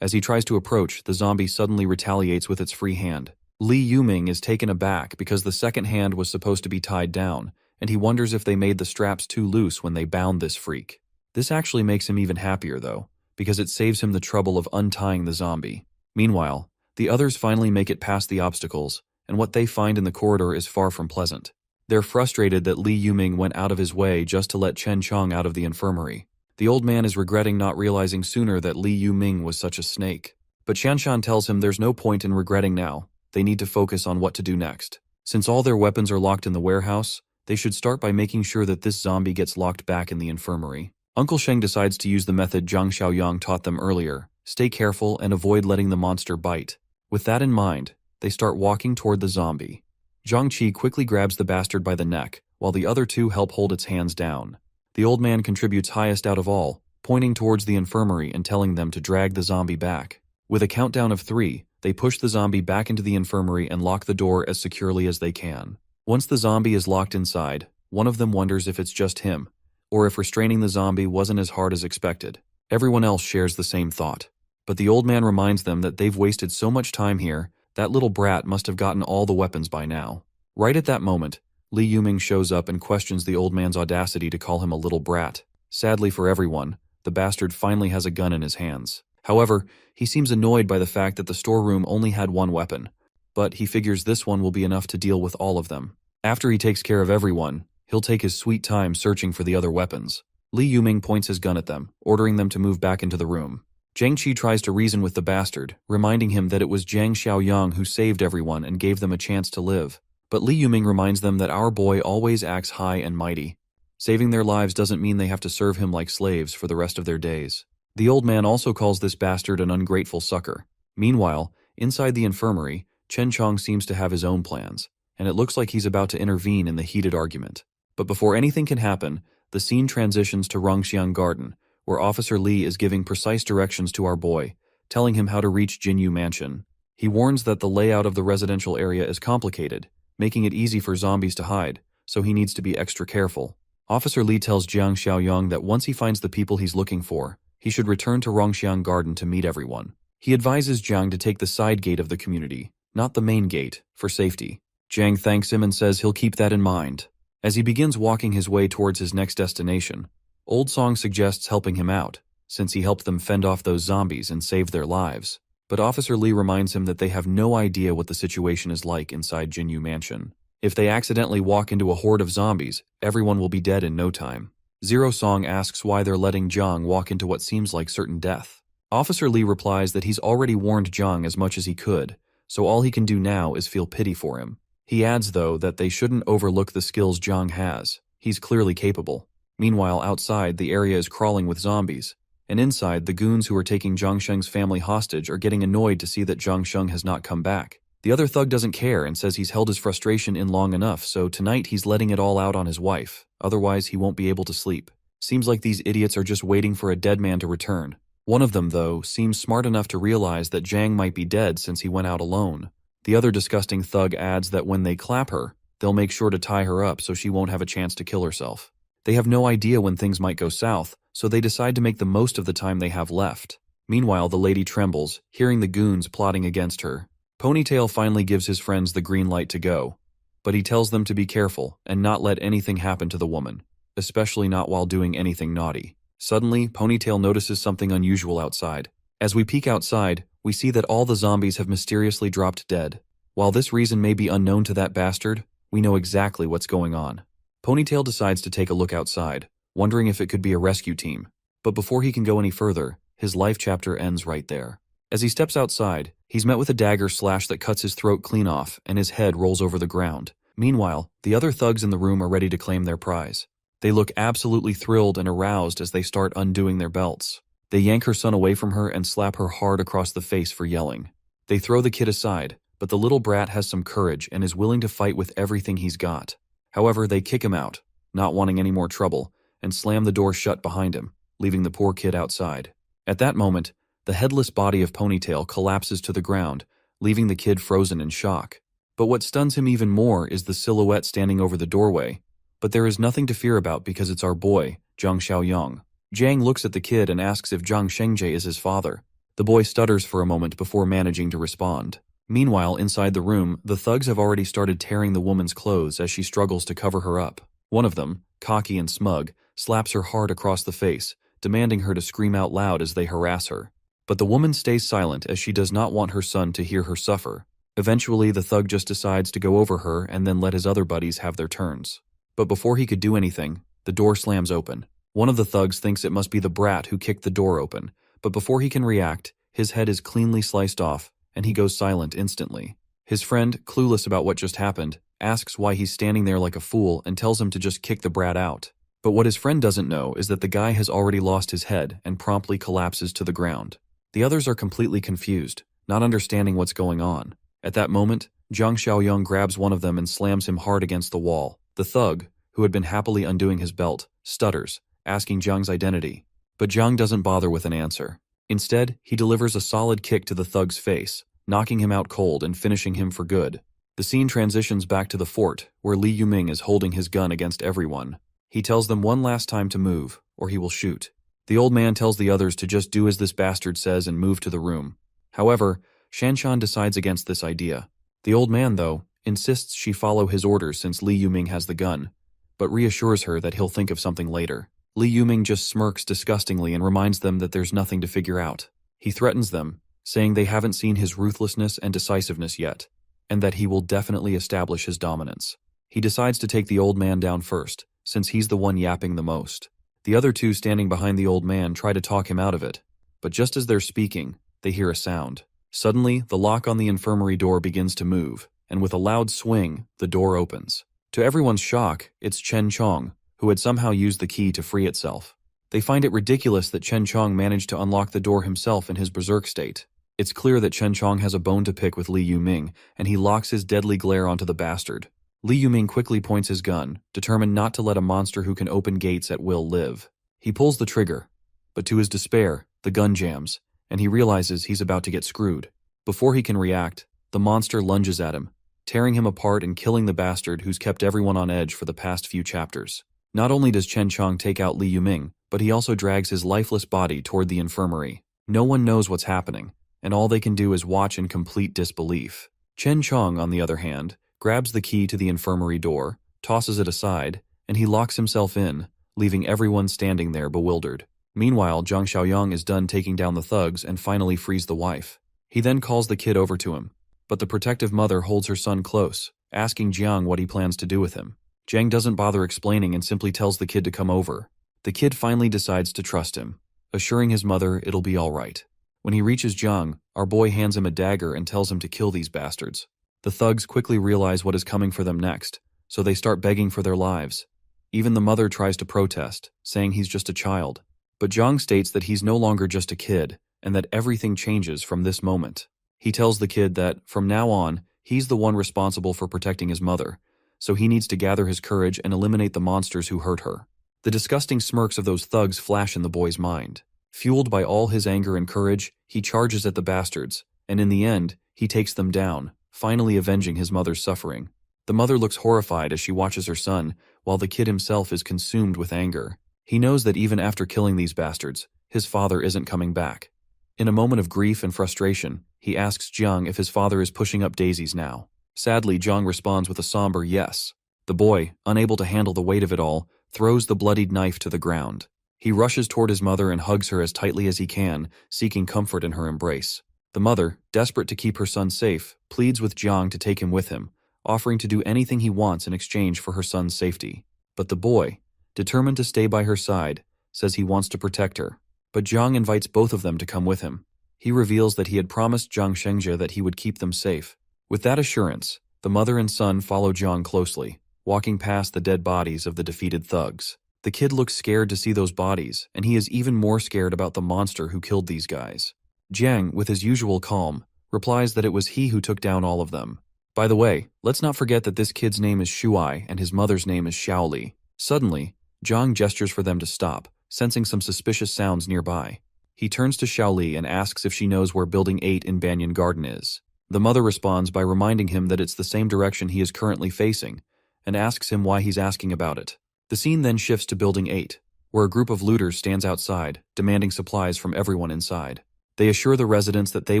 As he tries to approach, the zombie suddenly retaliates with its free hand. Li Yuming is taken aback because the second hand was supposed to be tied down, and he wonders if they made the straps too loose when they bound this freak. This actually makes him even happier though, because it saves him the trouble of untying the zombie. Meanwhile, the others finally make it past the obstacles, and what they find in the corridor is far from pleasant. They're frustrated that Li Yuming went out of his way just to let Chen Chong out of the infirmary. The old man is regretting not realizing sooner that Li Yuming was such a snake. But Shanshan tells him there's no point in regretting now, they need to focus on what to do next. Since all their weapons are locked in the warehouse, they should start by making sure that this zombie gets locked back in the infirmary. Uncle Sheng decides to use the method Zhang Xiaoyang taught them earlier, stay careful and avoid letting the monster bite. With that in mind, they start walking toward the zombie. Zhang Qi quickly grabs the bastard by the neck, while the other two help hold its hands down. The old man contributes highest out of all, pointing towards the infirmary and telling them to drag the zombie back. With a countdown of 3, they push the zombie back into the infirmary and lock the door as securely as they can. Once the zombie is locked inside, one of them wonders if it's just him, or if restraining the zombie wasn't as hard as expected. Everyone else shares the same thought. But the old man reminds them that they've wasted so much time here, that little brat must have gotten all the weapons by now. Right at that moment, Li Yuming shows up and questions the old man's audacity to call him a little brat. Sadly for everyone, the bastard finally has a gun in his hands. However, he seems annoyed by the fact that the storeroom only had one weapon, but he figures this one will be enough to deal with all of them. After he takes care of everyone, he'll take his sweet time searching for the other weapons. Li Yuming points his gun at them, ordering them to move back into the room. Zhang Qi tries to reason with the bastard, reminding him that it was Zhang Xiaoyang who saved everyone and gave them a chance to live. But Li Yuming reminds them that our boy always acts high and mighty. Saving their lives doesn't mean they have to serve him like slaves for the rest of their days. The old man also calls this bastard an ungrateful sucker. Meanwhile, inside the infirmary, Chen Chong seems to have his own plans, and it looks like he's about to intervene in the heated argument. But before anything can happen, the scene transitions to Rongxiang Garden, where Officer Li is giving precise directions to our boy, telling him how to reach Jinyu Mansion. He warns that the layout of the residential area is complicated, making it easy for zombies to hide, so he needs to be extra careful. Officer Li tells Jiang Xiaoyang that once he finds the people he's looking for, he should return to Rongxiang Garden to meet everyone. He advises Jiang to take the side gate of the community, not the main gate, for safety. Jiang thanks him and says he'll keep that in mind. As he begins walking his way towards his next destination, Old Song suggests helping him out, since he helped them fend off those zombies and saved their lives. But Officer Li reminds him that they have no idea what the situation is like inside Jinyu Mansion. If they accidentally walk into a horde of zombies, everyone will be dead in no time. Zero Song asks why they're letting Jiang walk into what seems like certain death. Officer Li replies that he's already warned Jiang as much as he could, so all he can do now is feel pity for him. He adds, though, that they shouldn't overlook the skills Jiang has. He's clearly capable. Meanwhile, outside, the area is crawling with zombies, and inside, the goons who are taking Zhang Sheng's family hostage are getting annoyed to see that Zhang Sheng has not come back. The other thug doesn't care and says he's held his frustration in long enough, so tonight he's letting it all out on his wife, otherwise he won't be able to sleep. Seems like these idiots are just waiting for a dead man to return. One of them, though, seems smart enough to realize that Zhang might be dead since he went out alone. The other disgusting thug adds that when they clap her, they'll make sure to tie her up so she won't have a chance to kill herself. They have no idea when things might go south, so they decide to make the most of the time they have left. Meanwhile, the lady trembles, hearing the goons plotting against her. Ponytail finally gives his friends the green light to go, but he tells them to be careful and not let anything happen to the woman, especially not while doing anything naughty. Suddenly, Ponytail notices something unusual outside. As we peek outside, we see that all the zombies have mysteriously dropped dead. While this reason may be unknown to that bastard, we know exactly what's going on. Ponytail decides to take a look outside, wondering if it could be a rescue team. But before he can go any further, his life chapter ends right there. As he steps outside, he's met with a dagger slash that cuts his throat clean off, and his head rolls over the ground. Meanwhile, the other thugs in the room are ready to claim their prize. They look absolutely thrilled and aroused as they start undoing their belts. They yank her son away from her and slap her hard across the face for yelling. They throw the kid aside, but the little brat has some courage and is willing to fight with everything he's got. However, they kick him out, not wanting any more trouble, and slam the door shut behind him, leaving the poor kid outside. At that moment, the headless body of Ponytail collapses to the ground, leaving the kid frozen in shock. But what stuns him even more is the silhouette standing over the doorway. But there is nothing to fear about because it's our boy, Zhang Xiaoyong. Jiang looks at the kid and asks if Zhang Shengji is his father. The boy stutters for a moment before managing to respond. Meanwhile, inside the room, the thugs have already started tearing the woman's clothes as she struggles to cover her up. One of them, cocky and smug, slaps her hard across the face, demanding her to scream out loud as they harass her. But the woman stays silent as she does not want her son to hear her suffer. Eventually, the thug just decides to go over her and then let his other buddies have their turns. But before he could do anything, the door slams open. One of the thugs thinks it must be the brat who kicked the door open, but before he can react, his head is cleanly sliced off, and he goes silent instantly. His friend, clueless about what just happened, asks why he's standing there like a fool and tells him to just kick the brat out. But what his friend doesn't know is that the guy has already lost his head and promptly collapses to the ground. The others are completely confused, not understanding what's going on. At that moment, Zhang Xiaoyong grabs one of them and slams him hard against the wall. The thug, who had been happily undoing his belt, stutters, asking Zhang's identity. But Zhang doesn't bother with an answer. Instead, he delivers a solid kick to the thug's face, knocking him out cold and finishing him for good. The scene transitions back to the fort, where Li Yuming is holding his gun against everyone. He tells them one last time to move, or he will shoot. The old man tells the others to just do as this bastard says and move to the room. However, Shanshan decides against this idea. The old man, though, insists she follow his orders since Li Yuming has the gun, but reassures her that he'll think of something later. Li Yuming just smirks disgustingly and reminds them that there's nothing to figure out. He threatens them, saying they haven't seen his ruthlessness and decisiveness yet, and that he will definitely establish his dominance. He decides to take the old man down first, since he's the one yapping the most. The other two standing behind the old man try to talk him out of it, but just as they're speaking, they hear a sound. Suddenly, the lock on the infirmary door begins to move, and with a loud swing, the door opens. To everyone's shock, it's Chen Chong, who had somehow used the key to free itself. They find it ridiculous that Chen Chong managed to unlock the door himself in his berserk state. It's clear that Chen Chong has a bone to pick with Li Yuming, and he locks his deadly glare onto the bastard. Li Yuming quickly points his gun, determined not to let a monster who can open gates at will live. He pulls the trigger, but to his despair, the gun jams, and he realizes he's about to get screwed. Before he can react, the monster lunges at him, tearing him apart and killing the bastard who's kept everyone on edge for the past few chapters. Not only does Chen Chong take out Li Yuming, but he also drags his lifeless body toward the infirmary. No one knows what's happening, and all they can do is watch in complete disbelief. Chen Chong, on the other hand, grabs the key to the infirmary door, tosses it aside, and he locks himself in, leaving everyone standing there bewildered. Meanwhile, Zhang Xiaoyong is done taking down the thugs and finally frees the wife. He then calls the kid over to him, but the protective mother holds her son close, asking Jiang what he plans to do with him. Jiang doesn't bother explaining and simply tells the kid to come over. The kid finally decides to trust him, assuring his mother it'll be all right. When he reaches Jiang, our boy hands him a dagger and tells him to kill these bastards. The thugs quickly realize what is coming for them next, so they start begging for their lives. Even the mother tries to protest, saying he's just a child. But Jiang states that he's no longer just a kid, and that everything changes from this moment. He tells the kid that, from now on, he's the one responsible for protecting his mother, so he needs to gather his courage and eliminate the monsters who hurt her. The disgusting smirks of those thugs flash in the boy's mind. Fueled by all his anger and courage, he charges at the bastards, and in the end, he takes them down, finally avenging his mother's suffering. The mother looks horrified as she watches her son, while the kid himself is consumed with anger. He knows that even after killing these bastards, his father isn't coming back. In a moment of grief and frustration, he asks Jiang if his father is pushing up daisies now. Sadly, Jiang responds with a somber yes. The boy, unable to handle the weight of it all, throws the bloodied knife to the ground. He rushes toward his mother and hugs her as tightly as he can, seeking comfort in her embrace. The mother, desperate to keep her son safe, pleads with Jiang to take him with him, offering to do anything he wants in exchange for her son's safety. But the boy, determined to stay by her side, says he wants to protect her. But Jiang invites both of them to come with him. He reveals that he had promised Zhang Shengji that he would keep them safe. With that assurance, the mother and son follow Jiang closely, walking past the dead bodies of the defeated thugs. The kid looks scared to see those bodies, and he is even more scared about the monster who killed these guys. Jiang, with his usual calm, replies that it was he who took down all of them. By the way, let's not forget that this kid's name is Shuai and his mother's name is Xiaoli. Suddenly, Jiang gestures for them to stop, sensing some suspicious sounds nearby. He turns to Xiaoli and asks if she knows where Building 8 in Banyan Garden is. The mother responds by reminding him that it's the same direction he is currently facing, and asks him why he's asking about it. The scene then shifts to Building 8, where a group of looters stands outside, demanding supplies from everyone inside. They assure the residents that they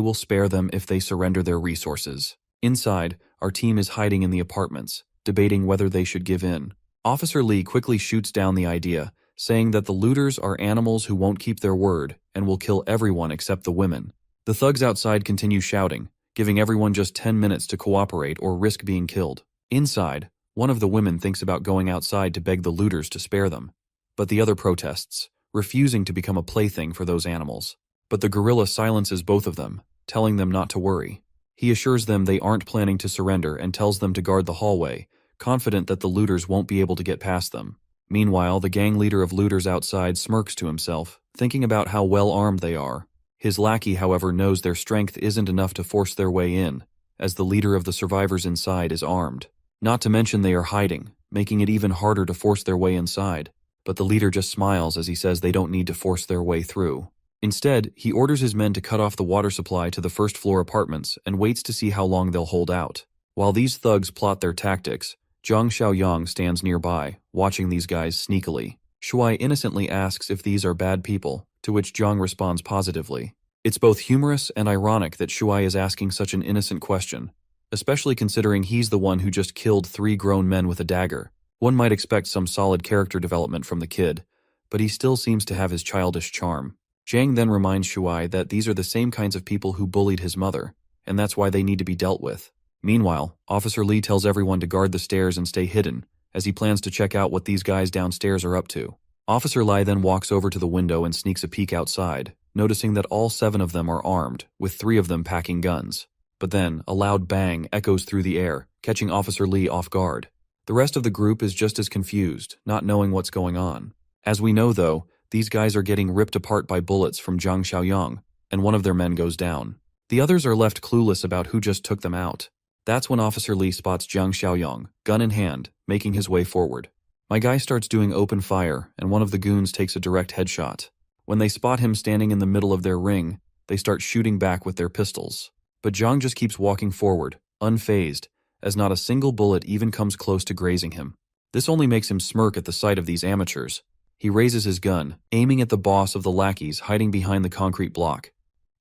will spare them if they surrender their resources. Inside, our team is hiding in the apartments, debating whether they should give in. Officer Lee quickly shoots down the idea, saying that the looters are animals who won't keep their word and will kill everyone except the women. The thugs outside continue shouting, giving everyone just 10 minutes to cooperate or risk being killed. Inside, one of the women thinks about going outside to beg the looters to spare them, but the other protests, refusing to become a plaything for those animals. But the gorilla silences both of them, telling them not to worry. He assures them they aren't planning to surrender and tells them to guard the hallway, confident that the looters won't be able to get past them. Meanwhile, the gang leader of looters outside smirks to himself, thinking about how well armed they are. His lackey, however, knows their strength isn't enough to force their way in, as the leader of the survivors inside is armed. Not to mention they are hiding, making it even harder to force their way inside. But the leader just smiles as he says they don't need to force their way through. Instead, he orders his men to cut off the water supply to the first-floor apartments and waits to see how long they'll hold out. While these thugs plot their tactics, Zhang Xiaoyang stands nearby, watching these guys sneakily. Shuai innocently asks if these are bad people, to which Zhang responds positively. It's both humorous and ironic that Shuai is asking such an innocent question, especially considering he's the one who just killed 3 grown men with a dagger. One might expect some solid character development from the kid, but he still seems to have his childish charm. Zhang then reminds Shuai that these are the same kinds of people who bullied his mother, and that's why they need to be dealt with. Meanwhile, Officer Lee tells everyone to guard the stairs and stay hidden, as he plans to check out what these guys downstairs are up to. Officer Lee then walks over to the window and sneaks a peek outside, noticing that all 7 of them are armed, with 3 of them packing guns. But then, a loud bang echoes through the air, catching Officer Lee off guard. The rest of the group is just as confused, not knowing what's going on. As we know, though, these guys are getting ripped apart by bullets from Zhang Xiaoyang, and one of their men goes down. The others are left clueless about who just took them out. That's when Officer Lee spots Zhang Xiaoyang, gun in hand, making his way forward. My guy starts doing open fire, and one of the goons takes a direct headshot. When they spot him standing in the middle of their ring, they start shooting back with their pistols. But Zhang just keeps walking forward, unfazed, as not a single bullet even comes close to grazing him. This only makes him smirk at the sight of these amateurs. He raises his gun, aiming at the boss of the lackeys hiding behind the concrete block.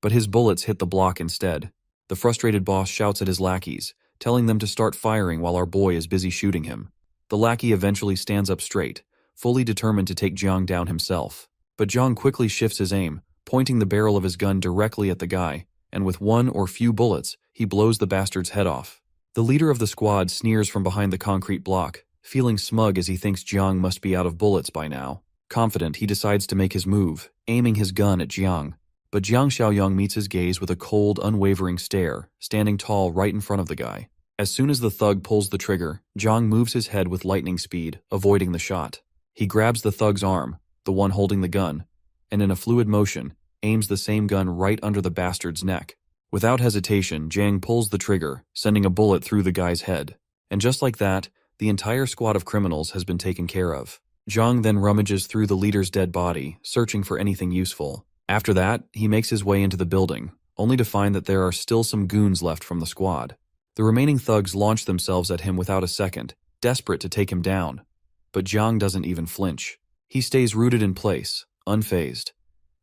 But his bullets hit the block instead. The frustrated boss shouts at his lackeys, telling them to start firing while our boy is busy shooting him. The lackey eventually stands up straight, fully determined to take Zhang down himself. But Zhang quickly shifts his aim, pointing the barrel of his gun directly at the guy, and with one or few bullets, he blows the bastard's head off. The leader of the squad sneers from behind the concrete block, feeling smug as he thinks Jiang must be out of bullets by now. Confident, he decides to make his move, aiming his gun at Jiang. But Zhang Xiaoyang meets his gaze with a cold, unwavering stare, standing tall right in front of the guy. As soon as the thug pulls the trigger, Jiang moves his head with lightning speed, avoiding the shot. He grabs the thug's arm, the one holding the gun, and in a fluid motion, aims the same gun right under the bastard's neck. Without hesitation, Jiang pulls the trigger, sending a bullet through the guy's head. And just like that, the entire squad of criminals has been taken care of. Zhang then rummages through the leader's dead body, searching for anything useful. After that, he makes his way into the building, only to find that there are still some goons left from the squad. The remaining thugs launch themselves at him without a second, desperate to take him down. But Zhang doesn't even flinch. He stays rooted in place, unfazed.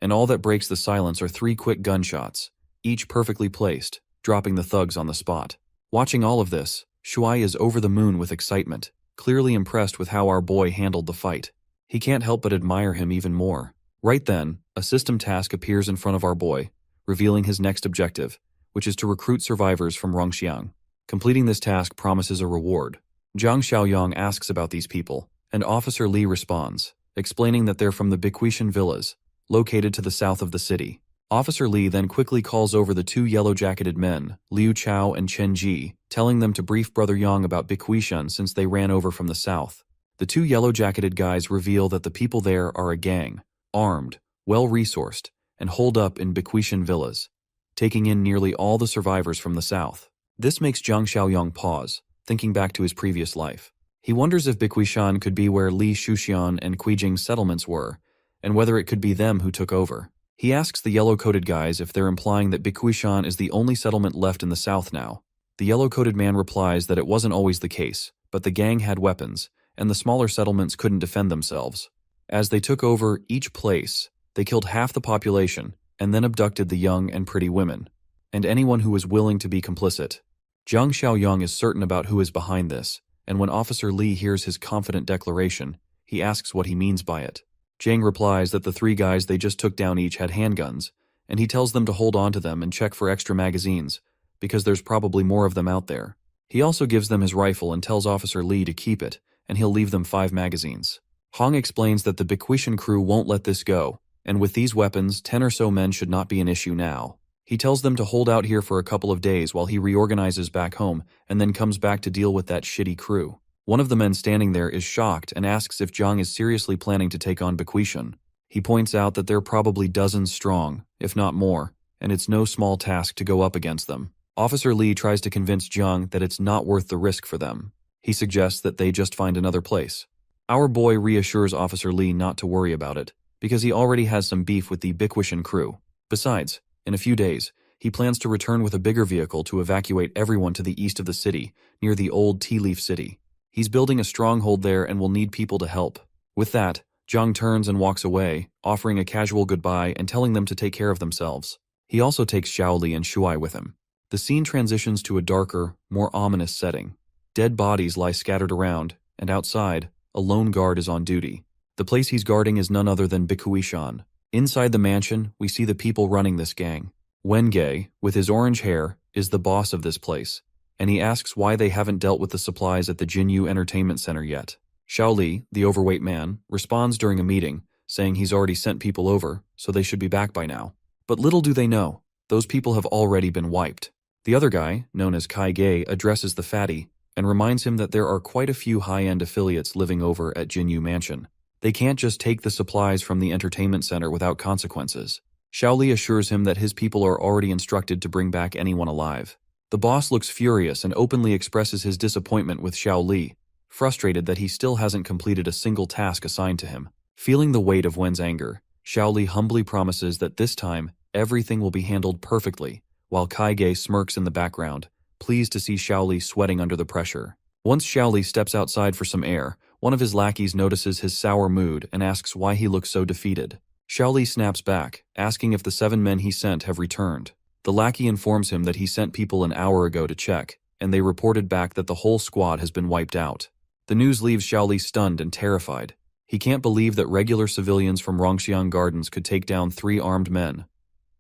And all that breaks the silence are 3 quick gunshots, each perfectly placed, dropping the thugs on the spot. Watching all of this, Shuai is over the moon with excitement, clearly impressed with how our boy handled the fight. He can't help but admire him even more. Right then, a system task appears in front of our boy, revealing his next objective, which is to recruit survivors from Rongxiang. Completing this task promises a reward. Zhang Xiaoyang asks about these people, and Officer Lee responds, explaining that they're from the Biquishan villas, located to the south of the city. Officer Lee then quickly calls over the 2 yellow-jacketed men, Liu Chao and Chen Ji, telling them to brief Brother Yang about Biquishan since they ran over from the south. The two yellow-jacketed guys reveal that the people there are a gang, armed, well-resourced, and holed up in Baekhuishan villas, taking in nearly all the survivors from the south. This makes Zhang Xiaoyong pause, thinking back to his previous life. He wonders if Baekhuishan could be where Li Shuxian and Quijing's settlements were, and whether it could be them who took over. He asks the yellow-coated guys if they're implying that Baekhuishan is the only settlement left in the south now. The yellow-coated man replies that it wasn't always the case, but the gang had weapons, and the smaller settlements couldn't defend themselves. As they took over each place, they killed half the population, and then abducted the young and pretty women, and anyone who was willing to be complicit. Zhang Xiaoyong is certain about who is behind this, and when Officer Li hears his confident declaration, he asks what he means by it. Zhang replies that the three guys they just took down each had handguns, and he tells them to hold on to them and check for extra magazines, because there's probably more of them out there. He also gives them his rifle and tells Officer Li to keep it, and he'll leave them 5 magazines. Hong explains that the Baekhuishan crew won't let this go, and with these weapons, 10 or so men should not be an issue now. He tells them to hold out here for a couple of days while he reorganizes back home and then comes back to deal with that shitty crew. One of the men standing there is shocked and asks if Zhang is seriously planning to take on Baekhuishan. He points out that they're probably dozens strong, if not more, and it's no small task to go up against them. Officer Li tries to convince Zhang that it's not worth the risk for them. He suggests that they just find another place. Our boy reassures Officer Li not to worry about it, because he already has some beef with the Baekhuishan crew. Besides, in a few days, he plans to return with a bigger vehicle to evacuate everyone to the east of the city, near the old Tea Leaf City. He's building a stronghold there and will need people to help. With that, Zhang turns and walks away, offering a casual goodbye and telling them to take care of themselves. He also takes Xiaoli and Shuai with him. The scene transitions to a darker, more ominous setting. Dead bodies lie scattered around, and outside, a lone guard is on duty. The place he's guarding is none other than Baekhuishan. Inside the mansion, we see the people running this gang. Wenge, with his orange hair, is the boss of this place, and he asks why they haven't dealt with the supplies at the Jinyu Entertainment Center yet. Xiaoli, the overweight man, responds during a meeting, saying he's already sent people over, so they should be back by now. But little do they know, those people have already been wiped. The other guy, known as Kai Gay, addresses the fatty, and reminds him that there are quite a few high-end affiliates living over at Jinyu Mansion. They can't just take the supplies from the entertainment center without consequences. Xiaoli assures him that his people are already instructed to bring back anyone alive. The boss looks furious and openly expresses his disappointment with Xiaoli, frustrated that he still hasn't completed a single task assigned to him. Feeling the weight of Wen's anger, Xiaoli humbly promises that this time, everything will be handled perfectly, while Kai Gay smirks in the background, pleased to see Xiaoli sweating under the pressure. Once Xiaoli steps outside for some air, one of his lackeys notices his sour mood and asks why he looks so defeated. Xiaoli snaps back, asking if the 7 men he sent have returned. The lackey informs him that he sent people an hour ago to check, and they reported back that the whole squad has been wiped out. The news leaves Xiaoli stunned and terrified. He can't believe that regular civilians from Rongxiang Gardens could take down 3 armed men.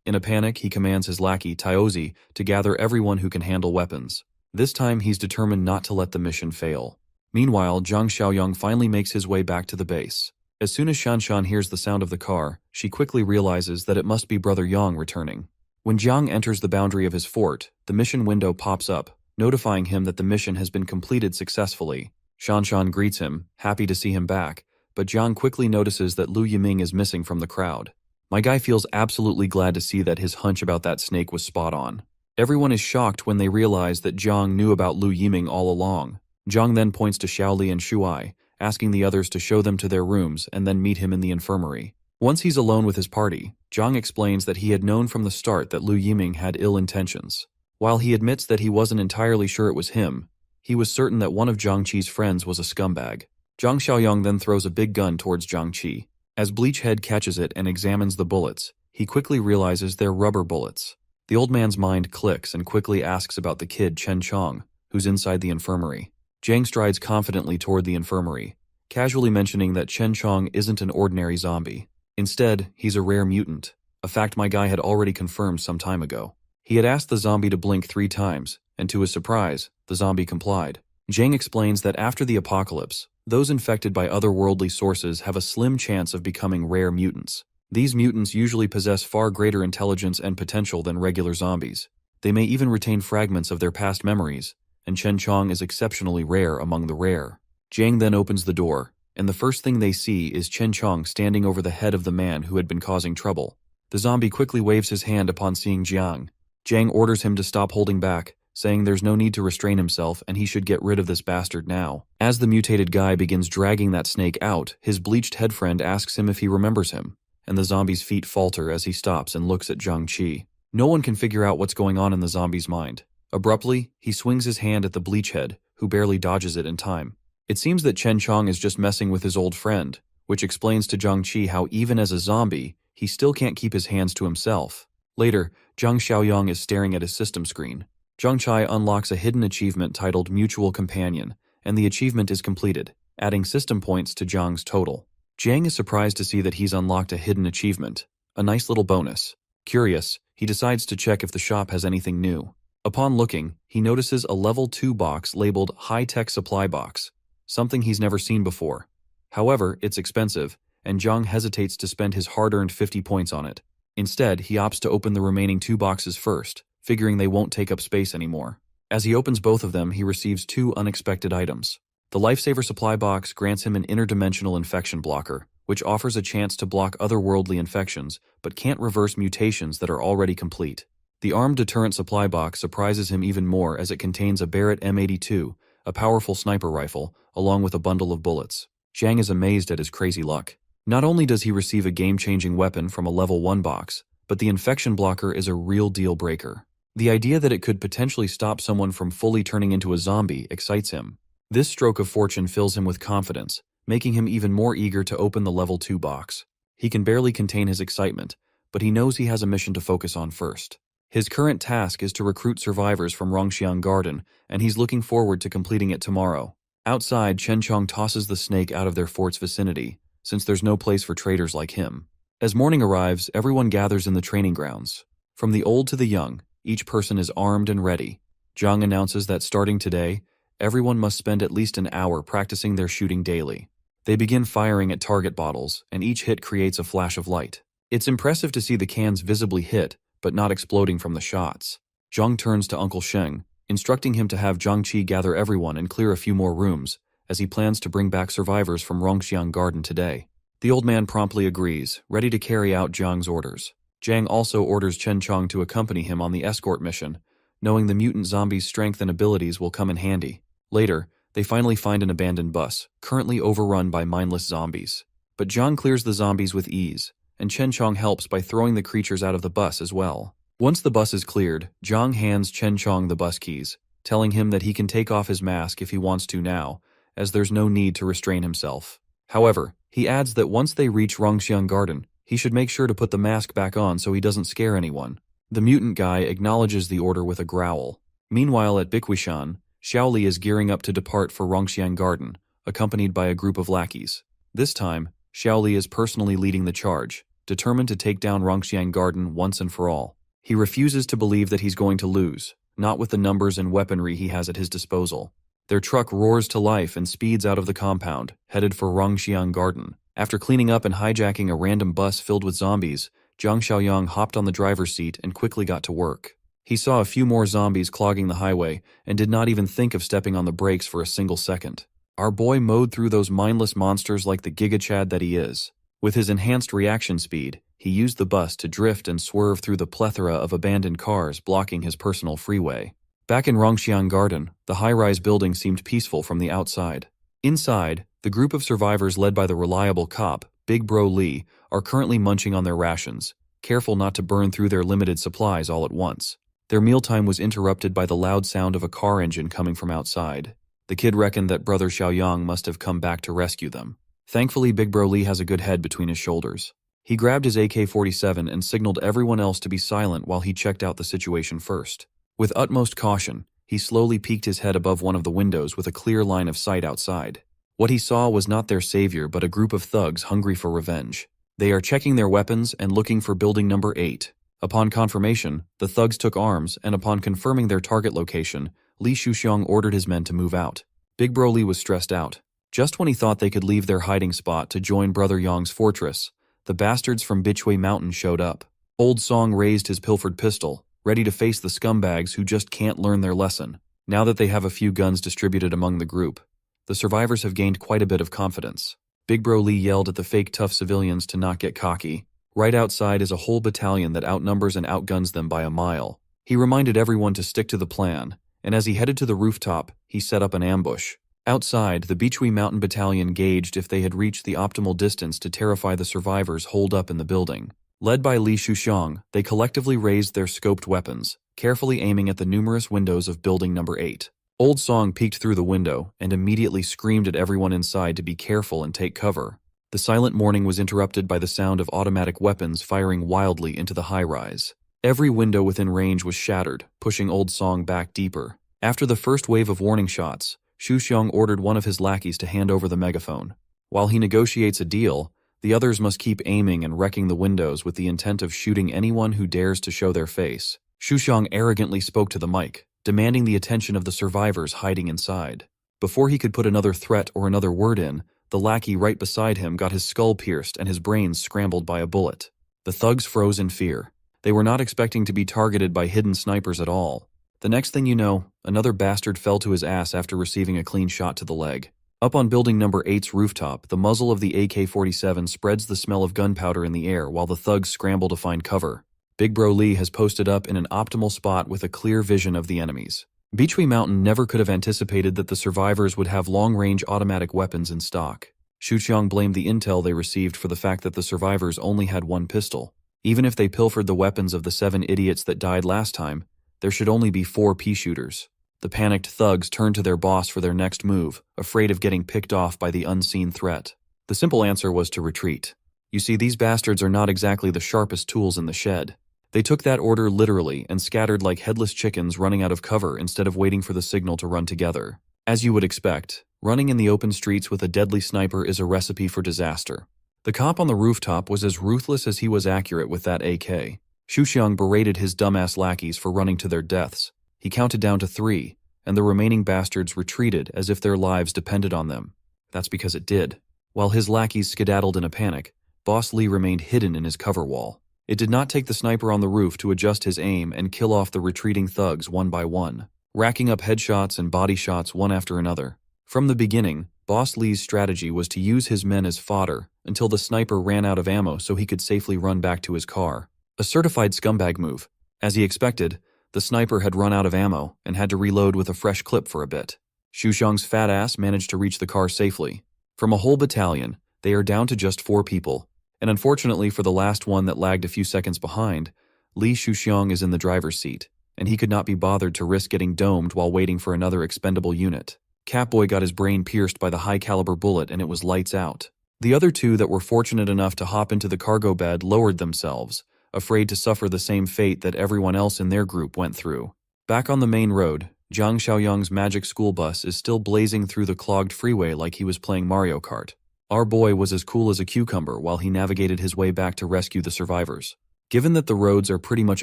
In a panic, he commands his lackey, Taozi, to gather everyone who can handle weapons. This time, he's determined not to let the mission fail. Meanwhile, Zhang Xiaoyong finally makes his way back to the base. As soon as Shanshan hears the sound of the car, she quickly realizes that it must be Brother Yang returning. When Jiang enters the boundary of his fort, the mission window pops up, notifying him that the mission has been completed successfully. Shanshan greets him, happy to see him back, but Jiang quickly notices that Lu Yiming is missing from the crowd. My guy feels absolutely glad to see that his hunch about that snake was spot on. Everyone is shocked when they realize that Jiang knew about Lu Yiming all along. Jiang then points to Xiaoli and Shuai, asking the others to show them to their rooms and then meet him in the infirmary. Once he's alone with his party, Jiang explains that he had known from the start that Lu Yiming had ill intentions. While he admits that he wasn't entirely sure it was him, he was certain that one of Jiang Qi's friends was a scumbag. Zhang Xiaoyong then throws a big gun towards Jiang Qi. As Bleachhead catches it and examines the bullets, he quickly realizes they're rubber bullets. The old man's mind clicks and quickly asks about the kid Chen Chong, who's inside the infirmary. Jiang strides confidently toward the infirmary, casually mentioning that Chen Chong isn't an ordinary zombie. Instead, he's a rare mutant, a fact my guy had already confirmed some time ago. He had asked the zombie to blink 3 times, and to his surprise, the zombie complied. Jiang explains that after the apocalypse, those infected by otherworldly sources have a slim chance of becoming rare mutants. These mutants usually possess far greater intelligence and potential than regular zombies. They may even retain fragments of their past memories, and Chen Chong is exceptionally rare among the rare. Jiang then opens the door, and the first thing they see is Chen Chong standing over the head of the man who had been causing trouble. The zombie quickly waves his hand upon seeing Jiang. Jiang orders him to stop holding back, saying there's no need to restrain himself and he should get rid of this bastard now. As the mutated guy begins dragging that snake out, his bleached head friend asks him if he remembers him, and the zombie's feet falter as he stops and looks at Zhang Qi. No one can figure out what's going on in the zombie's mind. Abruptly, he swings his hand at the bleach head, who barely dodges it in time. It seems that Chen Chong is just messing with his old friend, which explains to Zhang Qi how even as a zombie, he still can't keep his hands to himself. Later, Zhang Xiaoyang is staring at his system screen. Zhang Chai unlocks a hidden achievement titled Mutual Companion, and the achievement is completed, adding system points to Zhang's total. Jiang is surprised to see that he's unlocked a hidden achievement, a nice little bonus. Curious, he decides to check if the shop has anything new. Upon looking, he notices a level 2 box labeled High-Tech Supply Box, something he's never seen before. However, it's expensive, and Zhang hesitates to spend his hard-earned 50 points on it. Instead, he opts to open the remaining 2 boxes first, figuring they won't take up space anymore. As he opens both of them, he receives 2 unexpected items. The Lifesaver Supply Box grants him an interdimensional infection blocker, which offers a chance to block otherworldly infections, but can't reverse mutations that are already complete. The Armed Deterrent Supply Box surprises him even more as it contains a Barrett M82, a powerful sniper rifle, along with a bundle of bullets. Jiang is amazed at his crazy luck. Not only does he receive a game-changing weapon from a level 1 box, but the infection blocker is a real deal breaker. The idea that it could potentially stop someone from fully turning into a zombie excites him. This stroke of fortune fills him with confidence, making him even more eager to open the level 2 box. He can barely contain his excitement, but he knows he has a mission to focus on first. His current task is to recruit survivors from Rongxiang Garden, and he's looking forward to completing it tomorrow. Outside, Chen Chong tosses the snake out of their fort's vicinity, since there's no place for traitors like him. As morning arrives, everyone gathers in the training grounds. From the old to the young, each person is armed and ready. Zhang announces that starting today, everyone must spend at least an hour practicing their shooting daily. They begin firing at target bottles, and each hit creates a flash of light. It's impressive to see the cans visibly hit, but not exploding from the shots. Zhang turns to Uncle Sheng, instructing him to have Zhang Qi gather everyone and clear a few more rooms, as he plans to bring back survivors from Rongxiang Garden today. The old man promptly agrees, ready to carry out Zhang's orders. Jiang also orders Chen Chong to accompany him on the escort mission, knowing the mutant zombie's strength and abilities will come in handy. Later, they finally find an abandoned bus, currently overrun by mindless zombies. But Zhang clears the zombies with ease, and Chen Chong helps by throwing the creatures out of the bus as well. Once the bus is cleared, Zhang hands Chen Chong the bus keys, telling him that he can take off his mask if he wants to now, as there's no need to restrain himself. However, he adds that once they reach Rongxiang Garden, he should make sure to put the mask back on so he doesn't scare anyone. The mutant guy acknowledges the order with a growl. Meanwhile at Bikwishan, Xiaoli is gearing up to depart for Rongxiang Garden, accompanied by a group of lackeys. This time, Xiaoli is personally leading the charge, determined to take down Rongxiang Garden once and for all. He refuses to believe that he's going to lose, not with the numbers and weaponry he has at his disposal. Their truck roars to life and speeds out of the compound, headed for Rongxiang Garden. After cleaning up and hijacking a random bus filled with zombies, Zhang Xiaoyang hopped on the driver's seat and quickly got to work. He saw a few more zombies clogging the highway and did not even think of stepping on the brakes for a single second. Our boy mowed through those mindless monsters like the gigachad that he is. With his enhanced reaction speed, he used the bus to drift and swerve through the plethora of abandoned cars blocking his personal freeway. Back in Rongxiang Garden, the high-rise building seemed peaceful from the outside. Inside, the group of survivors led by the reliable cop, Big Bro Lee, are currently munching on their rations, careful not to burn through their limited supplies all at once. Their mealtime was interrupted by the loud sound of a car engine coming from outside. The kid reckoned that Brother Xiaoyang must have come back to rescue them. Thankfully, Big Bro Lee has a good head between his shoulders. He grabbed his AK-47 and signaled everyone else to be silent while he checked out the situation first. With utmost caution, he slowly peeked his head above one of the windows with a clear line of sight outside. What he saw was not their savior but a group of thugs hungry for revenge. They are checking their weapons and looking for building number 8. Upon confirmation, the thugs took arms, and upon confirming their target location, Li Shuxiang ordered his men to move out. Big Bro Li was stressed out. Just when he thought they could leave their hiding spot to join Brother Yang's fortress, the bastards from Bichway Mountain showed up. Old Song raised his pilfered pistol, ready to face the scumbags who just can't learn their lesson. Now that they have a few guns distributed among the group, the survivors have gained quite a bit of confidence. Big Bro Lee yelled at the fake tough civilians to not get cocky. Right outside is a whole battalion that outnumbers and outguns them by a mile. He reminded everyone to stick to the plan, and as he headed to the rooftop, he set up an ambush. Outside, the Beachui Mountain Battalion gauged if they had reached the optimal distance to terrify the survivors holed up in the building. Led by Li Shuxiang, they collectively raised their scoped weapons, carefully aiming at the numerous windows of building number 8. Old Song peeked through the window and immediately screamed at everyone inside to be careful and take cover. The silent morning was interrupted by the sound of automatic weapons firing wildly into the high-rise. Every window within range was shattered, pushing Old Song back deeper. After the first wave of warning shots, Shuxiang ordered one of his lackeys to hand over the megaphone. While he negotiates a deal, the others must keep aiming and wrecking the windows with the intent of shooting anyone who dares to show their face. Shuxiang arrogantly spoke to the mic, demanding the attention of the survivors hiding inside. Before he could put another threat or another word in, the lackey right beside him got his skull pierced and his brains scrambled by a bullet. The thugs froze in fear. They were not expecting to be targeted by hidden snipers at all. The next thing you know, another bastard fell to his ass after receiving a clean shot to the leg. Up on building number 8's rooftop, the muzzle of the AK-47 spreads the smell of gunpowder in the air while the thugs scramble to find cover. Big Bro Lee has posted up in an optimal spot with a clear vision of the enemies. Beachui Mountain never could have anticipated that the survivors would have long-range automatic weapons in stock. Shuxiang blamed the intel they received for the fact that the survivors only had one pistol. Even if they pilfered the weapons of the 7 idiots that died last time, there should only be 4 pea shooters. The panicked thugs turned to their boss for their next move, afraid of getting picked off by the unseen threat. The simple answer was to retreat. You see, these bastards are not exactly the sharpest tools in the shed. They took that order literally and scattered like headless chickens running out of cover instead of waiting for the signal to run together. As you would expect, running in the open streets with a deadly sniper is a recipe for disaster. The cop on the rooftop was as ruthless as he was accurate with that AK. Shuxiang berated his dumbass lackeys for running to their deaths. He counted down to 3, and the remaining bastards retreated as if their lives depended on them. That's because it did. While his lackeys skedaddled in a panic, Boss Lee remained hidden in his cover wall. It did not take the sniper on the roof to adjust his aim and kill off the retreating thugs one by one, racking up headshots and body shots one after another. From the beginning, Boss Lee's strategy was to use his men as fodder until the sniper ran out of ammo so he could safely run back to his car. A certified scumbag move. As he expected, the sniper had run out of ammo and had to reload with a fresh clip for a bit. Shuxiang's fat ass managed to reach the car safely. From a whole battalion, they are down to just 4 people, and unfortunately for the last one that lagged a few seconds behind, Li Shuxiang is in the driver's seat, and he could not be bothered to risk getting domed while waiting for another expendable unit. Catboy got his brain pierced by the high-caliber bullet and it was lights out. The other 2 that were fortunate enough to hop into the cargo bed lowered themselves, afraid to suffer the same fate that everyone else in their group went through. Back on the main road, Zhang Xiaoyang's magic school bus is still blazing through the clogged freeway like he was playing Mario Kart. Our boy was as cool as a cucumber while he navigated his way back to rescue the survivors. Given that the roads are pretty much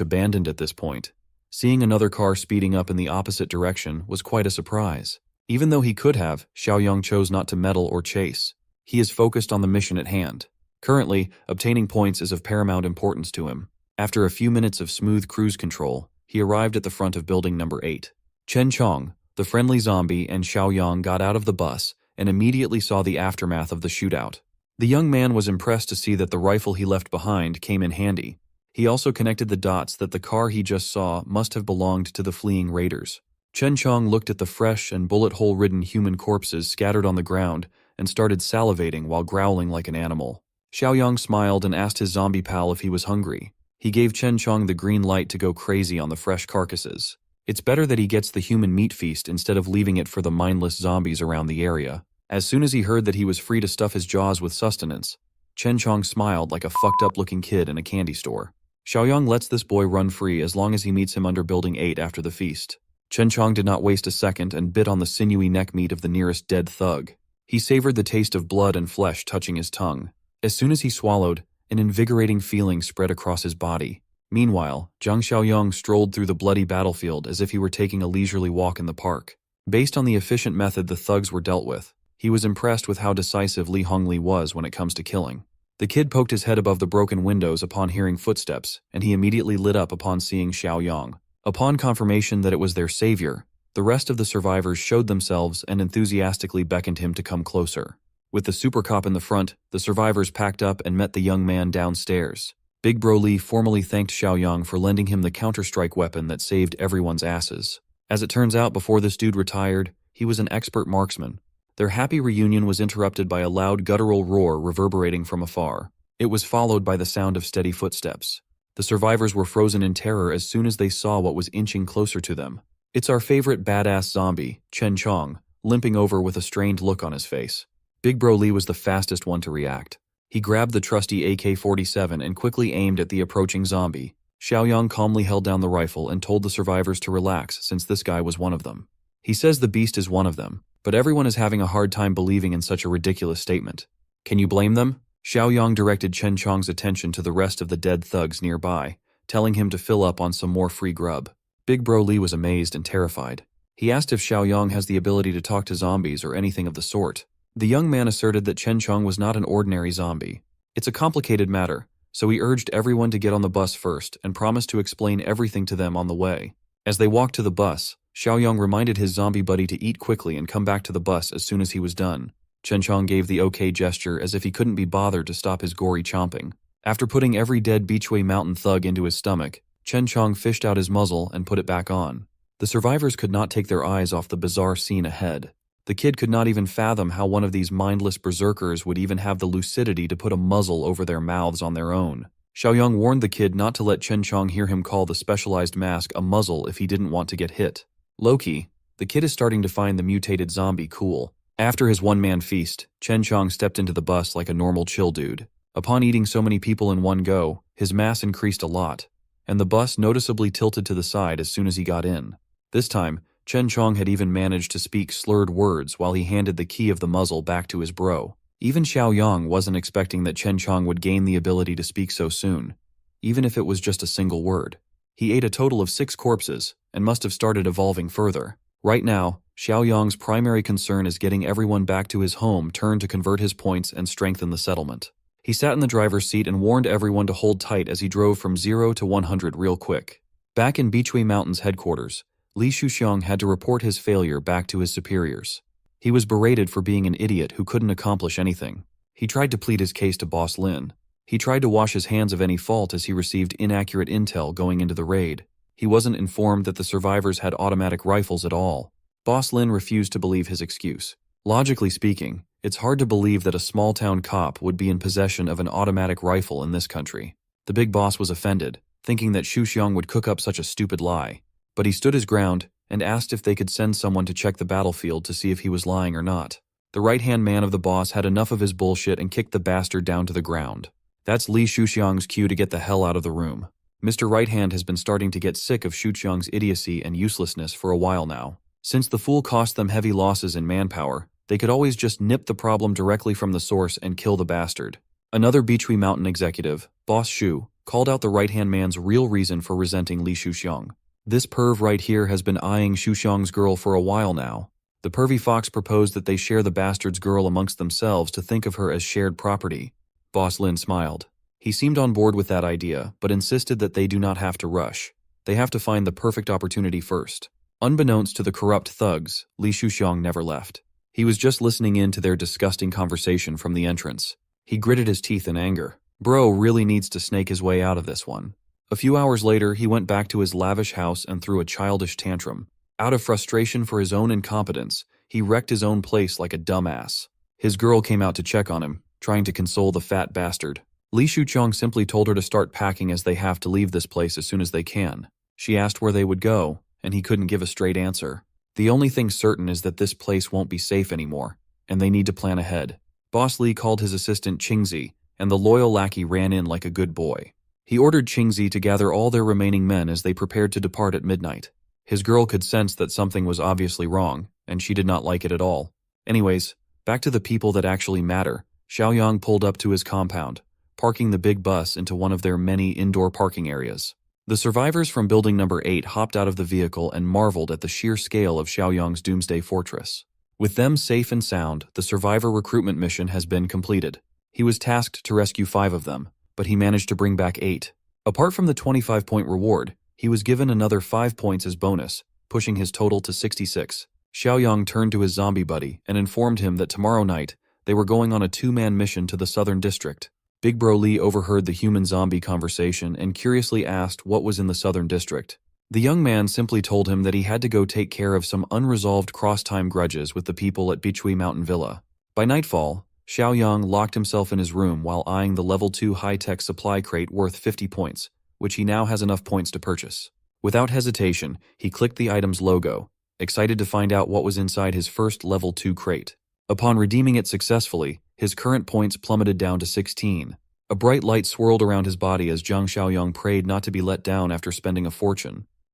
abandoned at this point, seeing another car speeding up in the opposite direction was quite a surprise. Even though he could have, Xiaoyang chose not to meddle or chase. He is focused on the mission at hand. Currently, obtaining points is of paramount importance to him. After a few minutes of smooth cruise control, he arrived at the front of building number 8. Chen Chong, the friendly zombie, and Xiaoyang got out of the bus and immediately saw the aftermath of the shootout. The young man was impressed to see that the rifle he left behind came in handy. He also connected the dots that the car he just saw must have belonged to the fleeing raiders. Chen Chong looked at the fresh and bullet hole-ridden human corpses scattered on the ground and started salivating while growling like an animal. Xiaoyang smiled and asked his zombie pal if he was hungry. He gave Chen Chong the green light to go crazy on the fresh carcasses. It's better that he gets the human meat feast instead of leaving it for the mindless zombies around the area. As soon as he heard that he was free to stuff his jaws with sustenance, Chen Chong smiled like a fucked-up-looking kid in a candy store. Xiaoyang lets this boy run free as long as he meets him under Building 8 after the feast. Chen Chong did not waste a second and bit on the sinewy neck meat of the nearest dead thug. He savored the taste of blood and flesh touching his tongue. As soon as he swallowed, an invigorating feeling spread across his body. Meanwhile, Zhang Xiaoyang strolled through the bloody battlefield as if he were taking a leisurely walk in the park. Based on the efficient method the thugs were dealt with, he was impressed with how decisive Li Hongli was when it comes to killing. The kid poked his head above the broken windows upon hearing footsteps, and he immediately lit up upon seeing Xiaoyang. Upon confirmation that it was their savior, The rest of the survivors showed themselves and enthusiastically beckoned him to come closer. With the super cop in the front, the survivors packed up and met the young man downstairs. Big Bro Lee formally thanked Xiaoyang for lending him the counter-strike weapon that saved everyone's asses. As it turns out, before this dude retired, he was an expert marksman. Their happy reunion was interrupted by a loud guttural roar reverberating from afar. It was followed by the sound of steady footsteps. The survivors were frozen in terror as soon as they saw what was inching closer to them. It's our favorite badass zombie, Chen Chong, limping over with a strained look on his face. Big Bro Lee was the fastest one to react. He grabbed the trusty AK-47 and quickly aimed at the approaching zombie. Xiaoyang calmly held down the rifle and told the survivors to relax since this guy was one of them. He says the beast is one of them, but everyone is having a hard time believing in such a ridiculous statement. Can you blame them? Xiaoyang directed Chen Chong's attention to the rest of the dead thugs nearby, telling him to fill up on some more free grub. Big Bro Lee was amazed and terrified. He asked if Xiaoyang has the ability to talk to zombies or anything of the sort. The young man asserted that Chen Chong was not an ordinary zombie. It's a complicated matter, so he urged everyone to get on the bus first and promised to explain everything to them on the way. As they walked to the bus, Xiaoyang reminded his zombie buddy to eat quickly and come back to the bus as soon as he was done. Chen Chong gave the OK gesture as if he couldn't be bothered to stop his gory chomping. After putting every dead Beachway Mountain thug into his stomach, Chen Chong fished out his muzzle and put it back on. The survivors could not take their eyes off the bizarre scene ahead. The kid could not even fathom how one of these mindless berserkers would even have the lucidity to put a muzzle over their mouths on their own. Xiaoyang warned the kid not to let Chen Chong hear him call the specialized mask a muzzle if he didn't want to get hit. Low-key, the kid is starting to find the mutated zombie cool. After his one-man feast, Chen Chong stepped into the bus like a normal chill dude. Upon eating so many people in one go, his mass increased a lot, and the bus noticeably tilted to the side as soon as he got in. This time, Chen Chong had even managed to speak slurred words while he handed the key of the muzzle back to his bro. Even Xiaoyang wasn't expecting that Chen Chong would gain the ability to speak so soon, even if it was just a single word. He ate a total of 6 corpses, and must have started evolving further. Right now, Xiaoyang's primary concern is getting everyone back to his home turn to convert his points and strengthen the settlement. He sat in the driver's seat and warned everyone to hold tight as he drove from 0 to 100 real quick. Back in Beachway Mountain's headquarters, Li Shuxiang had to report his failure back to his superiors. He was berated for being an idiot who couldn't accomplish anything. He tried to plead his case to Boss Lin. He tried to wash his hands of any fault as he received inaccurate intel going into the raid. He wasn't informed that the survivors had automatic rifles at all. Boss Lin refused to believe his excuse. Logically speaking, it's hard to believe that a small-town cop would be in possession of an automatic rifle in this country. The big boss was offended, thinking that Shuxiang would cook up such a stupid lie. But he stood his ground and asked if they could send someone to check the battlefield to see if he was lying or not. The right-hand man of the boss had enough of his bullshit and kicked the bastard down to the ground. That's Li Shuxiang's cue to get the hell out of the room. Mr. Right Hand has been starting to get sick of Shuxiang's idiocy and uselessness for a while now. Since the fool cost them heavy losses in manpower, they could always just nip the problem directly from the source and kill the bastard. Another Beachway Mountain executive, Boss Shu, called out the right-hand man's real reason for resenting Li Shuxiang. This perv right here has been eyeing Shuxiang's girl for a while now. The pervy fox proposed that they share the bastard's girl amongst themselves to think of her as shared property. Boss Lin smiled. He seemed on board with that idea, but insisted that they do not have to rush. They have to find the perfect opportunity first. Unbeknownst to the corrupt thugs, Li Shuxiang never left. He was just listening in to their disgusting conversation from the entrance. He gritted his teeth in anger. Bro really needs to snake his way out of this one. A few hours later, he went back to his lavish house and threw a childish tantrum. Out of frustration for his own incompetence, he wrecked his own place like a dumbass. His girl came out to check on him, trying to console the fat bastard. Li Shuxiang simply told her to start packing as they have to leave this place as soon as they can. She asked where they would go, and he couldn't give a straight answer. The only thing certain is that this place won't be safe anymore, and they need to plan ahead. Boss Li called his assistant Qingzi, and the loyal lackey ran in like a good boy. He ordered Qingzi to gather all their remaining men as they prepared to depart at midnight. His girl could sense that something was obviously wrong, and she did not like it at all. Anyways, back to the people that actually matter. Xiaoyang pulled up to his compound, parking the big bus into one of their many indoor parking areas. The survivors from building number 8 hopped out of the vehicle and marveled at the sheer scale of Xiaoyang's doomsday fortress. With them safe and sound, the survivor recruitment mission has been completed. He was tasked to rescue 5 of them, but he managed to bring back 8. Apart from the 25-point reward, he was given another 5 points as bonus, pushing his total to 66. Xiaoyang turned to his zombie buddy and informed him that tomorrow night, they were going on a two-man mission to the Southern District. Big Bro Lee overheard the human-zombie conversation and curiously asked what was in the Southern District. The young man simply told him that he had to go take care of some unresolved cross-time grudges with the people at Bichui Mountain Villa. By nightfall, Xiaoyang locked himself in his room while eyeing the level 2 high-tech supply crate worth 50 points, which he now has enough points to purchase. Without hesitation, he clicked the item's logo, excited to find out what was inside his first level 2 crate. Upon redeeming it successfully, his current points plummeted down to 16. A bright light swirled around his body as Zhang Xiaoyang prayed not to be let down after spending a fortune.